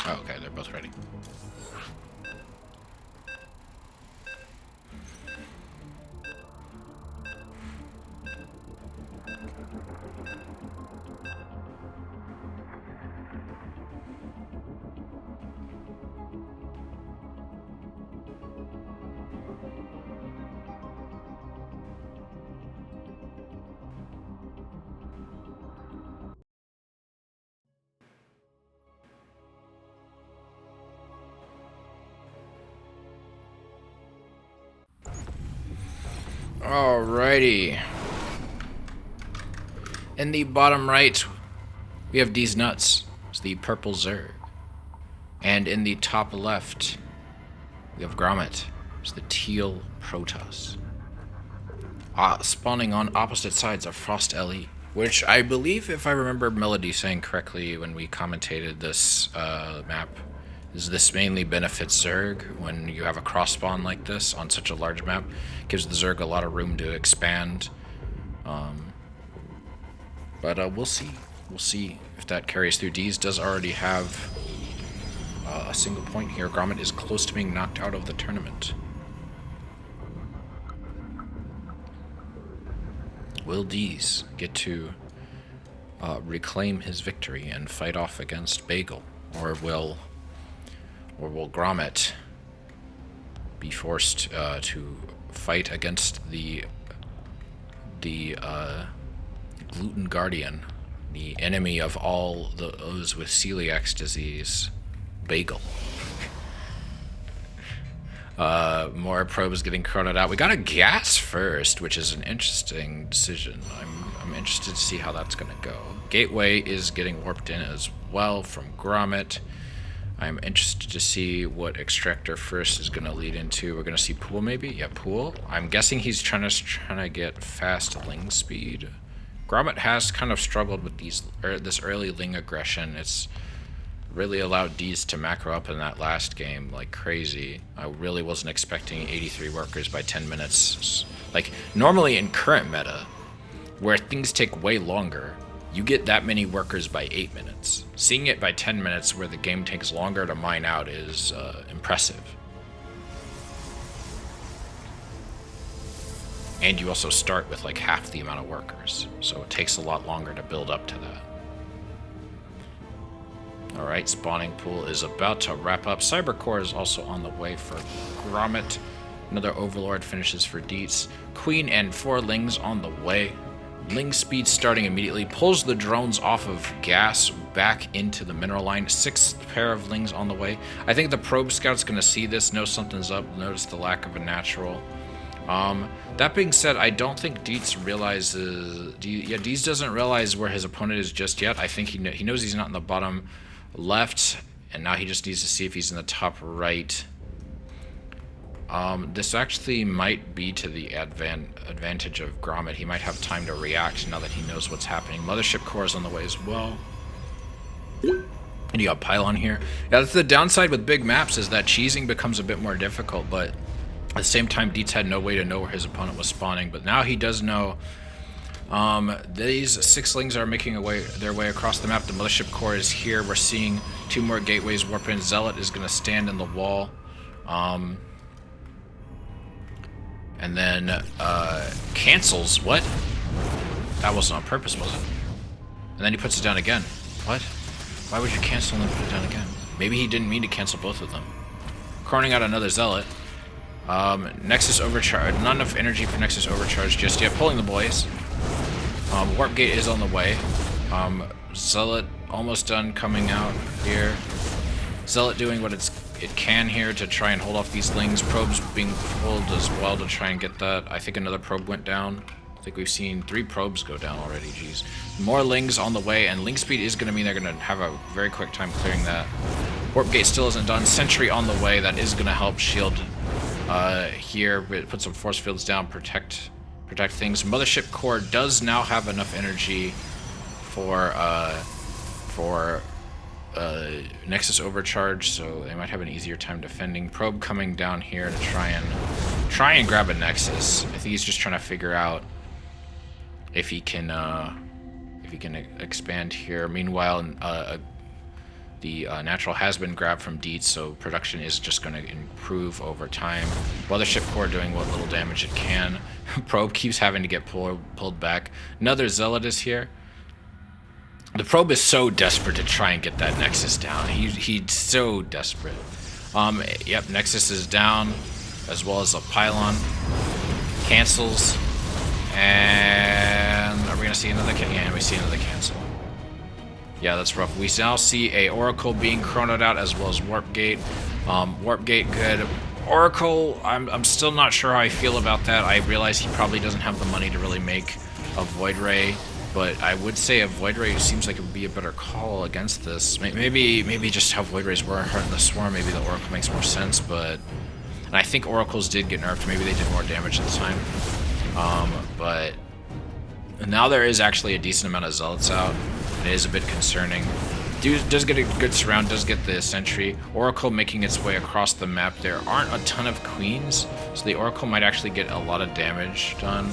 Oh, okay, they're both ready. Alrighty. In the bottom right, we have these nuts. It's the purple Zerg. And in the top left, we have Grommet. It's the teal Protoss. Spawning on opposite sides of Frost LE. Which I believe, if I remember Melody saying correctly when we commentated this map, is this mainly benefits Zerg when you have a cross spawn like this on such a large map. Gives the Zerg a lot of room to expand. But we'll see. We'll see if that carries through. Deez does already have a single point here. Grommet is close to being knocked out of the tournament. Will Deez get to reclaim his victory and fight off against Bagel, or will Grommet be forced to fight against the Gluten Guardian, the enemy of all those with celiac disease, Bagel? More probes getting crowded out. We got a gas first, which is an interesting decision. I'm interested to see how that's going to go. Gateway is getting warped in as well from Grommet. I'm interested to see what Extractor first is going to lead into. We're going to see Pool maybe? Yeah, Pool. I'm guessing he's trying to get fast Ling speed. Grommet has kind of struggled with this early Ling aggression. It's really allowed Deez to macro up in that last game like crazy. I really wasn't expecting 83 workers by 10 minutes. Like, normally in current meta, where things take way longer, you get that many workers by 8 minutes. Seeing it by 10 minutes where the game takes longer to mine out is impressive. And you also start with like half the amount of workers, so it takes a lot longer to build up to that. Alright, spawning pool is about to wrap up. Cybercore is also on the way for Grommet. Another Overlord finishes for Deez. Queen and 4 Lings on the way. Ling speed starting immediately. Pulls the drones off of gas back into the mineral line. 6th pair of Lings on the way. I think the probe scout's going to see this, know something's up, notice the lack of a natural. That being said, I don't think Deez realizes... Deez doesn't realize where his opponent is just yet. I think he knows he's not in the bottom left, and now he just needs to see if he's in the top right. This actually might be to the advantage of Grommet. He might have time to react now that he knows what's happening. Mothership Core is on the way as well. And you got Pylon here. Yeah, that's the downside with big maps, is that cheesing becomes a bit more difficult, but at the same time, Deez had no way to know where his opponent was spawning, but now he does know. These 6 Lings are making their way across the map. The Mothership Core is here. We're seeing 2 more gateways warp in. Zealot is going to stand in the wall. And then cancels. What? That wasn't on purpose, was it? And then he puts it down again. What? Why would you cancel and then put it down again? Maybe he didn't mean to cancel both of them. Chroning out another Zealot. Nexus Overcharge. Not enough energy for Nexus Overcharge just yet. Pulling the boys. Warp Gate is on the way. Zealot almost done coming out here. Zealot doing what it can here to try and hold off these Lings. Probes being pulled as well to try and get that. I think another probe went down. I think we've seen 3 probes go down already, jeez. More Lings on the way, and Ling speed is going to mean they're going to have a very quick time clearing that. Warp Gate still isn't done. Sentry on the way, that is going to help shield here. Put some force fields down, protect things. Mothership Core does now have enough energy for Nexus Overcharge, so they might have an easier time defending. Probe coming down here to try and grab a Nexus. I think he's just trying to figure out if he can expand here. Meanwhile, the natural has been grabbed from Dietz, so production is just going to improve over time. Mothership Core doing what little damage it can. Probe keeps having to get pulled back. Another Zealot is here. The Probe is so desperate to try and get that Nexus down. He's so desperate. Yep, Nexus is down, as well as a Pylon. Cancels. And are we going to see another cancel? Yeah, we see another cancel. Yeah, that's rough. We now see a Oracle being chronoed out, as well as Warp Gate. Warp Gate good. Oracle, I'm still not sure how I feel about that. I realize he probably doesn't have the money to really make a Void Ray, but I would say a Void Ray seems like it would be a better call against this. Maybe just how Void Rays were hurt in the Swarm, maybe the Oracle makes more sense, but... And I think Oracles did get nerfed, maybe they did more damage at the time. But now there is actually a decent amount of Zealots out. It is a bit concerning. Does get a good surround, does get the Sentry. Oracle making its way across the map. There aren't a ton of Queens, so the Oracle might actually get a lot of damage done.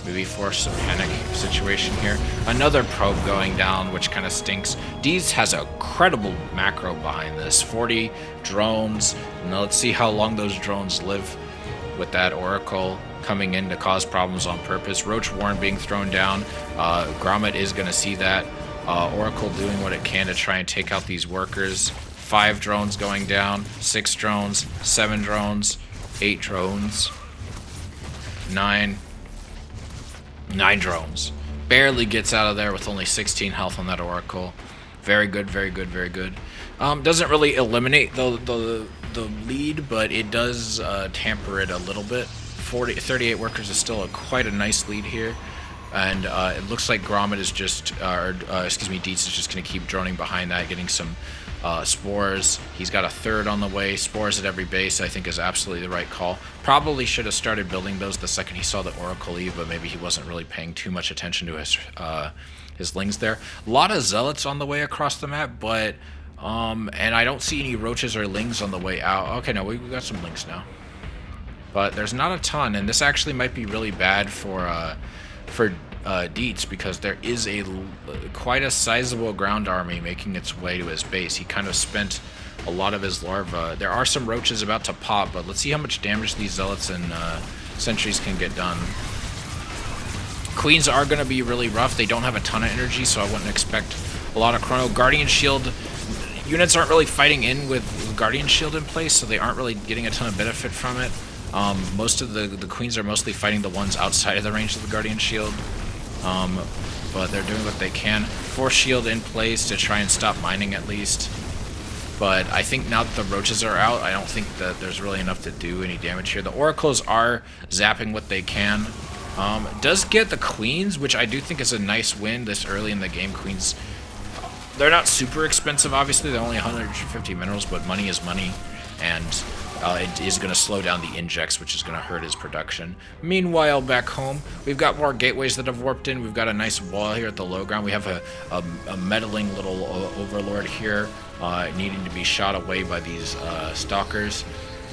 Maybe force a panic situation here. Another probe going down, which kind of stinks. Deez has a credible macro behind this. 40 drones. Now let's see how long those drones live with that Oracle coming in to cause problems on purpose. Roach Warren being thrown down. Grommet is going to see that. Oracle doing what it can to try and take out these workers. 5 drones going down. 6 drones. 7 drones. 8 drones. 9 drones. Barely gets out of there with only 16 health on that Oracle. Very good, very good, very good. Doesn't really eliminate the lead, but it does tamper it a little bit. 38 workers is still quite a nice lead here. And it looks like Grommet is just, Dietz is just going to keep droning behind that, getting some spores. He's got a 3rd on the way. Spores at every base, I think, is absolutely the right call. Probably should have started building those the second he saw the Oracle leave, but maybe he wasn't really paying too much attention to his Lings there. A lot of Zealots on the way across the map, but and I don't see any Roaches or Lings on the way out. Okay, no, we got some Lings now, but there's not a ton, and this actually might be really bad for Dietz, because there is quite a sizable ground army making its way to his base. He kind of spent a lot of his larva. There are some Roaches about to pop, but let's see how much damage these Zealots and Sentries can get done. Queens are going to be really rough. They don't have a ton of energy, so I wouldn't expect a lot of Chrono. Guardian Shield units aren't really fighting in with Guardian Shield in place, so they aren't really getting a ton of benefit from it. Most of the Queens are mostly fighting the ones outside of the range of the Guardian Shield. But they're doing what they can. Force Shield in place to try and stop mining at least. But I think now that the Roaches are out, I don't think that there's really enough to do any damage here. The Oracles are zapping what they can. Does get the Queens, which I do think is a nice win this early in the game. Queens, they're not super expensive, obviously. They're only 150 minerals, but money is money. And it is going to slow down the injects, which is going to hurt his production. Meanwhile, back home, we've got more gateways that have warped in. We've got a nice wall here at the low ground. We have a meddling little overlord here, needing to be shot away by these stalkers.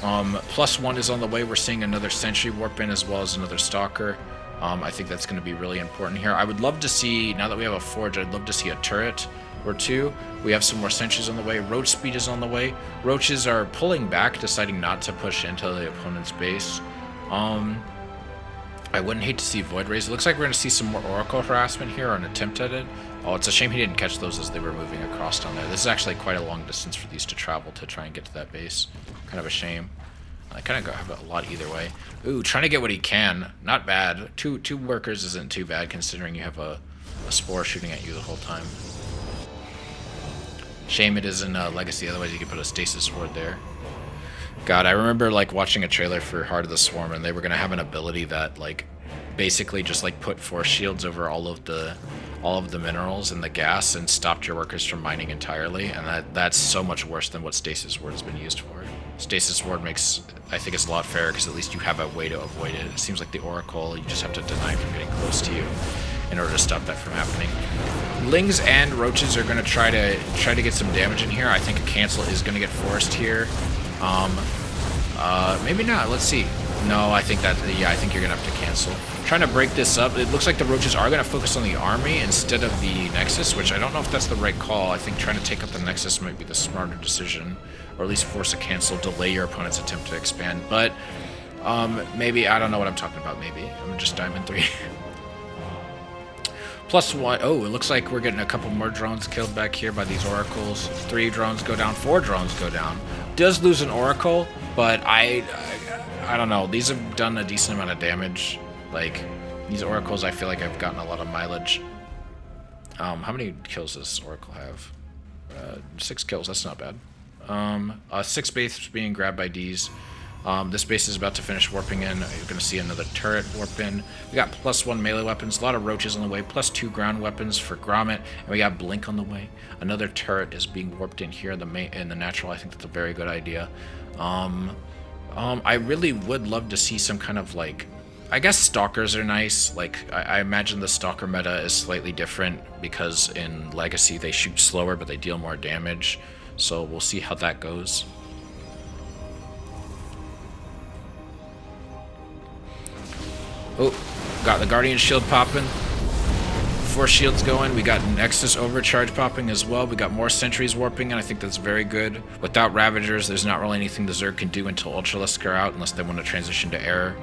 +1 is on the way. We're seeing another Sentry warp in, as well as another stalker. I think that's going to be really important here. I would love to see, now that we have a forge, I'd love to see a turret or 2. We have some more Sentries on the way. Roach speed is on the way. Roaches are pulling back, deciding not to push into the opponent's base. I wouldn't hate to see Void Rays. It looks like we're going to see some more Oracle harassment here, or an attempt at it. Oh, it's a shame he didn't catch those as they were moving across down there. This is actually quite a long distance for these to travel to try and get to that base. Kind of a shame. I kind of have a lot either way. Ooh, trying to get what he can. Not bad. Two workers isn't too bad considering you have a spore shooting at you the whole time. Shame it isn't Legacy, otherwise you could put a stasis ward there. God, I remember like watching a trailer for Heart of the Swarm, and they were gonna have an ability that like basically just like put force shields over all of the minerals and the gas and stopped your workers from mining entirely, and that's so much worse than what stasis ward has been used for. Stasis ward makes, I think it's a lot fairer because at least you have a way to avoid it. It seems like the Oracle, you just have to deny from getting close to you in order to stop that from happening. Lings and roaches are going to try to get some damage in here. I think a cancel is going to get forced here. Maybe not. Let's see. No, I think that, yeah, I think you're going to have to cancel. Trying to break this up. It looks like the roaches are going to focus on the army instead of the Nexus, which I don't know if that's the right call. I think trying to take up the Nexus might be the smarter decision, or at least force a cancel, delay your opponent's attempt to expand. But maybe, I don't know what I'm talking about, maybe. I'm just Diamond 3. +1. Oh, it looks like we're getting a couple more drones killed back here by these oracles. 3 drones go down, 4 drones go down. Does lose an oracle, but I don't know. These have done a decent amount of damage. Like, these oracles, I feel like I've gotten a lot of mileage. How many kills does Oracle have? 6 kills, that's not bad. 6 bases being grabbed by D's. This base is about to finish warping in. You're going to see another turret warp in. We got +1 melee weapons, a lot of roaches on the way, +2 ground weapons for Grommet, and we got Blink on the way. Another turret is being warped in here in the natural. I think that's a very good idea. I really would love to see some kind of like, I guess stalkers are nice. Like, I imagine the stalker meta is slightly different because in Legacy they shoot slower but they deal more damage. So we'll see how that goes. Oh, got the Guardian Shield popping. 4 shields going. We got Nexus Overcharge popping as well. We got more Sentries warping, and I think that's very good. Without Ravagers, there's not really anything the Zerg can do until Ultralisk are out, unless they want to transition to Error.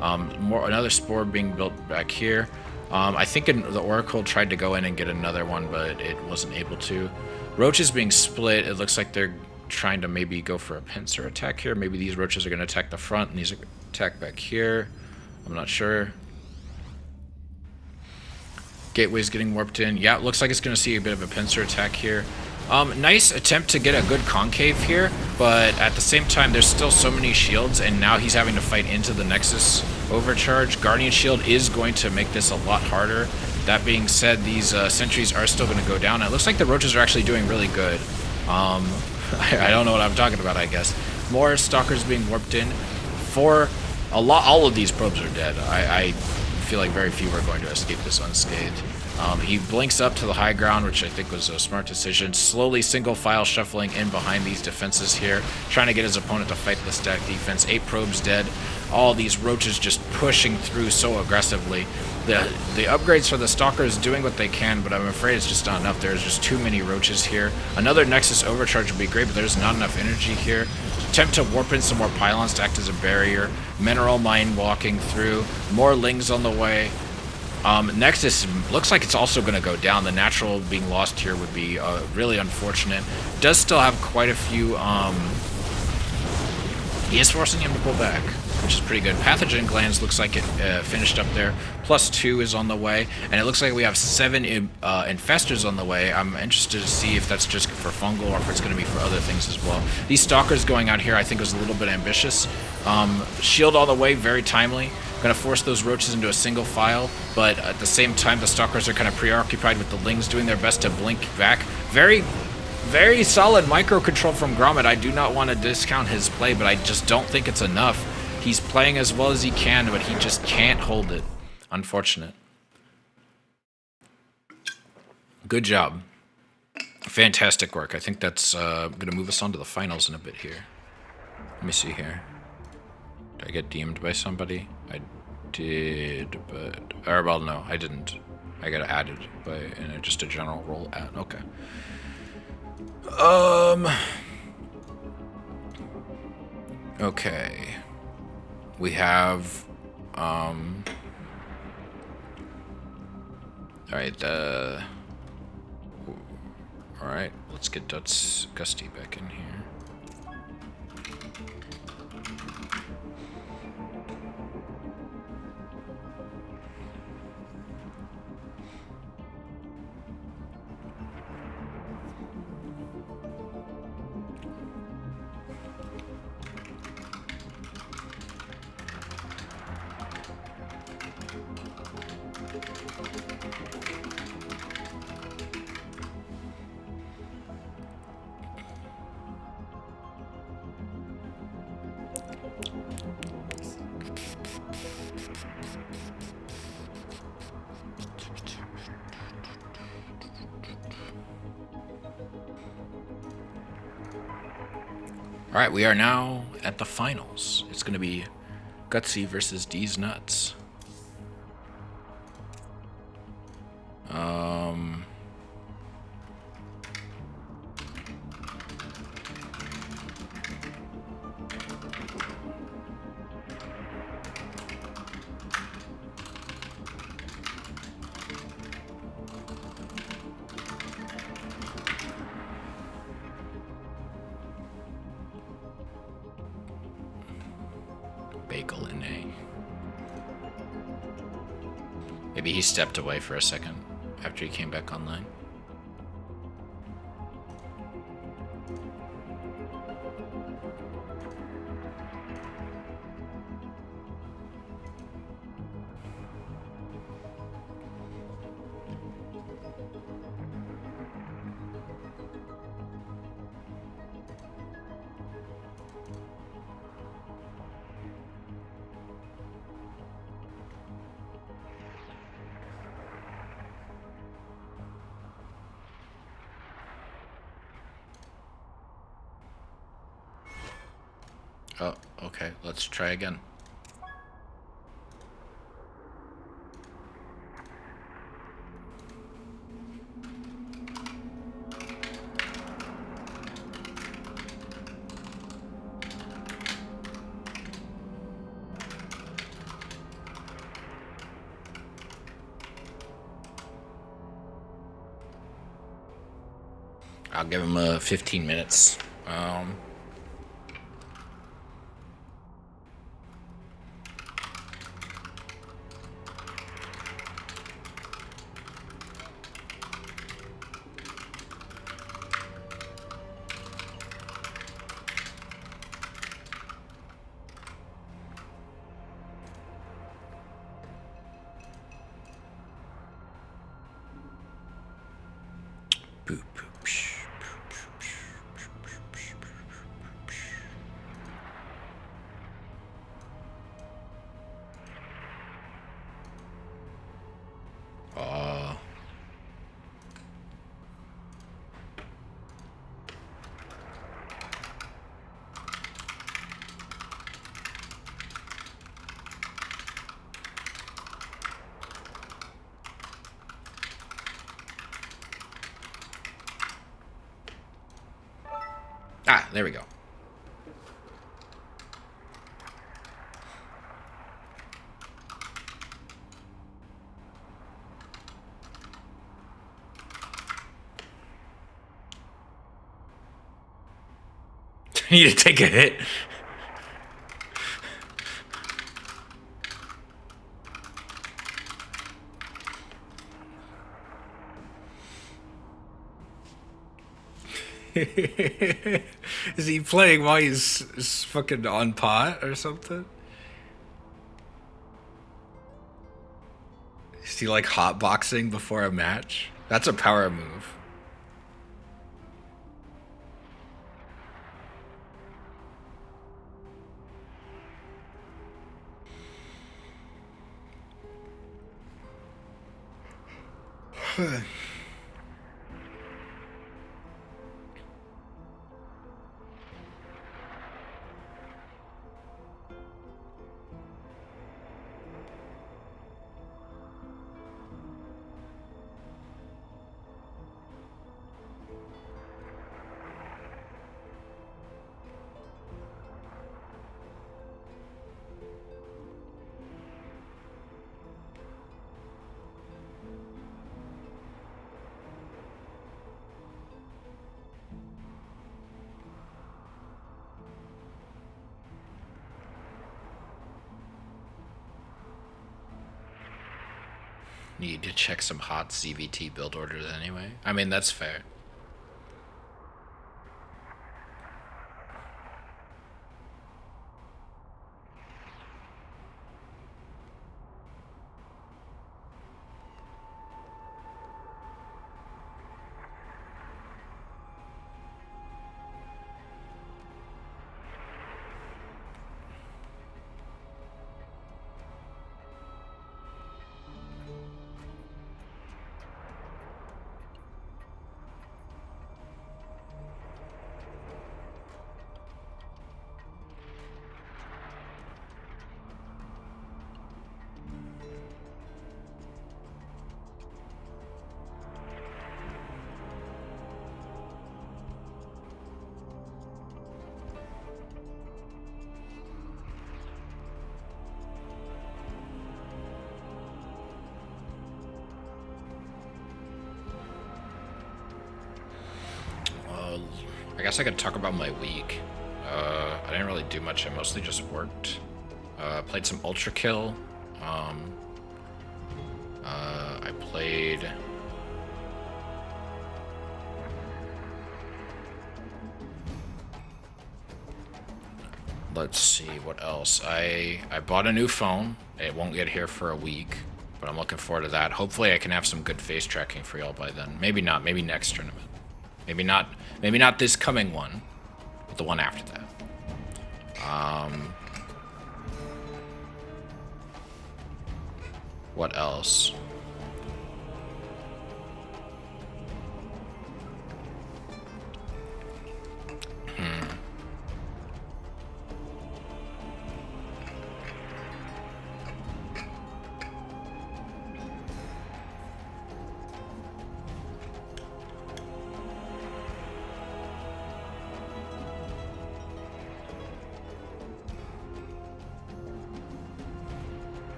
Another Spore being built back here. I think the Oracle tried to go in and get another one, but it wasn't able to. Roaches being split. It looks like they're trying to maybe go for a pincer attack here. Maybe these roaches are going to attack the front, and these are going to attack back here. I'm not sure. Gateway's getting warped in. Yeah, it looks like it's going to see a bit of a pincer attack here. Nice attempt to get a good concave here, but at the same time, there's still so many shields, and now he's having to fight into the Nexus Overcharge. Guardian Shield is going to make this a lot harder. That being said, these sentries are still going to go down. It looks like the roaches are actually doing really good. I don't know what I'm talking about, I guess. More stalkers being warped in. All of these probes are dead. I feel like very few are going to escape this unscathed. He blinks up to the high ground, which I think was a smart decision. Slowly single file shuffling in behind these defenses here, trying to get his opponent to fight the stack defense. 8 probes dead. All these roaches just pushing through so aggressively. The upgrades for the Stalkers doing what they can, but I'm afraid it's just not enough. There's just too many roaches here. Another Nexus Overcharge would be great, but there's not enough energy here. Attempt to warp in some more pylons to act as a barrier. Mineral mine walking through. More Lings on the way. Nexus looks like it's also going to go down. The natural being lost here would be really unfortunate. Does still have quite a few... He is forcing him to pull back, which is pretty good. Pathogen Glands looks like it finished up there. +2 is on the way, and it looks like we have 7 Infestors on the way. I'm interested to see if that's just for fungal or if it's going to be for other things as well. These Stalkers going out here I think was a little bit ambitious. Shield all the way, very timely. Going to force those roaches into a single file, but at the same time the Stalkers are kind of preoccupied with the Lings doing their best to blink back. Very solid micro control from Grommet. I do not want to discount his play, but I just don't think it's enough. He's playing as well as he can, but he just can't hold it. Unfortunate. Good job. Fantastic work. I think that's going to move us on to the finals in a bit here. Let me see here. Did I get deemed by somebody? I did, but... Or, well, no, I didn't. I got added by just a general role add. Okay. Okay. We have, alright, Alright, let's get Gusty back in here. Alright, we are now at the finals. It's going to be Gutsy versus D's Nuts. Bagel in A. Maybe he stepped away for a second after he came back online. Oh, okay. Let's try again. I'll give him 15 minutes. Boop, boop, psh, boop, boop, psh, boop, boop, psh, boop, boop, psh. There we go. You need to take a hit. Is he playing while he's fucking on pot or something? Is he like hotboxing before a match? That's a power move. Need to check some hot CVT build orders anyway. I mean, that's fair. I guess I could talk about my week. I didn't really do much. I mostly just worked. Played some Ultra Kill. I played. Let's see what else. I bought a new phone. It won't get here for a week, but I'm looking forward to that. Hopefully, I can have some good face tracking for y'all by then. Maybe not. Maybe next tournament. Maybe not. Maybe not this coming one, but the one after that. What else?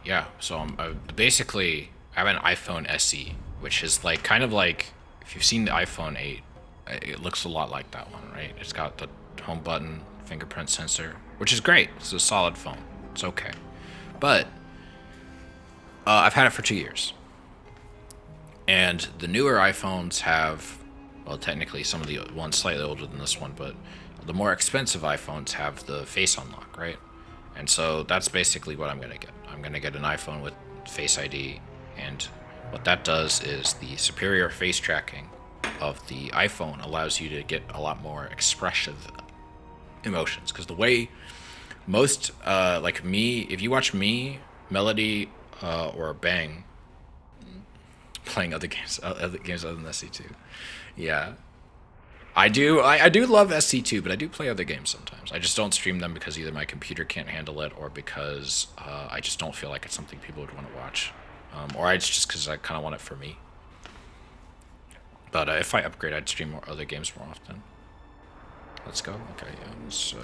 Yeah, so basically I have an iPhone SE, which is like kind of like if you've seen the iPhone 8, it looks a lot like that one, right? It's got the home button, fingerprint sensor, which is great. It's a solid phone. It's okay, but I've had it for 2 years, and the newer iPhones have, well, technically some of the ones slightly older than this one, but the more expensive iPhones have the face unlock, right? And so that's basically what I'm gonna get. I'm gonna get an iPhone with Face ID, and what that does is the superior face tracking of the iPhone allows you to get a lot more expressive emotions. Because the way most, like me, if you watch me, Melody, or Bang playing other games other than SC2, yeah, I do love SC2, but I do play other games sometimes. I just don't stream them because either my computer can't handle it, or because I just don't feel like it's something people would want to watch, or it's just because I kind of want it for me. But if I upgrade, I'd stream more other games more often. Let's go. Okay, yeah. Let's,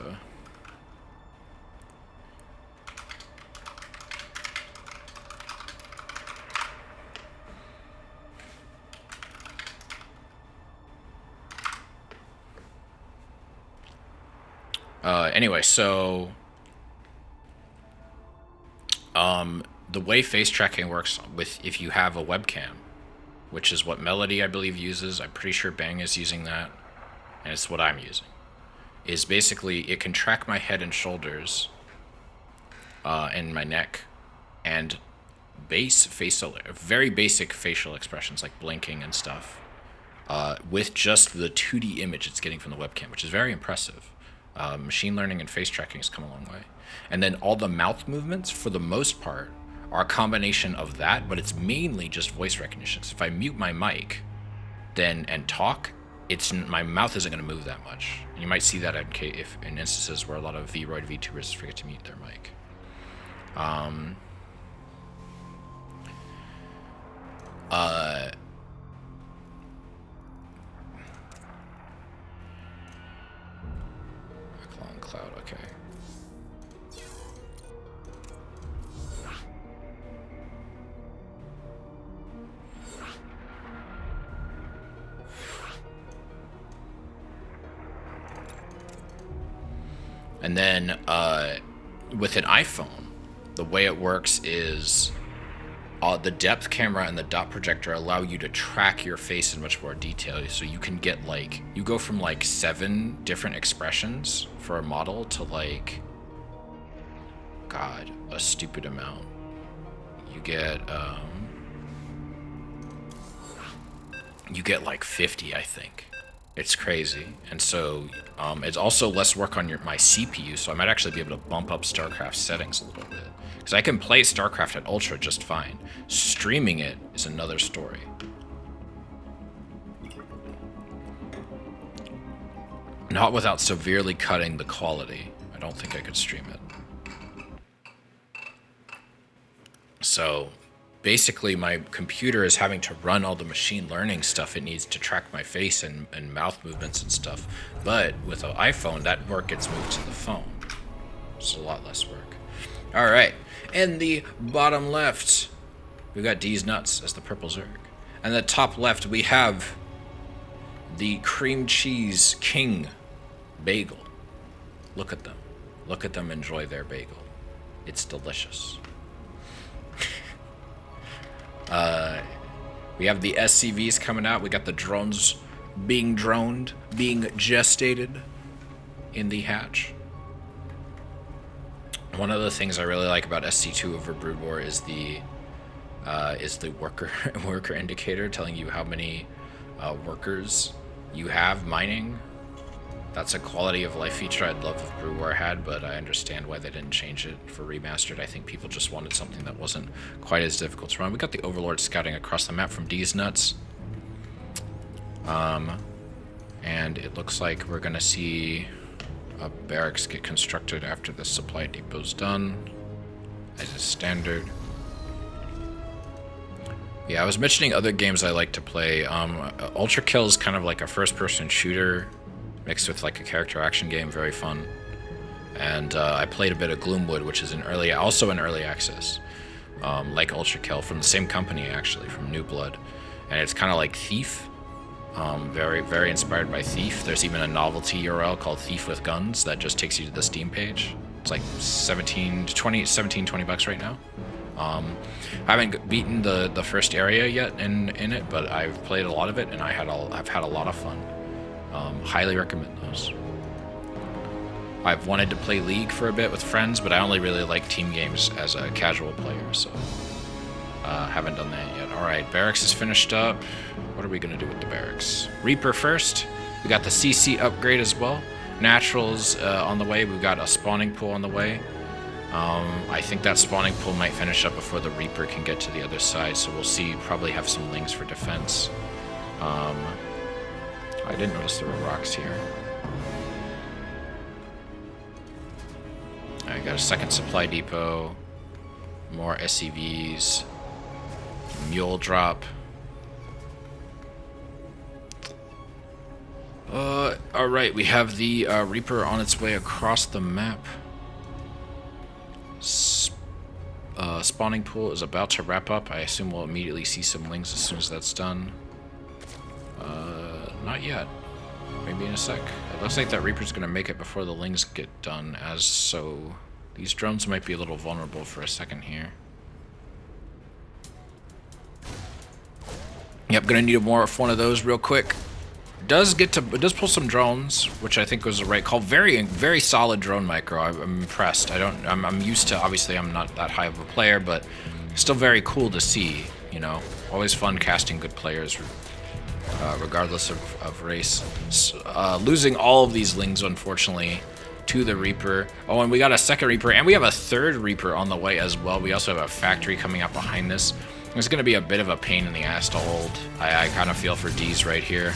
anyway, so the way face tracking works with if you have a webcam, which is what Melody I believe uses. I'm pretty sure Bang is using that, and it's what I'm using. Is basically it can track my head and shoulders, and my neck, and very basic facial expressions like blinking and stuff, with just the 2D image it's getting from the webcam, which is very impressive. Machine learning and face tracking has come a long way. And then all the mouth movements, for the most part, are a combination of that, but it's mainly just voice recognition. So if I mute my mic and talk, my mouth isn't going to move that much. And you might see that in instances where a lot of Vroid VTubers forget to mute their mic. Cloud, okay. And then with an iPhone, the way it works is the depth camera and the dot projector allow you to track your face in much more detail. So you can get like, you go from like 7 different expressions for a model to like, God, a stupid amount. You get like 50, I think. It's crazy. And so it's also less work on my CPU, so I might actually be able to bump up StarCraft settings a little bit. Because I can play StarCraft at Ultra just fine. Streaming it is another story. Not without severely cutting the quality. I don't think I could stream it. So basically my computer is having to run all the machine learning stuff it needs to track my face and mouth movements and stuff. But with an iPhone, that work gets moved to the phone. It's a lot less work. All right. In the bottom left, we got D's Nuts as the purple Zerg. And the top left, we have the cream cheese king bagel. Look at them. Look at them enjoy their bagel. It's delicious. We have the SCVs coming out. We got the drones being droned, being gestated in the hatch. One of the things I really like about SC2 over Brood War is the worker indicator telling you how many workers you have mining. That's a quality of life feature I'd love if Brood War had, but I understand why they didn't change it for remastered. I think people just wanted something that wasn't quite as difficult to run. We got the Overlord scouting across the map from D's Nuts. And it looks like we're gonna see a barracks get constructed after the supply depot's done, as is standard. Yeah, I was mentioning other games I like to play. Ultra Kill is kind of like a first-person shooter mixed with like a character action game, very fun. And I played a bit of Gloomwood, which is also in early access, like Ultra Kill, from the same company actually, from New Blood, and it's kind of like Thief, very very inspired by Thief. There's even a novelty URL called Thief with Guns that just takes you to the Steam page. It's like 17, 20 bucks right now. I haven't beaten the first area yet in it, but I've played a lot of it and I've had a lot of fun. Highly recommend those. I've wanted to play League for a bit with friends, but I only really like team games as a casual player, so haven't done that yet. Alright, barracks is finished up. What are we going to do with the barracks? Reaper first. We got the CC upgrade as well. Naturals on the way. We've got a spawning pool on the way. I think that spawning pool might finish up before the Reaper can get to the other side, so we'll see. Probably have some lings for defense. I didn't notice there were rocks here. I got a second supply depot, more SCVs, mule drop. Alright, we have the Reaper on its way across the map. Spawning pool is about to wrap up. I assume we'll immediately see some lings as soon as that's done. Not yet. Maybe in a sec. It looks like that Reaper's gonna make it before the lings get done, so these drones might be a little vulnerable for a second here. Yep, gonna need one of those real quick. It does pull some drones, which I think was the right call. Very, very solid drone micro. I'm impressed. I'm used to, obviously I'm not that high of a player, but still very cool to see, you know. Always fun casting good players, regardless of race. Losing all of these lings, unfortunately, to the Reaper. Oh, and we got a second Reaper, and we have a third Reaper on the way as well. We also have a factory coming up behind this. It's going to be a bit of a pain in the ass to hold. I kind of feel for D's right here.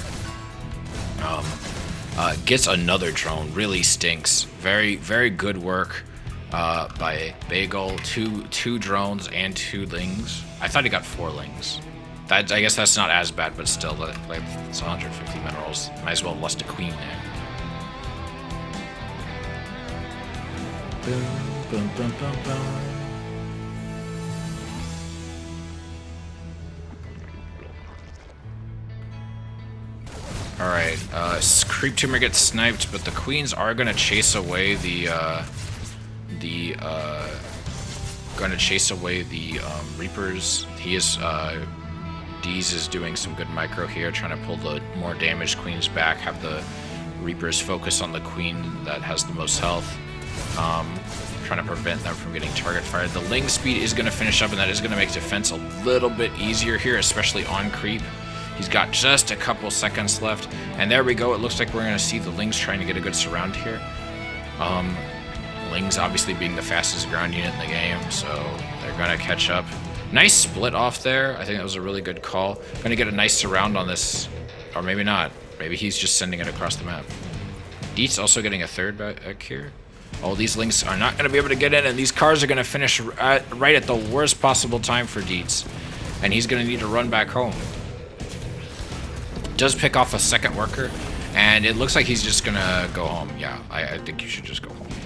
Gets another drone, really stinks. Very, very good work by Bagel. Two drones and 2 lings. I thought he got 4 lings. I guess that's not as bad, but still, like, it's 150 minerals. Might as well have lost a queen there. Boom, boom, boom, boom, boom. Alright, Creep Tumor gets sniped, but the queens are gonna chase away the Reapers. He is, Deez is doing some good micro here, trying to pull the more damaged queens back, have the Reapers focus on the queen that has the most health, trying to prevent them from getting target fired. The Ling speed is going to finish up, and that is going to make defense a little bit easier here, especially on creep. He's got just a couple seconds left, and there we go. It looks like we're going to see the Lings trying to get a good surround here. Lings obviously being the fastest ground unit in the game, so they're going to catch up. Nice split off there. I think that was a really good call. Going to get a nice surround on this, or maybe not. Maybe he's just sending it across the map. Deets also getting a third back here. Oh, these Lings are not going to be able to get in, and these cars are going to finish right at the worst possible time for Deets. And he's going to need to run back home. Does pick off a second worker, and it looks like he's just going to go home. Yeah, I think you should just go home here.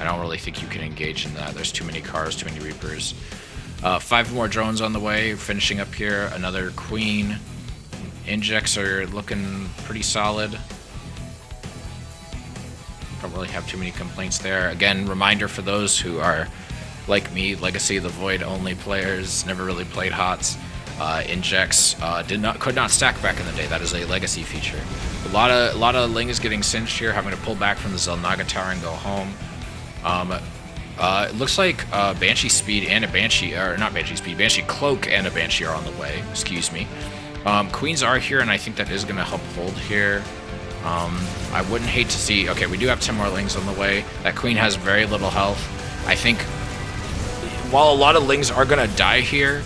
I don't really think you can engage in that. There's too many cars, too many Reapers. 5 more drones on the way, finishing up here. Another queen. Injects are looking pretty solid. Don't really have too many complaints there. Again, reminder for those who are like me, Legacy of the Void only players, never really played HOTS. Injects could not stack back in the day. That is a legacy feature. A lot of Lings getting cinched here, having to pull back from the Xel'Naga Tower and go home. It looks like Banshee Speed and a Banshee, or not Banshee Speed, Banshee Cloak and a Banshee are on the way. Excuse me. Queens are here, and I think that is going to help hold here. I wouldn't hate to see... Okay, we do have 10 more Lings on the way. That Queen has very little health. I think while a lot of Lings are going to die here,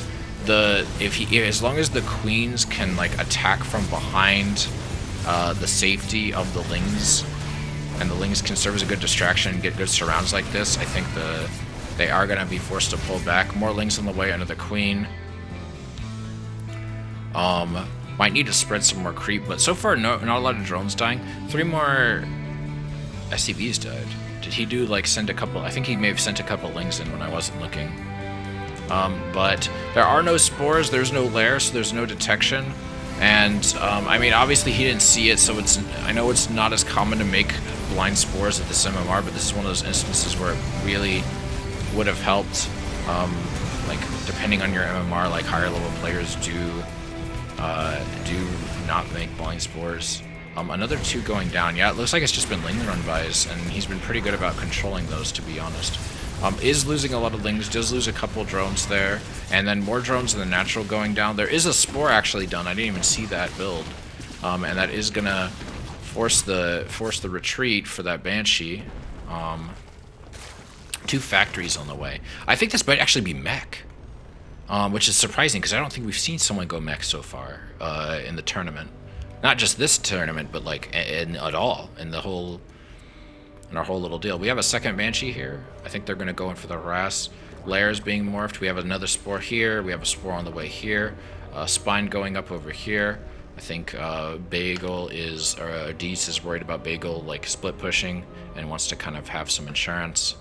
as long as the Queens can like attack from behind the safety of the Lings, and the Lings can serve as a good distraction and get good surrounds like this, I think they are going to be forced to pull back. More Lings on the way under the Queen. Might need to spread some more creep, but so far not a lot of drones dying. 3 more SCVs died. Did he do like send a couple? I think he may have sent a couple Lings in when I wasn't looking. But there are no spores, there's no lair, so there's no detection. And I mean, obviously he didn't see it, so I know it's not as common to make blind spores at this MMR, but this is one of those instances where it really would have helped. Like depending on your MMR, like higher level players do not make blind spores. Another 2 going down. Yeah, it looks like it's just been Ling run bys, and he's been pretty good about controlling those, to be honest. Is losing a lot of Lings, does lose a couple drones there, and then more drones than the natural going down. There is a spore actually done. I didn't even see that build, and that is gonna force the retreat for that Banshee. 2 factories on the way. I think this might actually be mech, which is surprising because I don't think we've seen someone go mech so far in the tournament. Not just this tournament, but like at all in our whole little deal. We have a second Banshee here. I think they're going to go in for the harass. Lairs being morphed. We have another spore here. We have a spore on the way here. Spine going up over here. I think Bagel is, or Deets is worried about Bagel like split pushing and wants to kind of have some insurance.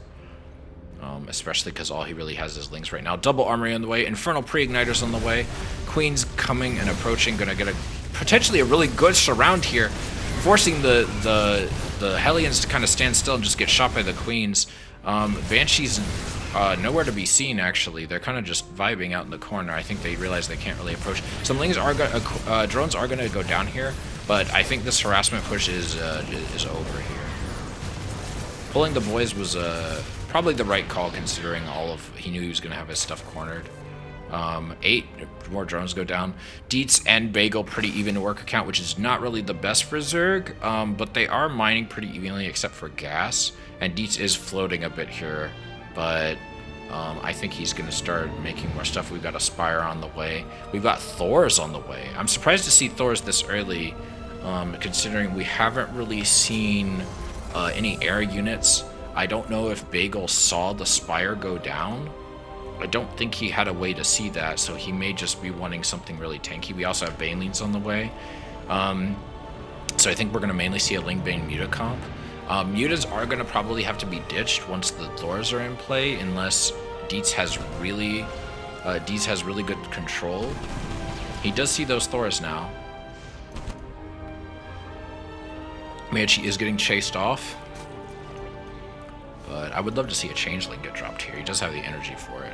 Especially because all he really has is Lings right now. Double Armory on the way. Infernal Pre-Igniters on the way. Queen's coming and approaching. Going to get potentially a really good surround here, forcing the Hellions to kind of stand still and just get shot by the Queens. Banshee's nowhere to be seen, actually. They're kind of just vibing out in the corner. I think they realize they can't really approach. Some Lings are drones are going to go down here, but I think this harassment push is over here. Pulling the boys was probably the right call, considering he knew he was going to have his stuff cornered. 8 more drones go down. Deets and Bagel pretty even work account, which is not really the best for Zerg, but they are mining pretty evenly except for gas. And Deets is floating a bit here, but I think he's going to start making more stuff. We've got a Spire on the way. We've got Thors on the way. I'm surprised to see Thors this early, considering we haven't really seen any air units. I don't know if Bagel saw the Spire go down. I don't think he had a way to see that, so he may just be wanting something really tanky. We also have Banelings on the way. So I think we're going to mainly see a Ling Bane Muta comp. Mutas are going to probably have to be ditched once the Thors are in play, unless Deets has really good control. He does see those Thors now. Manchi is getting chased off. But I would love to see a Changeling get dropped here. He does have the energy for it.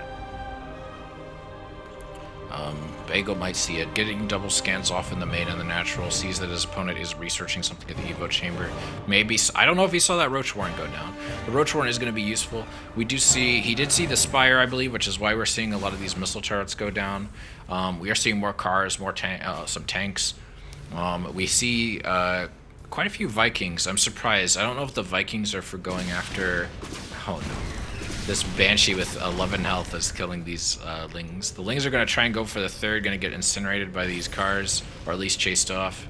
Bagel might see it. Getting double scans off in the main and the natural. Sees that his opponent is researching something at the Evo chamber. Maybe. I don't know if he saw that Roach Warren go down. The Roach Warren is going to be useful. We do see. He did see the Spire, I believe, which is why we're seeing a lot of these missile turrets go down. We are seeing more cars, more some tanks. We see quite a few Vikings. I'm surprised. I don't know if the Vikings are for going after. Oh no. This Banshee with 11 health is killing these Lings. The Lings are going to try and go for the third, going to get incinerated by these cars, or at least chased off.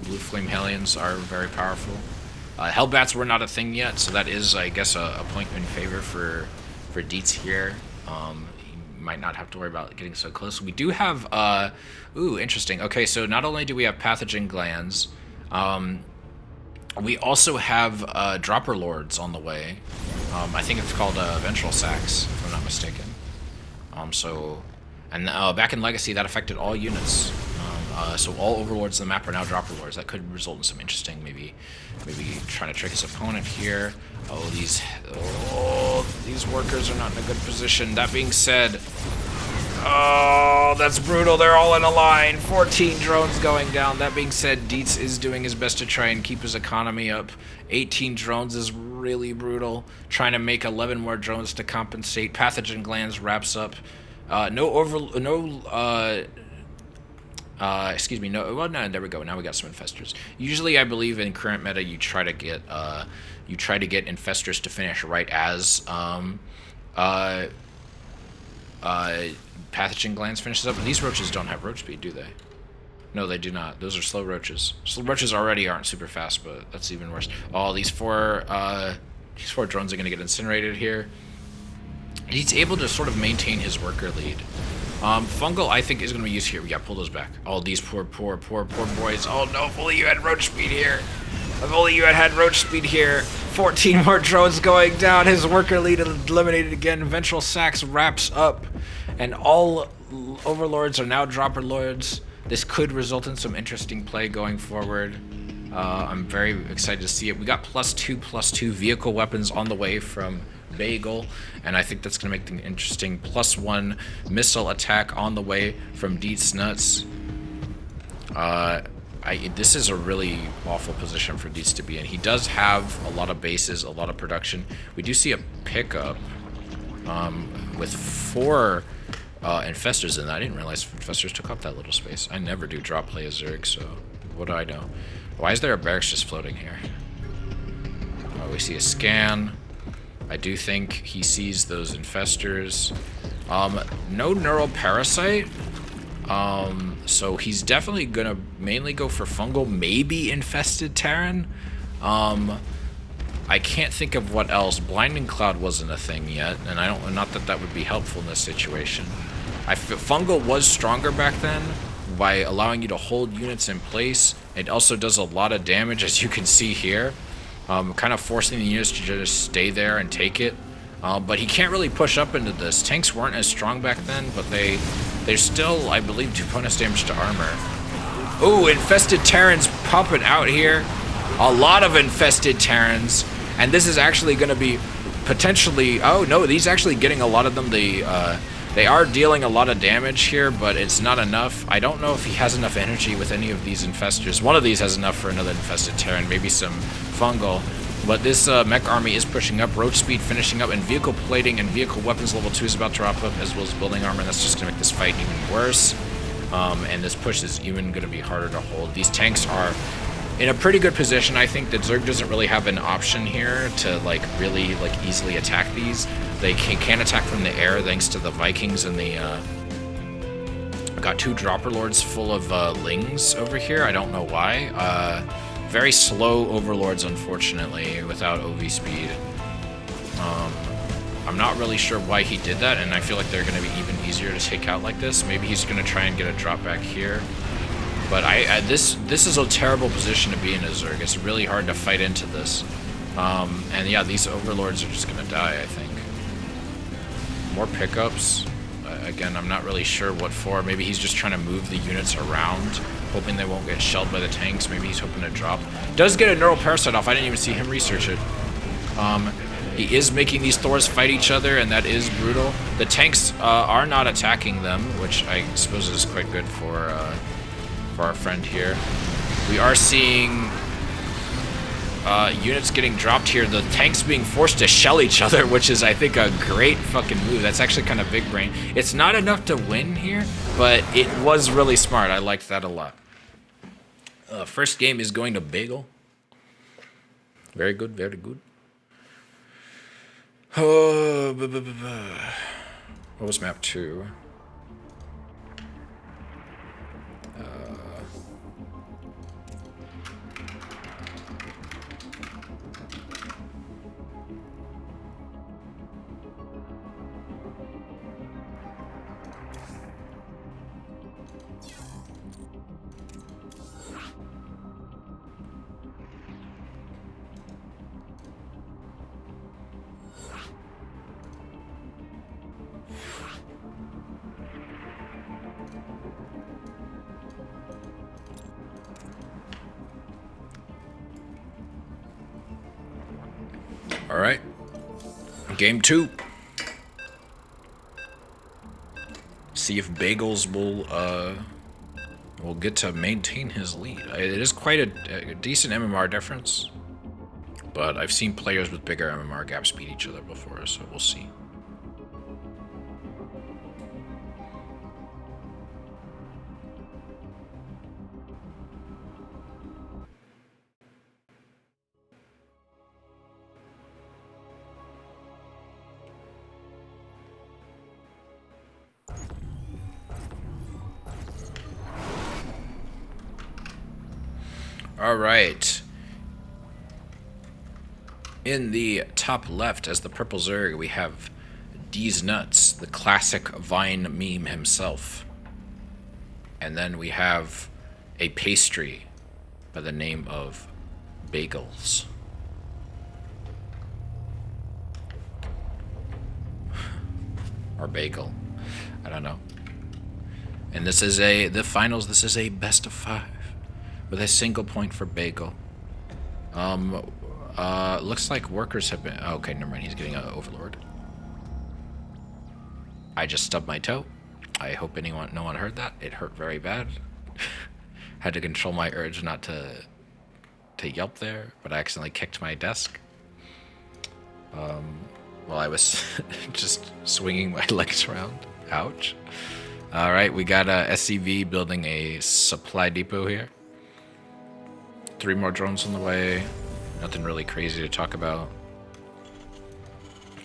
Blue Flame Hellions are very powerful. Hellbats were not a thing yet, so that is, I guess, a point in favor for Dietz here. He might not have to worry about getting so close. We do have, ooh, interesting. Okay, so not only do we have Pathogen Glands, we also have Dropper Lords on the way. I think it's called Ventral Sacs, if I'm not mistaken. Back in Legacy, that affected all units. So all Overlords of the map are now Dropper Lords. That could result in some interesting, maybe trying to trick his opponent here. These workers are not in a good position. That being said, oh, that's brutal. They're all in a line. 14 drones going down. That being said, Dietz is doing his best to try and keep his economy up. 18 drones is really brutal. Trying to make 11 more drones to compensate. Pathogen Glands wraps up. Excuse me. No. Well, no. There we go. Now we got some infestors. Usually, I believe in current meta, you try to get infestors to finish right as Pathogen Glands finishes up. And these roaches don't have roach speed, do they? No, they do not. Those are slow roaches. Slow roaches already aren't super fast, but that's even worse. Oh, these four drones are going to get incinerated here. He's able to sort of maintain his worker lead. Fungal, I think, is going to be used here. Yeah, pull those back. All these poor boys. Oh no, if only you had roach speed here. If only you had roach speed here. 14 more drones going down. His worker lead eliminated again. Ventral Sacs wraps up. And all Overlords are now Dropper Lords. This could result in some interesting play going forward. I'm very excited to see it. We got +2/+2 vehicle weapons on the way from Bagel, and I think that's going to make things interesting. +1 missile attack on the way from Dietz Nuts. This is a really awful position for Dietz to be in. He does have a lot of bases, a lot of production. We do see a pickup with 4 infestors in that. I didn't realize infestors took up that little space. I never do drop play as Zerg, so what do I know? Why is there a barracks just floating here? We see a scan. I do think he sees those infestors. No neural parasite. So he's definitely gonna mainly go for fungal, maybe infested Terran. I can't think of what else. Blinding Cloud wasn't a thing yet, and not that would be helpful in this situation. Fungal was stronger back then by allowing you to hold units in place. It also does a lot of damage, as you can see here. Kind of forcing the units to just stay there and take it. But he can't really push up into this. Tanks weren't as strong back then, but they're still, I believe, 2 bonus damage to armor. Ooh, infested Terrans popping out here. A lot of infested Terrans. And this is actually going to be potentially... Oh, no, he's actually getting a lot of them. They are dealing a lot of damage here, but it's not enough. I don't know if he has enough energy with any of these infestors. One of these has enough for another infested Terran, maybe some fungal. But this mech army is pushing up, roach speed finishing up, and vehicle plating and vehicle weapons level 2 is about to drop up, as well as building armor. That's just going to make this fight even worse. And this push is even going to be harder to hold. These tanks are in a pretty good position. I think that Zerg doesn't really have an option here to really easily attack these. They can attack from the air thanks to the Vikings and the got 2 Dropper Lords full of Lings over here. I don't know why. Very slow Overlords, unfortunately, without OV speed. I'm not really sure why he did that, and I feel like they're going to be even easier to take out like this. Maybe he's going to try and get a drop back here. But this is a terrible position to be in as Zerg. It's really hard to fight into this. And yeah, these Overlords are just going to die, I think. More pickups. Again, I'm not really sure what for. Maybe he's just trying to move the units around, hoping they won't get shelled by the tanks. Maybe he's hoping to drop Does get a neural parasite off. I didn't even see him research it. He is making these Thors fight each other, and that is brutal. The tanks are not attacking them, which I suppose is quite good for our friend here. We are seeing units getting dropped here. The tanks being forced to shell each other, which is, I think, a great fucking move. That's actually kind of big brain. It's not enough to win here, but it was really smart. I liked that a lot. First game is going to Bagel. Very good, very good. What was map 2? All right, game 2. See if Bagels will get to maintain his lead. It is quite a decent MMR difference, but I've seen players with bigger MMR gaps beat each other before, so we'll see. All right. In the top left, as the purple Zerg, we have D's Nuts, the classic Vine meme himself. And then we have a pastry by the name of Bagels. Or Bagel. I don't know. And this is the finals, this is a best of 5. With a single point for Bagel. Looks like workers have been... Oh, okay, never mind. He's getting an Overlord. I just stubbed my toe. I hope no one heard that. It hurt very bad. Had to control my urge not to yelp there, but I accidentally kicked my desk. While I was just swinging my legs around. Ouch. All right, we got SCV building a supply depot here. 3 more drones on the way. Nothing really crazy to talk about.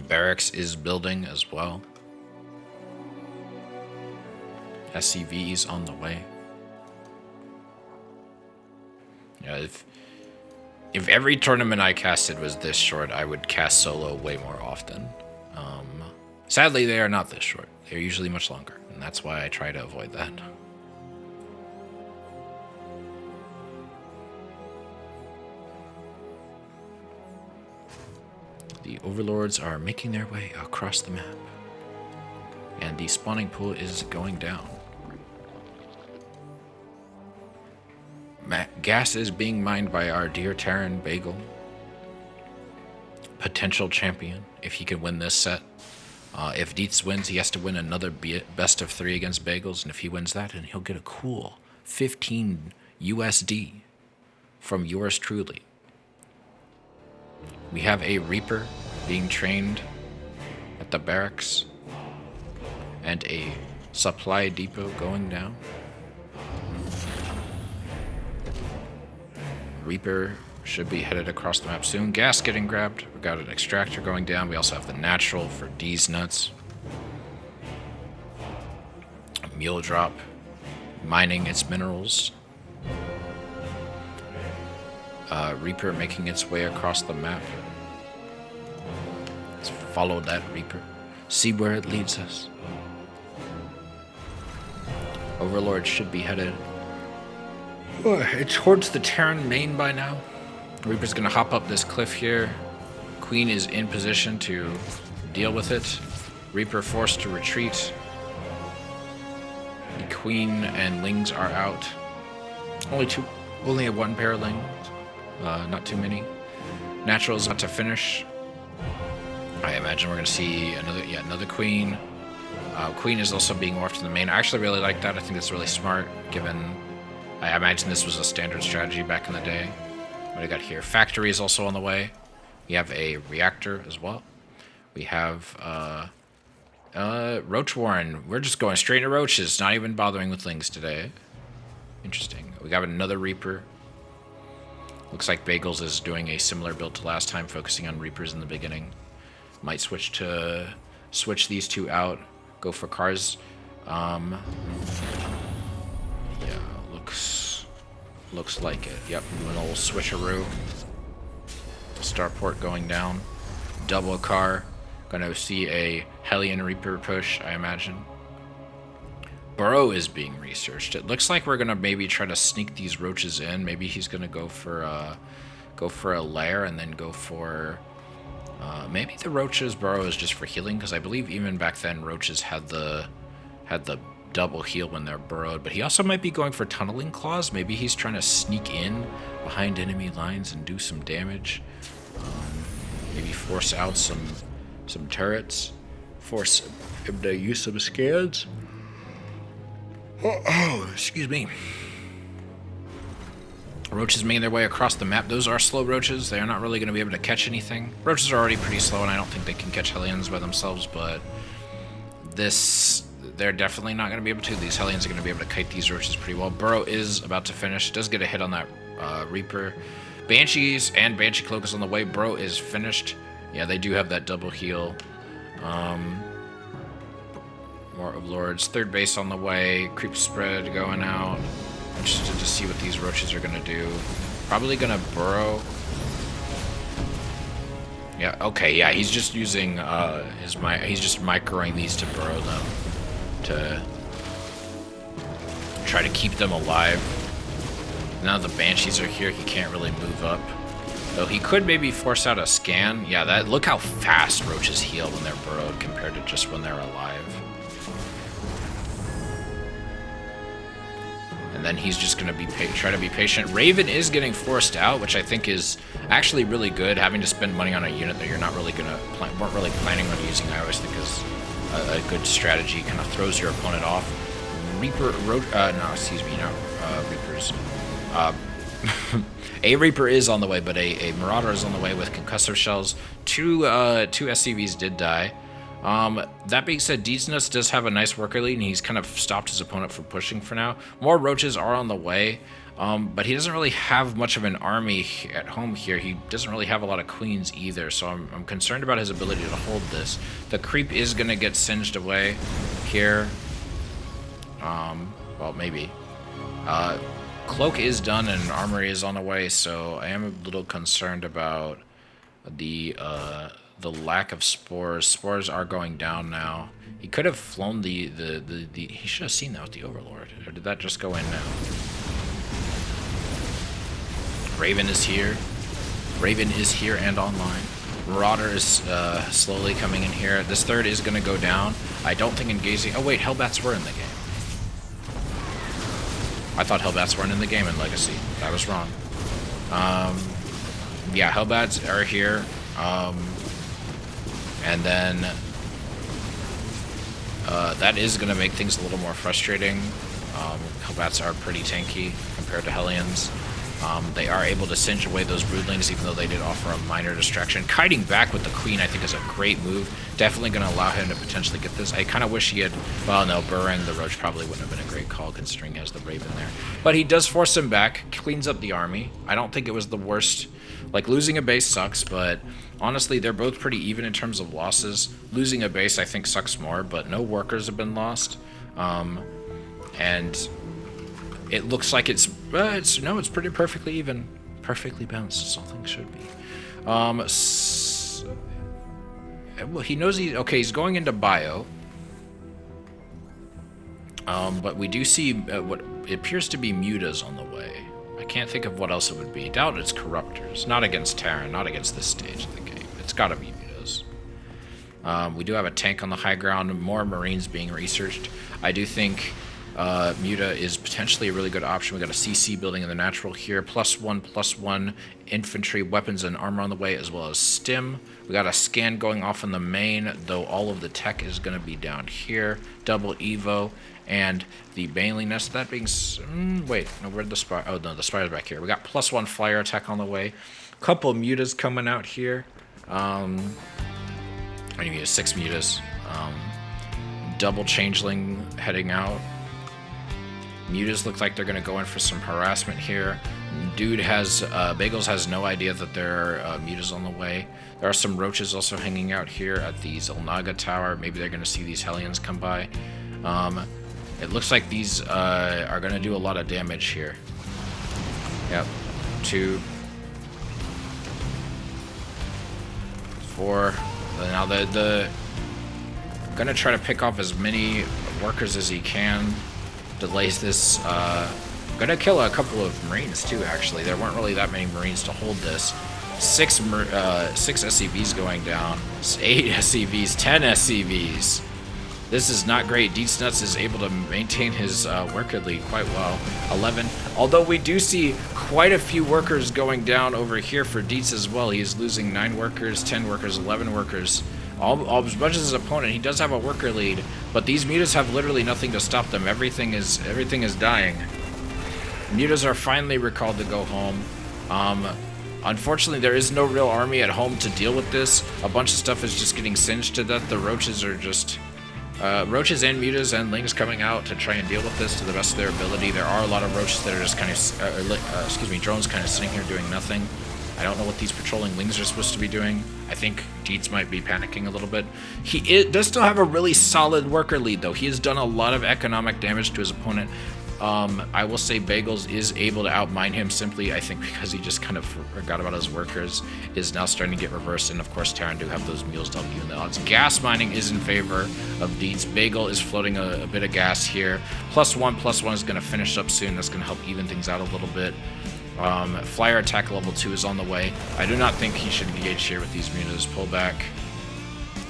Barracks is building as well. SCV's on the way. Yeah, if every tournament I casted was this short, I would cast solo way more often. Sadly, they are not this short. They're usually much longer, and that's why I try to avoid that. The Overlords are making their way across the map. And the spawning pool is going down. Gas is being mined by our dear Terran Bagel. Potential champion, if he can win this set. If Dietz wins, he has to win another best of 3 against Bagels. And if he wins that, then he'll get a cool 15 USD from yours truly. We have a Reaper being trained at the barracks and a supply depot going down. Reaper should be headed across the map soon. Gas getting grabbed. We got an extractor going down. We also have the natural for D's Nuts. Mule drop mining its minerals. Reaper making its way across the map. Let's follow that Reaper. See where it leads us. Overlord should be headed towards the Terran main by now. Reaper's gonna hop up this cliff here. Queen is in position to deal with it. Reaper forced to retreat. The Queen and Lings are out. Only 1 pair of Lings. Not too many. Naturals about to finish. I imagine we're going to see another queen. Queen is also being morphed in the main. I actually really like that. I think it's really smart, given I imagine this was a standard strategy back in the day. What do we got here? Factory is also on the way. We have a reactor as well. We have Roach Warren. We're just going straight into roaches, not even bothering with lings today. Interesting. We got another Reaper. Looks like Bagels is doing a similar build to last time, focusing on Reapers in the beginning. Might switch these two out. Go for cars. Yeah, looks like it. Yep, doing a little switcheroo. Starport going down. Double car. Gonna see a Hellion Reaper push, I imagine. Burrow is being researched. It looks like we're gonna maybe try to sneak these roaches in. Maybe he's gonna go for a lair and then go for maybe the roaches. Burrow is just for healing, because I believe even back then roaches had the double heal when they're burrowed. But he also might be going for tunneling claws. Maybe he's trying to sneak in behind enemy lines and do some damage. Maybe force out some turrets. Force him to use some scans. Oh, excuse me. Roaches making their way across the map. Those are slow roaches. They are not really going to be able to catch anything. Roaches are already pretty slow, and I don't think they can catch Hellions by themselves, but they're definitely not going to be able to. These Hellions are going to be able to kite these roaches pretty well. Burrow is about to finish. Does get a hit on that Reaper. Banshees and Banshee Cloak is on the way. Burrow is finished. Yeah, they do have that double heal. More of Lords. Third base on the way. Creep spread going out. Interested to see what these roaches are going to do. Probably going to burrow. Yeah, okay, yeah, he's just using he's just microing these to burrow them. To try to keep them alive. Now the Banshees are here, he can't really move up. Though he could maybe force out a scan. Yeah, look how fast roaches heal when they're burrowed compared to just when they're alive. And then he's just going to try to be patient. Raven is getting forced out, which I think is actually really good. Having to spend money on a unit that you're not really weren't really planning on using, I always think is a good strategy. Kind of throws your opponent off. Reapers. A Reaper is on the way, but a Marauder is on the way with concussive shells. Two SCVs did die. That being said, Deesnus does have a nice worker lead, and he's kind of stopped his opponent from pushing for now. More roaches are on the way, but he doesn't really have much of an army at home here. He doesn't really have a lot of queens either, so I'm concerned about his ability to hold this. The creep is going to get singed away here. Well, maybe. Cloak is done, and armory is on the way, so I am a little concerned about the lack of spores. Spores are going down now. He could have flown he should have seen that with the Overlord. Or did that just go in now? Raven is here. Raven is here and online. Marauder is slowly coming in here. This third is going to go down. I don't think engaging... Oh wait, Hellbats were in the game. I thought Hellbats weren't in the game in Legacy. I was wrong. Yeah, Hellbats are here. And then that is going to make things a little more frustrating. Hellbats are pretty tanky compared to Hellions. They are able to singe away those broodlings, even though they did offer a minor distraction. Kiting back with the Queen, I think, is a great move. Definitely going to allow him to potentially get this. I kind of wish he had... Well, no, burrowing the Roach probably wouldn't have been a great call, considering he has the Raven there. But he does force him back, cleans up the army. I don't think it was the worst... Like, losing a base sucks, but honestly, they're both pretty even in terms of losses. Losing a base, I think, sucks more, but no workers have been lost. And it looks like it's pretty perfectly even. Perfectly balanced, as all things should be. Well, he knows he's going into bio. But we do see what appears to be mutas on the way. I can't think of what else it would be. Doubt it's Corruptors. Not against Terran, not against this stage of the game. It's gotta be mutas. We do have a tank on the high ground, more Marines being researched. I do think Muta is potentially a really good option. We got a CC building in the natural here, +1/+1 infantry, weapons, and armor on the way, as well as stim. We got a scan going off on the main, though all of the tech is going to be down here. Double Evo, and the Baneling Nest. That being... wait, no, where'd the Spire... Oh, no, the Spire's back here. We got +1 flyer attack on the way. Couple Mutas coming out here. I need 6 Mutas. Double Changeling heading out. Mutas look like they're going to go in for some harassment here. Dude has... Bagels has no idea that there are Mutas on the way. There are some Roaches also hanging out here at the Xel'Naga Tower. Maybe they're going to see these Hellions come by. It looks like these are going to do a lot of damage here. Yep. 2, 4. Now the gonna try to pick off as many workers as he can. Delays this. Gonna kill a couple of Marines too. Actually, there weren't really that many Marines to hold this. 6 SCVs going down. 8 SCVs. 10 SCVs. This is not great. Deets Nuts is able to maintain his worker lead quite well. 11. Although we do see quite a few workers going down over here for Deets as well. He is losing 9 workers, 10 workers, 11 workers. All as much as his opponent, he does have a worker lead, but these Mutas have literally nothing to stop them. Everything is dying. Mutas are finally recalled to go home. Unfortunately, there is no real army at home to deal with this. A bunch of stuff is just getting singed to death. The Roaches are just... Roaches and Mutas and Lings coming out to try and deal with this to the best of their ability. There are a lot of Roaches that are just kind of... drones kind of sitting here doing nothing. I don't know what these patrolling Lings are supposed to be doing. I think Deets might be panicking a little bit. Does still have a really solid worker lead, though. He has done a lot of economic damage to his opponent. I will say Bagels is able to outmine him simply, I think, because he just kind of forgot about his workers, is now starting to get reversed, and of course Terran do have those mules to help you in the odds. Gas mining is in favor of Deets. Bagel is floating a bit of gas here. +1/+1 is going to finish up soon. That's going to help even things out a little bit. Flyer attack level 2 is on the way. I do not think he should engage here with these Mutas. Pull back.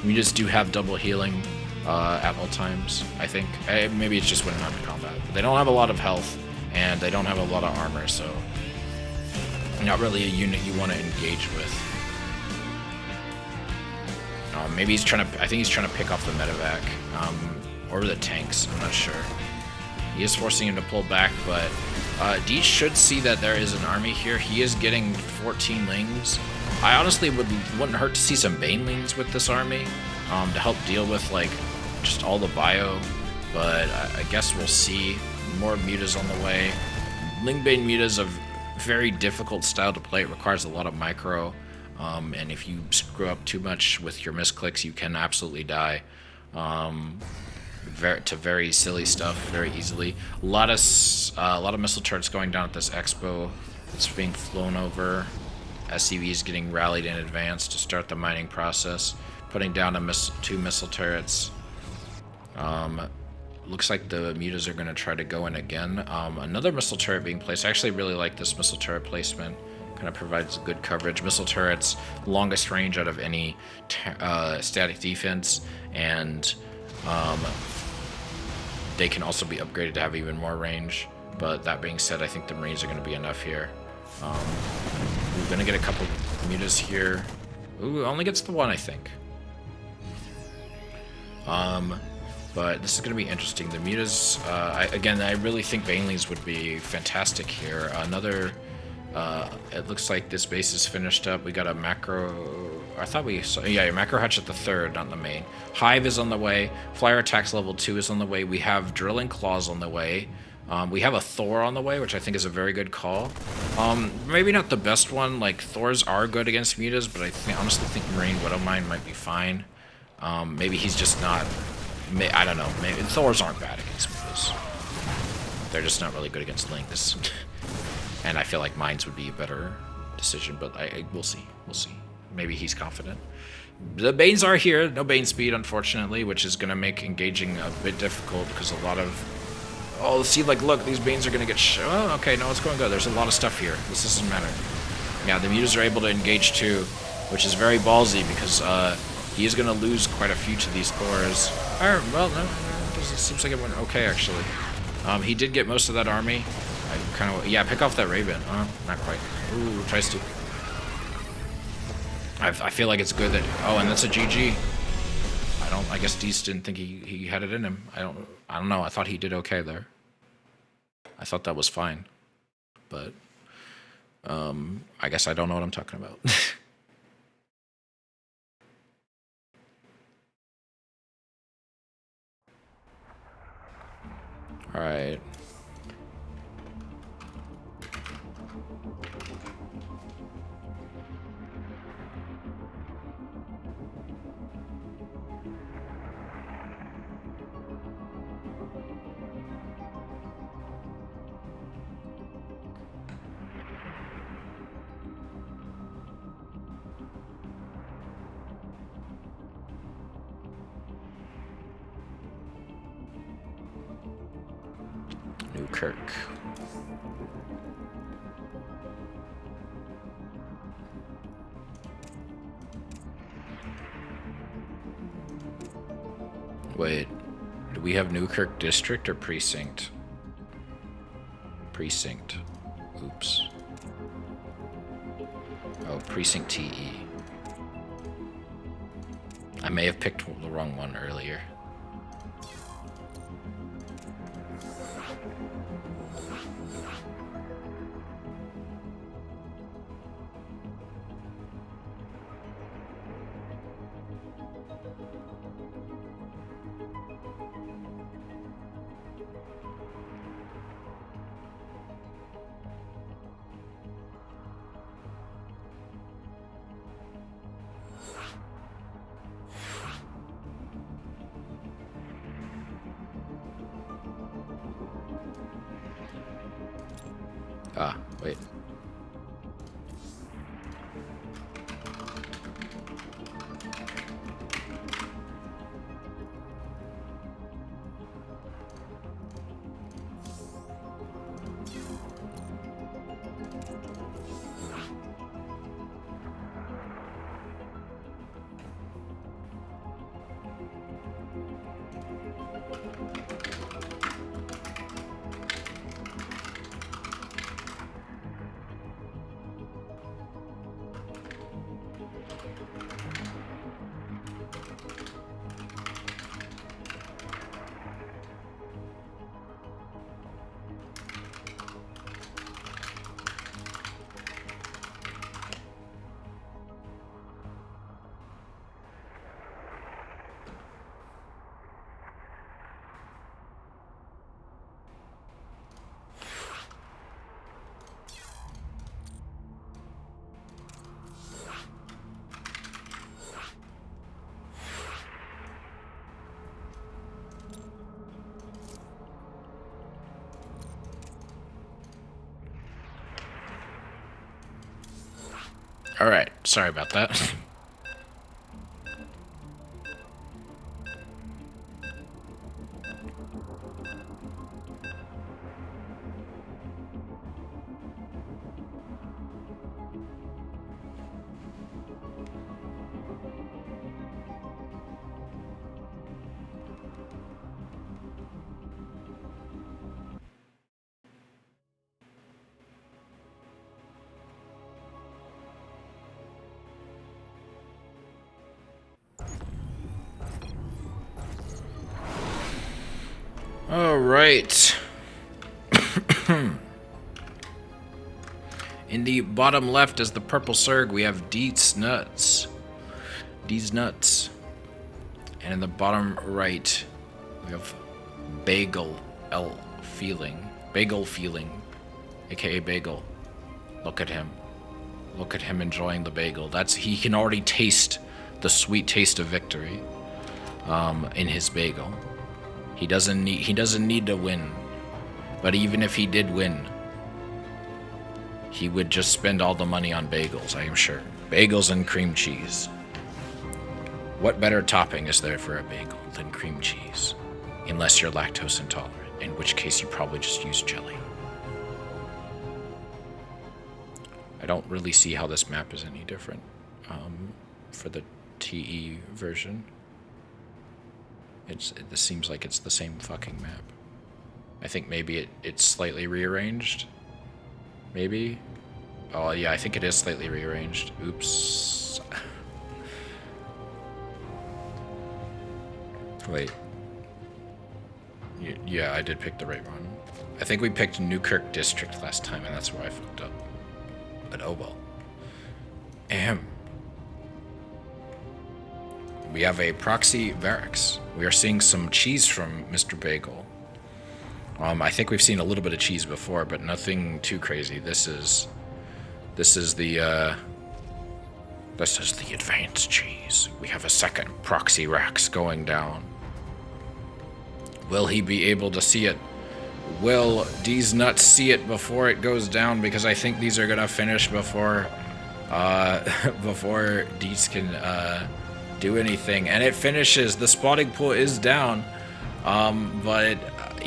Mutas do have double healing at all times, I think. Maybe it's just when not in combat. But they don't have a lot of health, and they don't have a lot of armor, so not really a unit you want to engage with. Maybe he's trying to... I think he's trying to pick off the medevac, or the tanks. I'm not sure. He is forcing him to pull back, but Deets should see that there is an army here. He is getting 14 Lings. I honestly wouldn't hurt to see some Banelings with this army to help deal with like just all the bio, but I guess we'll see. More Mutas on the way. Lingbane Mutas a very difficult style to play. It requires a lot of micro, and if you screw up too much with your misclicks, you can absolutely die. To very silly stuff very easily. A lot of missile turrets going down at this expo. It's being flown over. SCVs getting rallied in advance to start the mining process. Putting down 2 missile turrets. Looks like the Mutas are going to try to go in again. Another missile turret being placed. I actually really like this missile turret placement. Kind of provides good coverage. Missile turrets, longest range out of any static defense, and they can also be upgraded to have even more range. But that being said, I think the Marines are going to be enough here. We're going to get a couple Mutas here. Ooh, only gets the 1, I think. But this is going to be interesting. The Mutas, again, I really think Banelings would be fantastic here. Another, it looks like this base is finished up. We got a macro, I thought we saw, yeah, macro hutch at the 3rd, not the main. Hive is on the way. Flyer attacks level 2 is on the way. We have drilling claws on the way. We have a Thor on the way, which I think is a very good call. Maybe not the best one. Like, Thors are good against Mutas, but I honestly think Marine Widowmine might be fine. Maybe he's just not... I don't know. Maybe Thors aren't bad against Mutas. They're just not really good against Lings. And I feel like Mines would be a better decision, but we'll see. We'll see. Maybe he's confident. The Banes are here. No Bane speed, unfortunately, which is going to make engaging a bit difficult because a lot of... Oh, see, like, look, these Banes are going to get... Oh, okay, no, it's going good. There's a lot of stuff here. This doesn't matter. Yeah, the Mutas are able to engage too, which is very ballsy because he is going to lose quite a few to these Thors. Well, no, it seems like it went okay, actually. He did get most of that army. I kind of, yeah, pick off that Raven. Not quite. Ooh, tries to. I feel like it's good that, oh, and that's a GG. I guess Dees didn't think he had it in him. I don't know. I thought he did okay there. I thought that was fine. But, I guess I don't know what I'm talking about. All right. Newkirk. Wait, do we have Newkirk District or Precinct? Precinct. Oops. Oh, Precinct TE. I may have picked the wrong one earlier. Ah, wait. All right, sorry about that. All right. In the bottom left is the purple Surg. We have Deets Nuts. Deets Nuts. And in the bottom right, we have Bagel L Feeling. Bagel Feeling, aka Bagel. Look at him. Look at him enjoying the bagel. He can already taste the sweet taste of victory in his bagel. He doesn't need to win. But even if he did win, he would just spend all the money on bagels, I am sure. Bagels and cream cheese. What better topping is there for a bagel than cream cheese? Unless you're lactose intolerant, in which case you probably just use jelly. I don't really see how this map is any different for the TE version. This seems like it's the same fucking map. I think maybe it's slightly rearranged. Maybe. Oh, yeah, I think it is slightly rearranged. Oops. Wait. Yeah, I did pick the right one. I think we picked Newkirk District last time, and that's where I fucked up. But oh well. Ahem. We have a proxy barracks. We are seeing some cheese from Mr. Bagel. I think we've seen a little bit of cheese before, but nothing too crazy. This is the advanced cheese. We have a second proxy racks going down. Will he be able to see it? Will these nuts see it before it goes down? Because I think these are gonna finish before before Deets can do anything. And it finishes. The spawning pool is down, but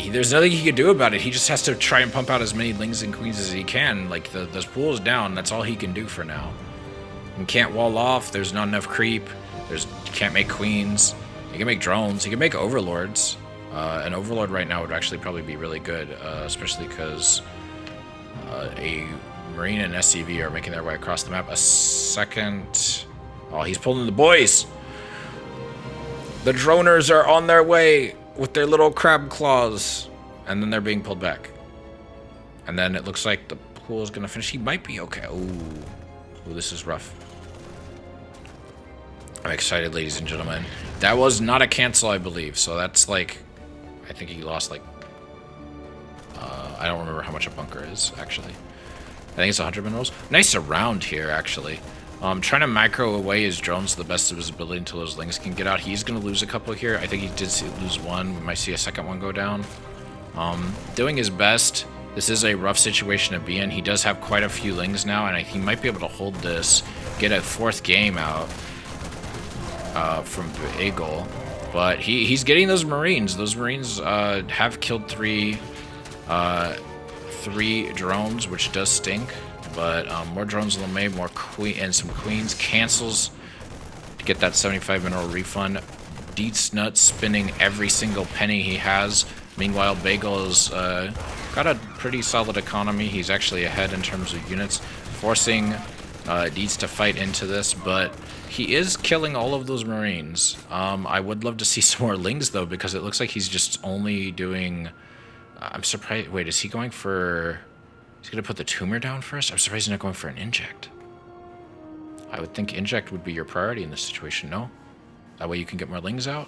there's nothing he can do about it. He just has to try and pump out as many lings and queens as he can. Like, the pool is down. That's all he can do for now. He can't wall off. There's not enough creep. He can't make queens. He can make drones. He can make overlords. An overlord right now would actually probably be really good, especially because a marine and SCV are making their way across the map. A second... Oh, he's pulling the boys! The droners are on their way with their little crab claws. And then they're being pulled back. And then it looks like the pool is going to finish. He might be okay. Ooh, this is rough. I'm excited, ladies and gentlemen. That was not a cancel, I believe. So that's like... I think he lost like... I don't remember how much a bunker is, actually. I think it's 100 minerals. Nice around here, actually. Trying to macro away his drones to the best of his ability until those lings can get out. He's going to lose a couple here. I think he did lose one. We might see a second one go down. Doing his best. This is a rough situation to be in. He does have quite a few lings now, and he might be able to hold this, get a fourth game out from Eagle. But he's getting those Marines. Those Marines have killed three drones, which does stink. But more drones on the way, more and some queens. Cancels to get that 75 mineral refund. Deets nuts spending every single penny he has. Meanwhile, Bagel's got a pretty solid economy. He's actually ahead in terms of units, forcing Deets to fight into this, but he is killing all of those Marines. I would love to see some more lings, though, because it looks like he's just only doing... I'm surprised... Wait, is he going for... He's going to put the tumor down first? I'm surprised he's not going for an inject. I would think inject would be your priority in this situation, no? That way you can get more lings out?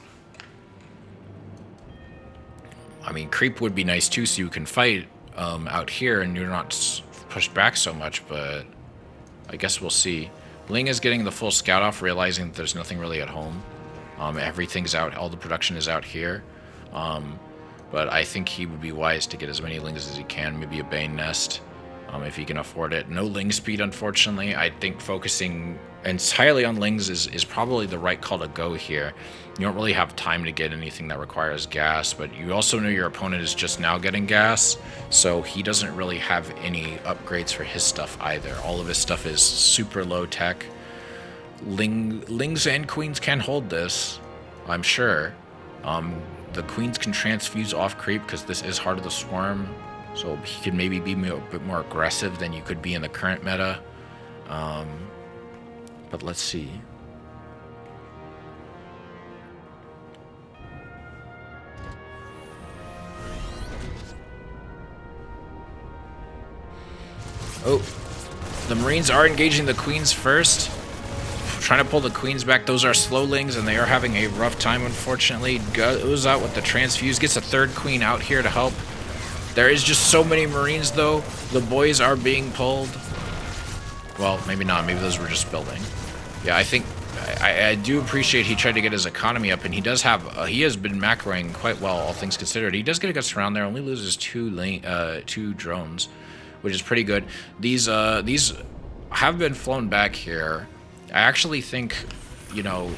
I mean, creep would be nice, too, so you can fight out here and you're not pushed back so much, but I guess we'll see. Ling is getting the full scout off, realizing that there's nothing really at home. Everything's out. All the production is out here. But I think he would be wise to get as many lings as he can. Maybe a Bane nest, if he can afford it. No ling speed, unfortunately. I think focusing entirely on lings is probably the right call to go here. You don't really have time to get anything that requires gas, but you also know your opponent is just now getting gas, so he doesn't really have any upgrades for his stuff either. All of his stuff is super low tech. Lings and queens can hold this, I'm sure. The queens can transfuse off creep because this is Heart of the Swarm, so he could maybe be a bit more aggressive than you could be in the current meta. But let's see. Oh, the Marines are engaging the queens first. Trying to pull the queens back. Those are slowlings, and they are having a rough time, unfortunately. Goes out with the transfuse. Gets a third queen out here to help. There is just so many Marines, though. The boys are being pulled. Well, maybe not. Maybe those were just building. Yeah, I think... I do appreciate he tried to get his economy up, and he does have... he has been macroing quite well, all things considered. He does get a good surround there. Only loses two drones, which is pretty good. These have been flown back here. I actually think, you know,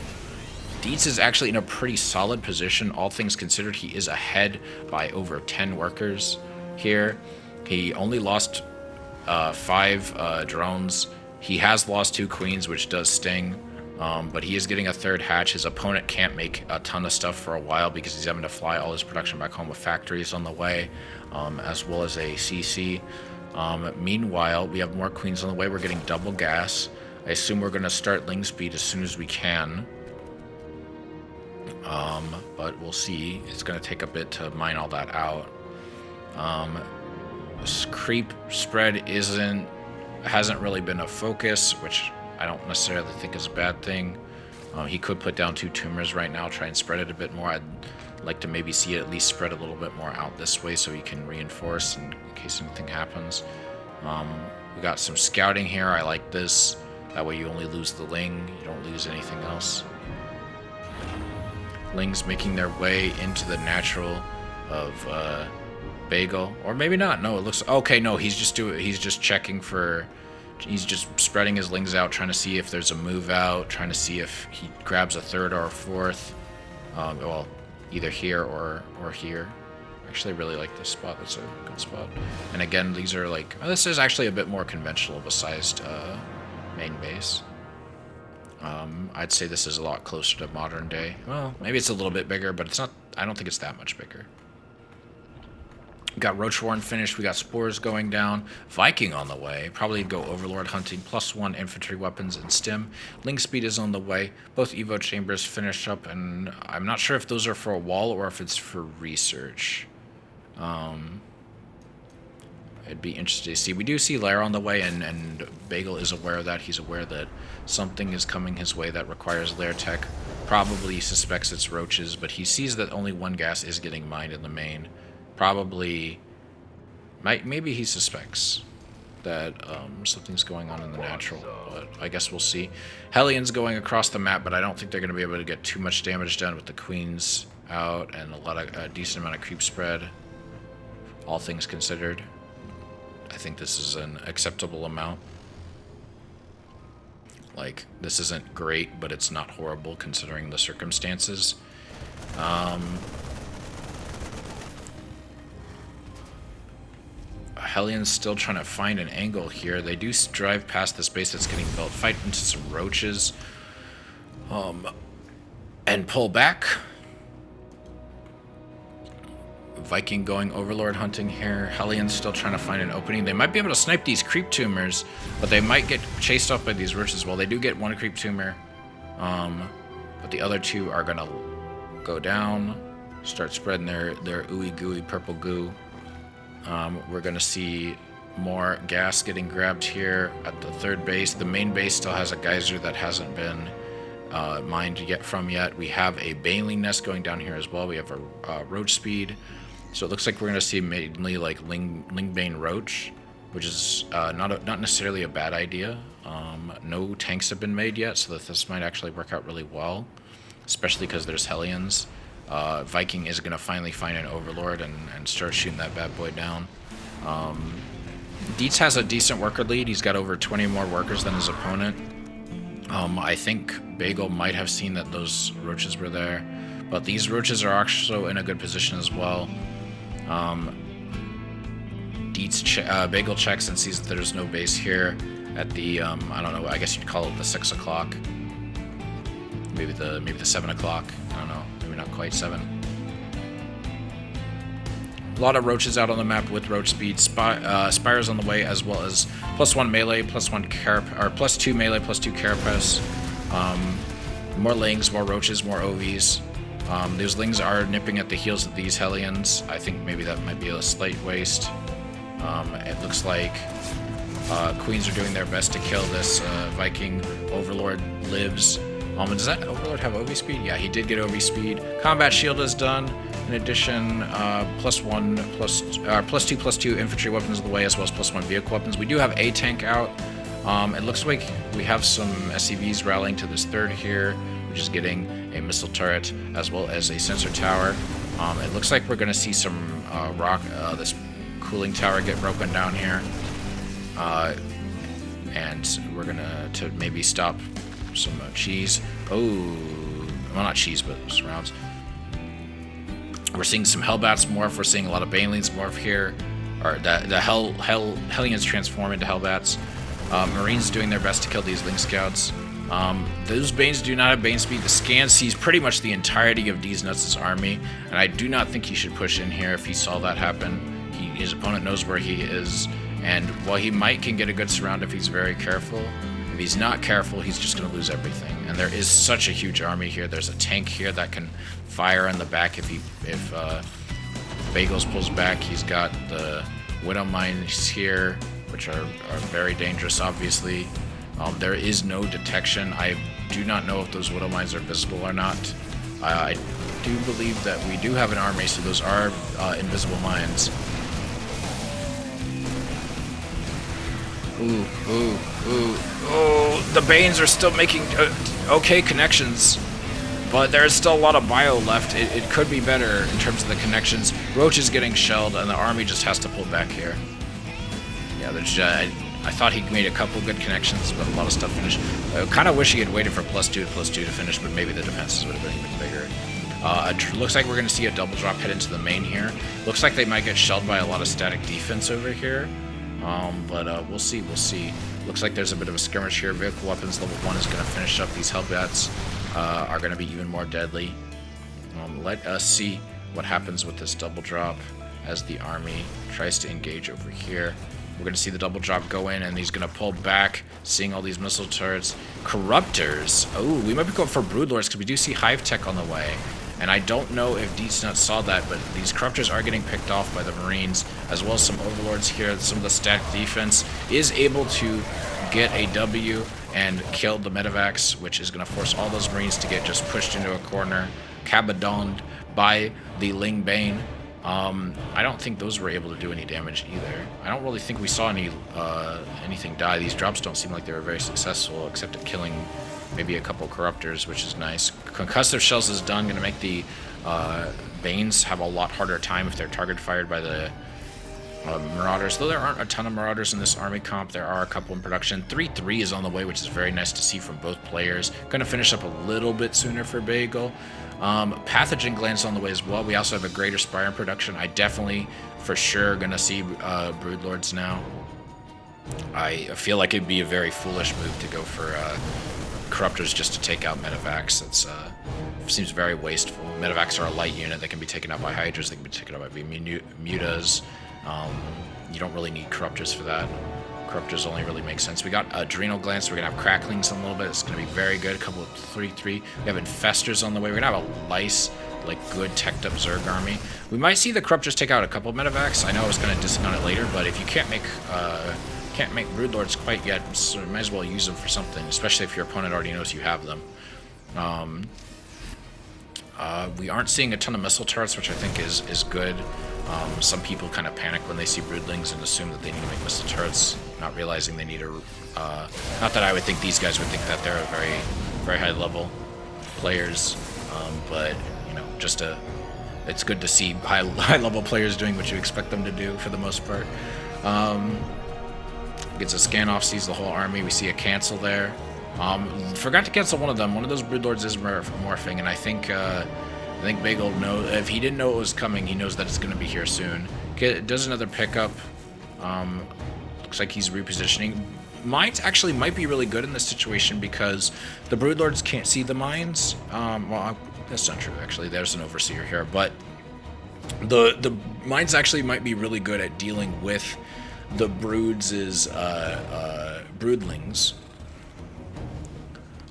Deets is actually in a pretty solid position. All things considered, he is ahead by over 10 workers here. He only lost 5 drones. He has lost 2 queens, which does sting. But he is getting a third hatch. His opponent can't make a ton of stuff for a while because he's having to fly all his production back home with factories on the way, as well as a CC. Meanwhile, we have more queens on the way. We're getting double gas. I assume we're going to start Ling speed as soon as we can. But we'll see. It's going to take a bit to mine all that out. This creep spread hasn't really been a focus, which I don't necessarily think is a bad thing. He could put down 2 tumors right now, try and spread it a bit more. I'd like to maybe see it at least spread a little bit more out this way so he can reinforce in case anything happens. We got some scouting here. I like this. That way you only lose the Ling. You don't lose anything else. Lings making their way into the natural of Bagel, or maybe not. No, it looks okay. No, he's just checking for. He's just spreading his Lings out, trying to see if there's a move out, trying to see if he grabs a third or a fourth. Well, either here or here. Actually, I really like this spot. That's a good spot. And again, these are like this is actually a bit more conventional of a sized main base. I'd say this is a lot closer to modern day. Well, maybe it's a little bit bigger, but it's not. I don't think it's that much bigger. We got Roach Warren finished. We got Spores going down. Viking on the way. Probably go Overlord hunting. +1 infantry weapons and stim. Ling speed is on the way. Both Evo chambers finished up, and I'm not sure if those are for a wall or if it's for research. It'd be interesting to see. We do see Lair on the way, and Bagel is aware of that. He's aware that something is coming his way that requires Lair tech. Probably suspects it's roaches, but he sees that only 1 gas is getting mined in the main. Probably, maybe he suspects that something's going on in the natural, but I guess we'll see. Hellions going across the map, but I don't think they're going to be able to get too much damage done with the queens out and a decent amount of creep spread, all things considered. I think this is an acceptable amount. Like, this isn't great, but it's not horrible considering the circumstances. Hellions still trying to find an angle here. They do drive past this base that's getting built, fight into some roaches, and pull back. Viking going Overlord hunting here. Hellions still trying to find an opening. They might be able to snipe these creep tumors, but they might get chased off by these roaches. Well, they do get 1 creep tumor, but the other 2 are gonna go down, start spreading their ooey gooey purple goo. We're gonna see more gas getting grabbed here at the 3rd base. The main base still has a geyser that hasn't been mined yet. We have a Baneling nest going down here as well. We have a roach speed. So it looks like we're going to see mainly like Lingbane Roach, which is not necessarily a bad idea. No tanks have been made yet, so that this might actually work out really well, especially because there's Hellions. Viking is going to finally find an Overlord and start shooting that bad boy down. Dietz has a decent worker lead. He's got over 20 more workers than his opponent. I think Bagel might have seen that those roaches were there, but these roaches are also in a good position as well. Bagel checks and sees that there's no base here at the I don't know, I guess you'd call it the 6 o'clock, maybe the 7 o'clock. I don't know, maybe not quite 7. A lot of roaches out on the map with roach speed. Spires on the way, as well as +1 melee, +1 or +2 melee, +2 carapace. More Lings, more roaches, more OVs. Those Lings are nipping at the heels of these Hellions. I think maybe that might be a slight waste. It looks like Queens are doing their best to kill this Viking. Overlord lives. Does that Overlord have OV speed? Yeah, he did get OV speed. Combat shield is done. In addition, +2/+2 infantry weapons of the way, as well as +1 vehicle weapons. We do have a tank out. It looks like we have some SCVs rallying to this 3rd here, which is getting a missile turret as well as a sensor tower. It looks like we're going to see some this cooling tower get broken down here, and we're going to maybe stop some cheese. Oh, well, not cheese, but rounds. We're seeing some Hellbats morph. We're seeing a lot of Banelings morph here, or the Hellions transform into Hellbats. Marines doing their best to kill these Ling Scouts. Those Banes do not have Bane speed. The scan sees pretty much the entirety of D's Nuts' army, and I do not think he should push in here if he saw that happen. His opponent knows where he is, and while he can get a good surround if he's very careful, if he's not careful, he's just going to lose everything. And there is such a huge army here. There's a tank here that can fire in the back if Bagels pulls back. He's got the Widow Mines here, which are very dangerous, obviously. There is no detection. I do not know if those Widow Mines are visible or not. I do believe that we do have an army, so those are invisible mines. Oh, the Banes are still making okay connections, but there's still a lot of bio left. It could be better in terms of the connections. Roach is getting shelled, and the army just has to pull back here. Yeah, there's I thought he made a couple good connections, but a lot of stuff finished. I kind of wish he had waited for +2 to +2 to finish, but maybe the defenses would have been even bigger. Looks like we're going to see a double drop head into the main here. Looks like they might get shelled by a lot of static defense over here. But we'll see. Looks like there's a bit of a skirmish here. Vehicle weapons level 1 is going to finish up. These Hellbats are going to be even more deadly. Let us see what happens with this double drop as the army tries to engage over here. We're going to see the double drop go in, and he's going to pull back, seeing all these missile turrets. Corruptors. Oh, we might be going for Broodlords because we do see Hive Tech on the way. And I don't know if Deetsnut saw that, but these Corruptors are getting picked off by the Marines, as well as some Overlords here. Some of the static defense is able to get a W and kill the Medivacs, which is going to force all those Marines to get just pushed into a corner, cabadoned by the Ling Bane. I don't think those were able to do any damage either. I don't really think we saw anything die. These drops don't seem like they were very successful, except at killing maybe a couple Corruptors, which is nice. Concussive Shells is done, going to make the Banes have a lot harder time if they're target fired by the Marauders. Though there aren't a ton of Marauders in this army comp, there are a couple in production. 3-3 is on the way, which is very nice to see from both players. Going to finish up a little bit sooner for Bagel. Pathogen Glands on the way as well. We also have a Greater Spire in production. I definitely, for sure, going to see Broodlords now. I feel like it'd be a very foolish move to go for Corruptors just to take out Medivacs. It seems very wasteful. Medivacs are a light unit. They can be taken out by Hydras. They can be taken out by Mutas. You don't really need Corruptors for that. Corruptors only really make sense. We got Adrenal Glands, so we're going to have Cracklings in a little bit. It's going to be very good. A couple of 3-3. We have Infestors on the way. We're going to have a Lice, like good teched up Zerg army. We might see the Corruptors take out a couple of Medivacs. I know I was going to discount it later, but if you can't make Broodlords quite yet, so you might as well use them for something, especially if your opponent already knows you have them. We aren't seeing a ton of missile turrets, which I think is good. Some people kind of panic when they see Broodlings and assume that they need to make missile turrets, not realizing they need a... not that I would think these guys would think that they're very, very high level players, but, you know, it's good to see high level players doing what you expect them to do for the most part. Gets a scan off, sees the whole army. We see a cancel there. Forgot to cancel one of them. One of those Broodlords is morphing, and I think Bagel knows. If he didn't know it was coming, he knows that it's going to be here soon. Does another pickup. Looks like he's repositioning. Mines actually might be really good in this situation because the Broodlords can't see the mines. Well, that's not true, actually. There's an Overseer here, but the mines actually might be really good at dealing with the Broods' broodlings.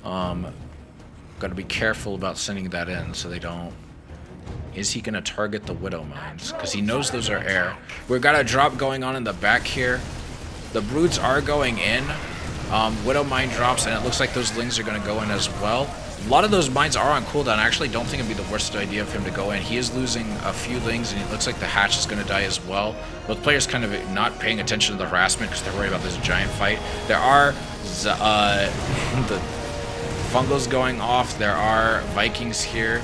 Got to be careful about sending that in so they don't... Is he going to target the Widow Mines? Because he knows those are air. We've got a drop going on in the back here. The Broods are going in. Widow Mine drops, and it looks like those Lings are going to go in as well. A lot of those mines are on cooldown. I actually don't think it'd be the worst idea for him to go in. He is losing a few Lings, and it looks like the Hatch is going to die as well. Both players kind of not paying attention to the harassment because they're worried about this giant fight. There are the Fungals going off. There are Vikings here.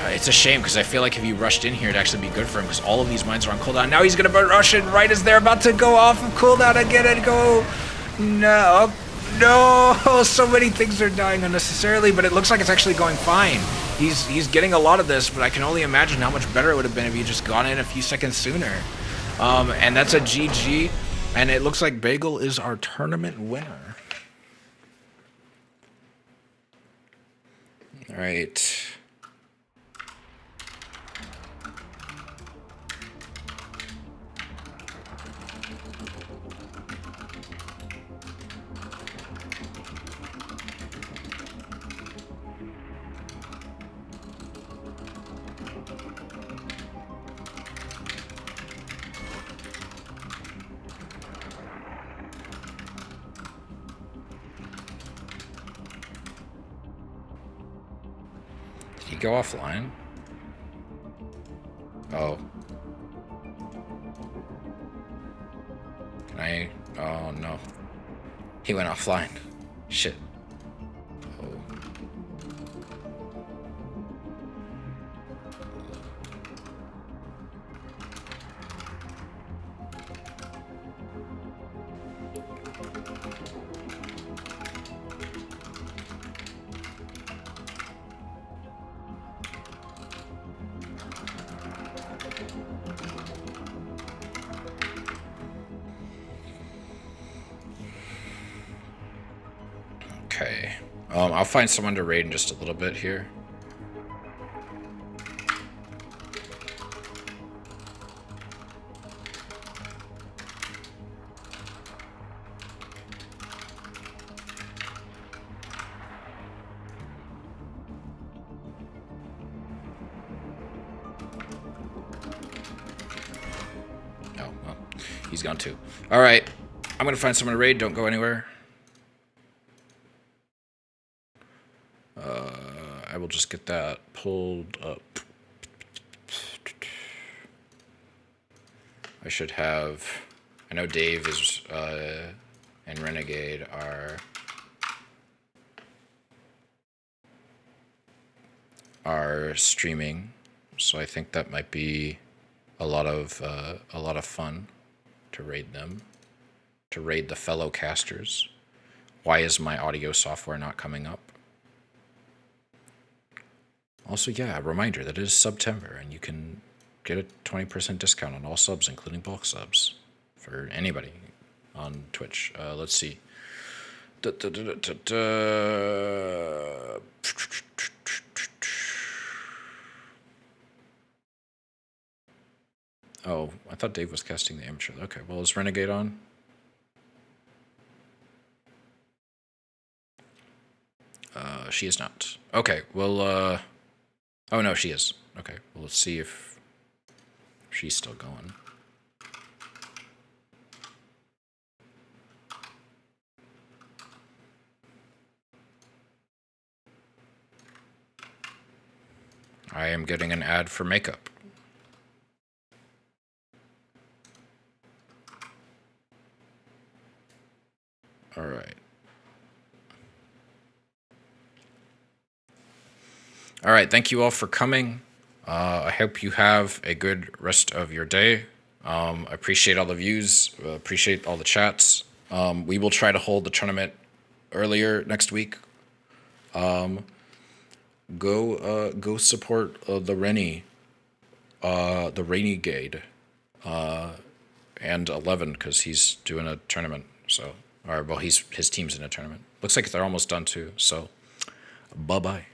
It's a shame because I feel like if he rushed in here, it'd actually be good for him because all of these mines are on cooldown. Now he's going to rush in right as they're about to go off of cooldown again and go... No, so many things are dying unnecessarily, but it looks like it's actually going fine. He's getting a lot of this, but I can only imagine how much better it would have been if he just gone in a few seconds sooner. And that's a GG, and it looks like Bagel is our tournament winner. All right. Did he go offline? Oh. Can I? Oh no. He went offline. Shit. Oh. Okay. I'll find someone to raid in just a little bit here. Oh, well, he's gone too. All right. I'm going to find someone to raid. Don't go anywhere. I will just get that pulled up. I should have... I know Dave is and Renegade are streaming, so I think that might be a lot of fun to raid them, to raid the fellow casters. Why is my audio software not coming up? Also, yeah, a reminder that it is September, and you can get a 20% discount on all subs, including bulk subs, for anybody on Twitch. Let's see. Oh, I thought Dave was casting the amateur. Okay, well, is Renegade on? She is not. Okay, well, oh no, she is. Okay, well, let's see if she's still going. I am getting an ad for makeup. All right. All right, thank you all for coming. I hope you have a good rest of your day. I appreciate all the views, appreciate all the chats. We will try to hold the tournament earlier next week. Go support the Renegade, and 11 because he's doing a tournament. So, his team's in a tournament. Looks like they're almost done too. So, bye bye.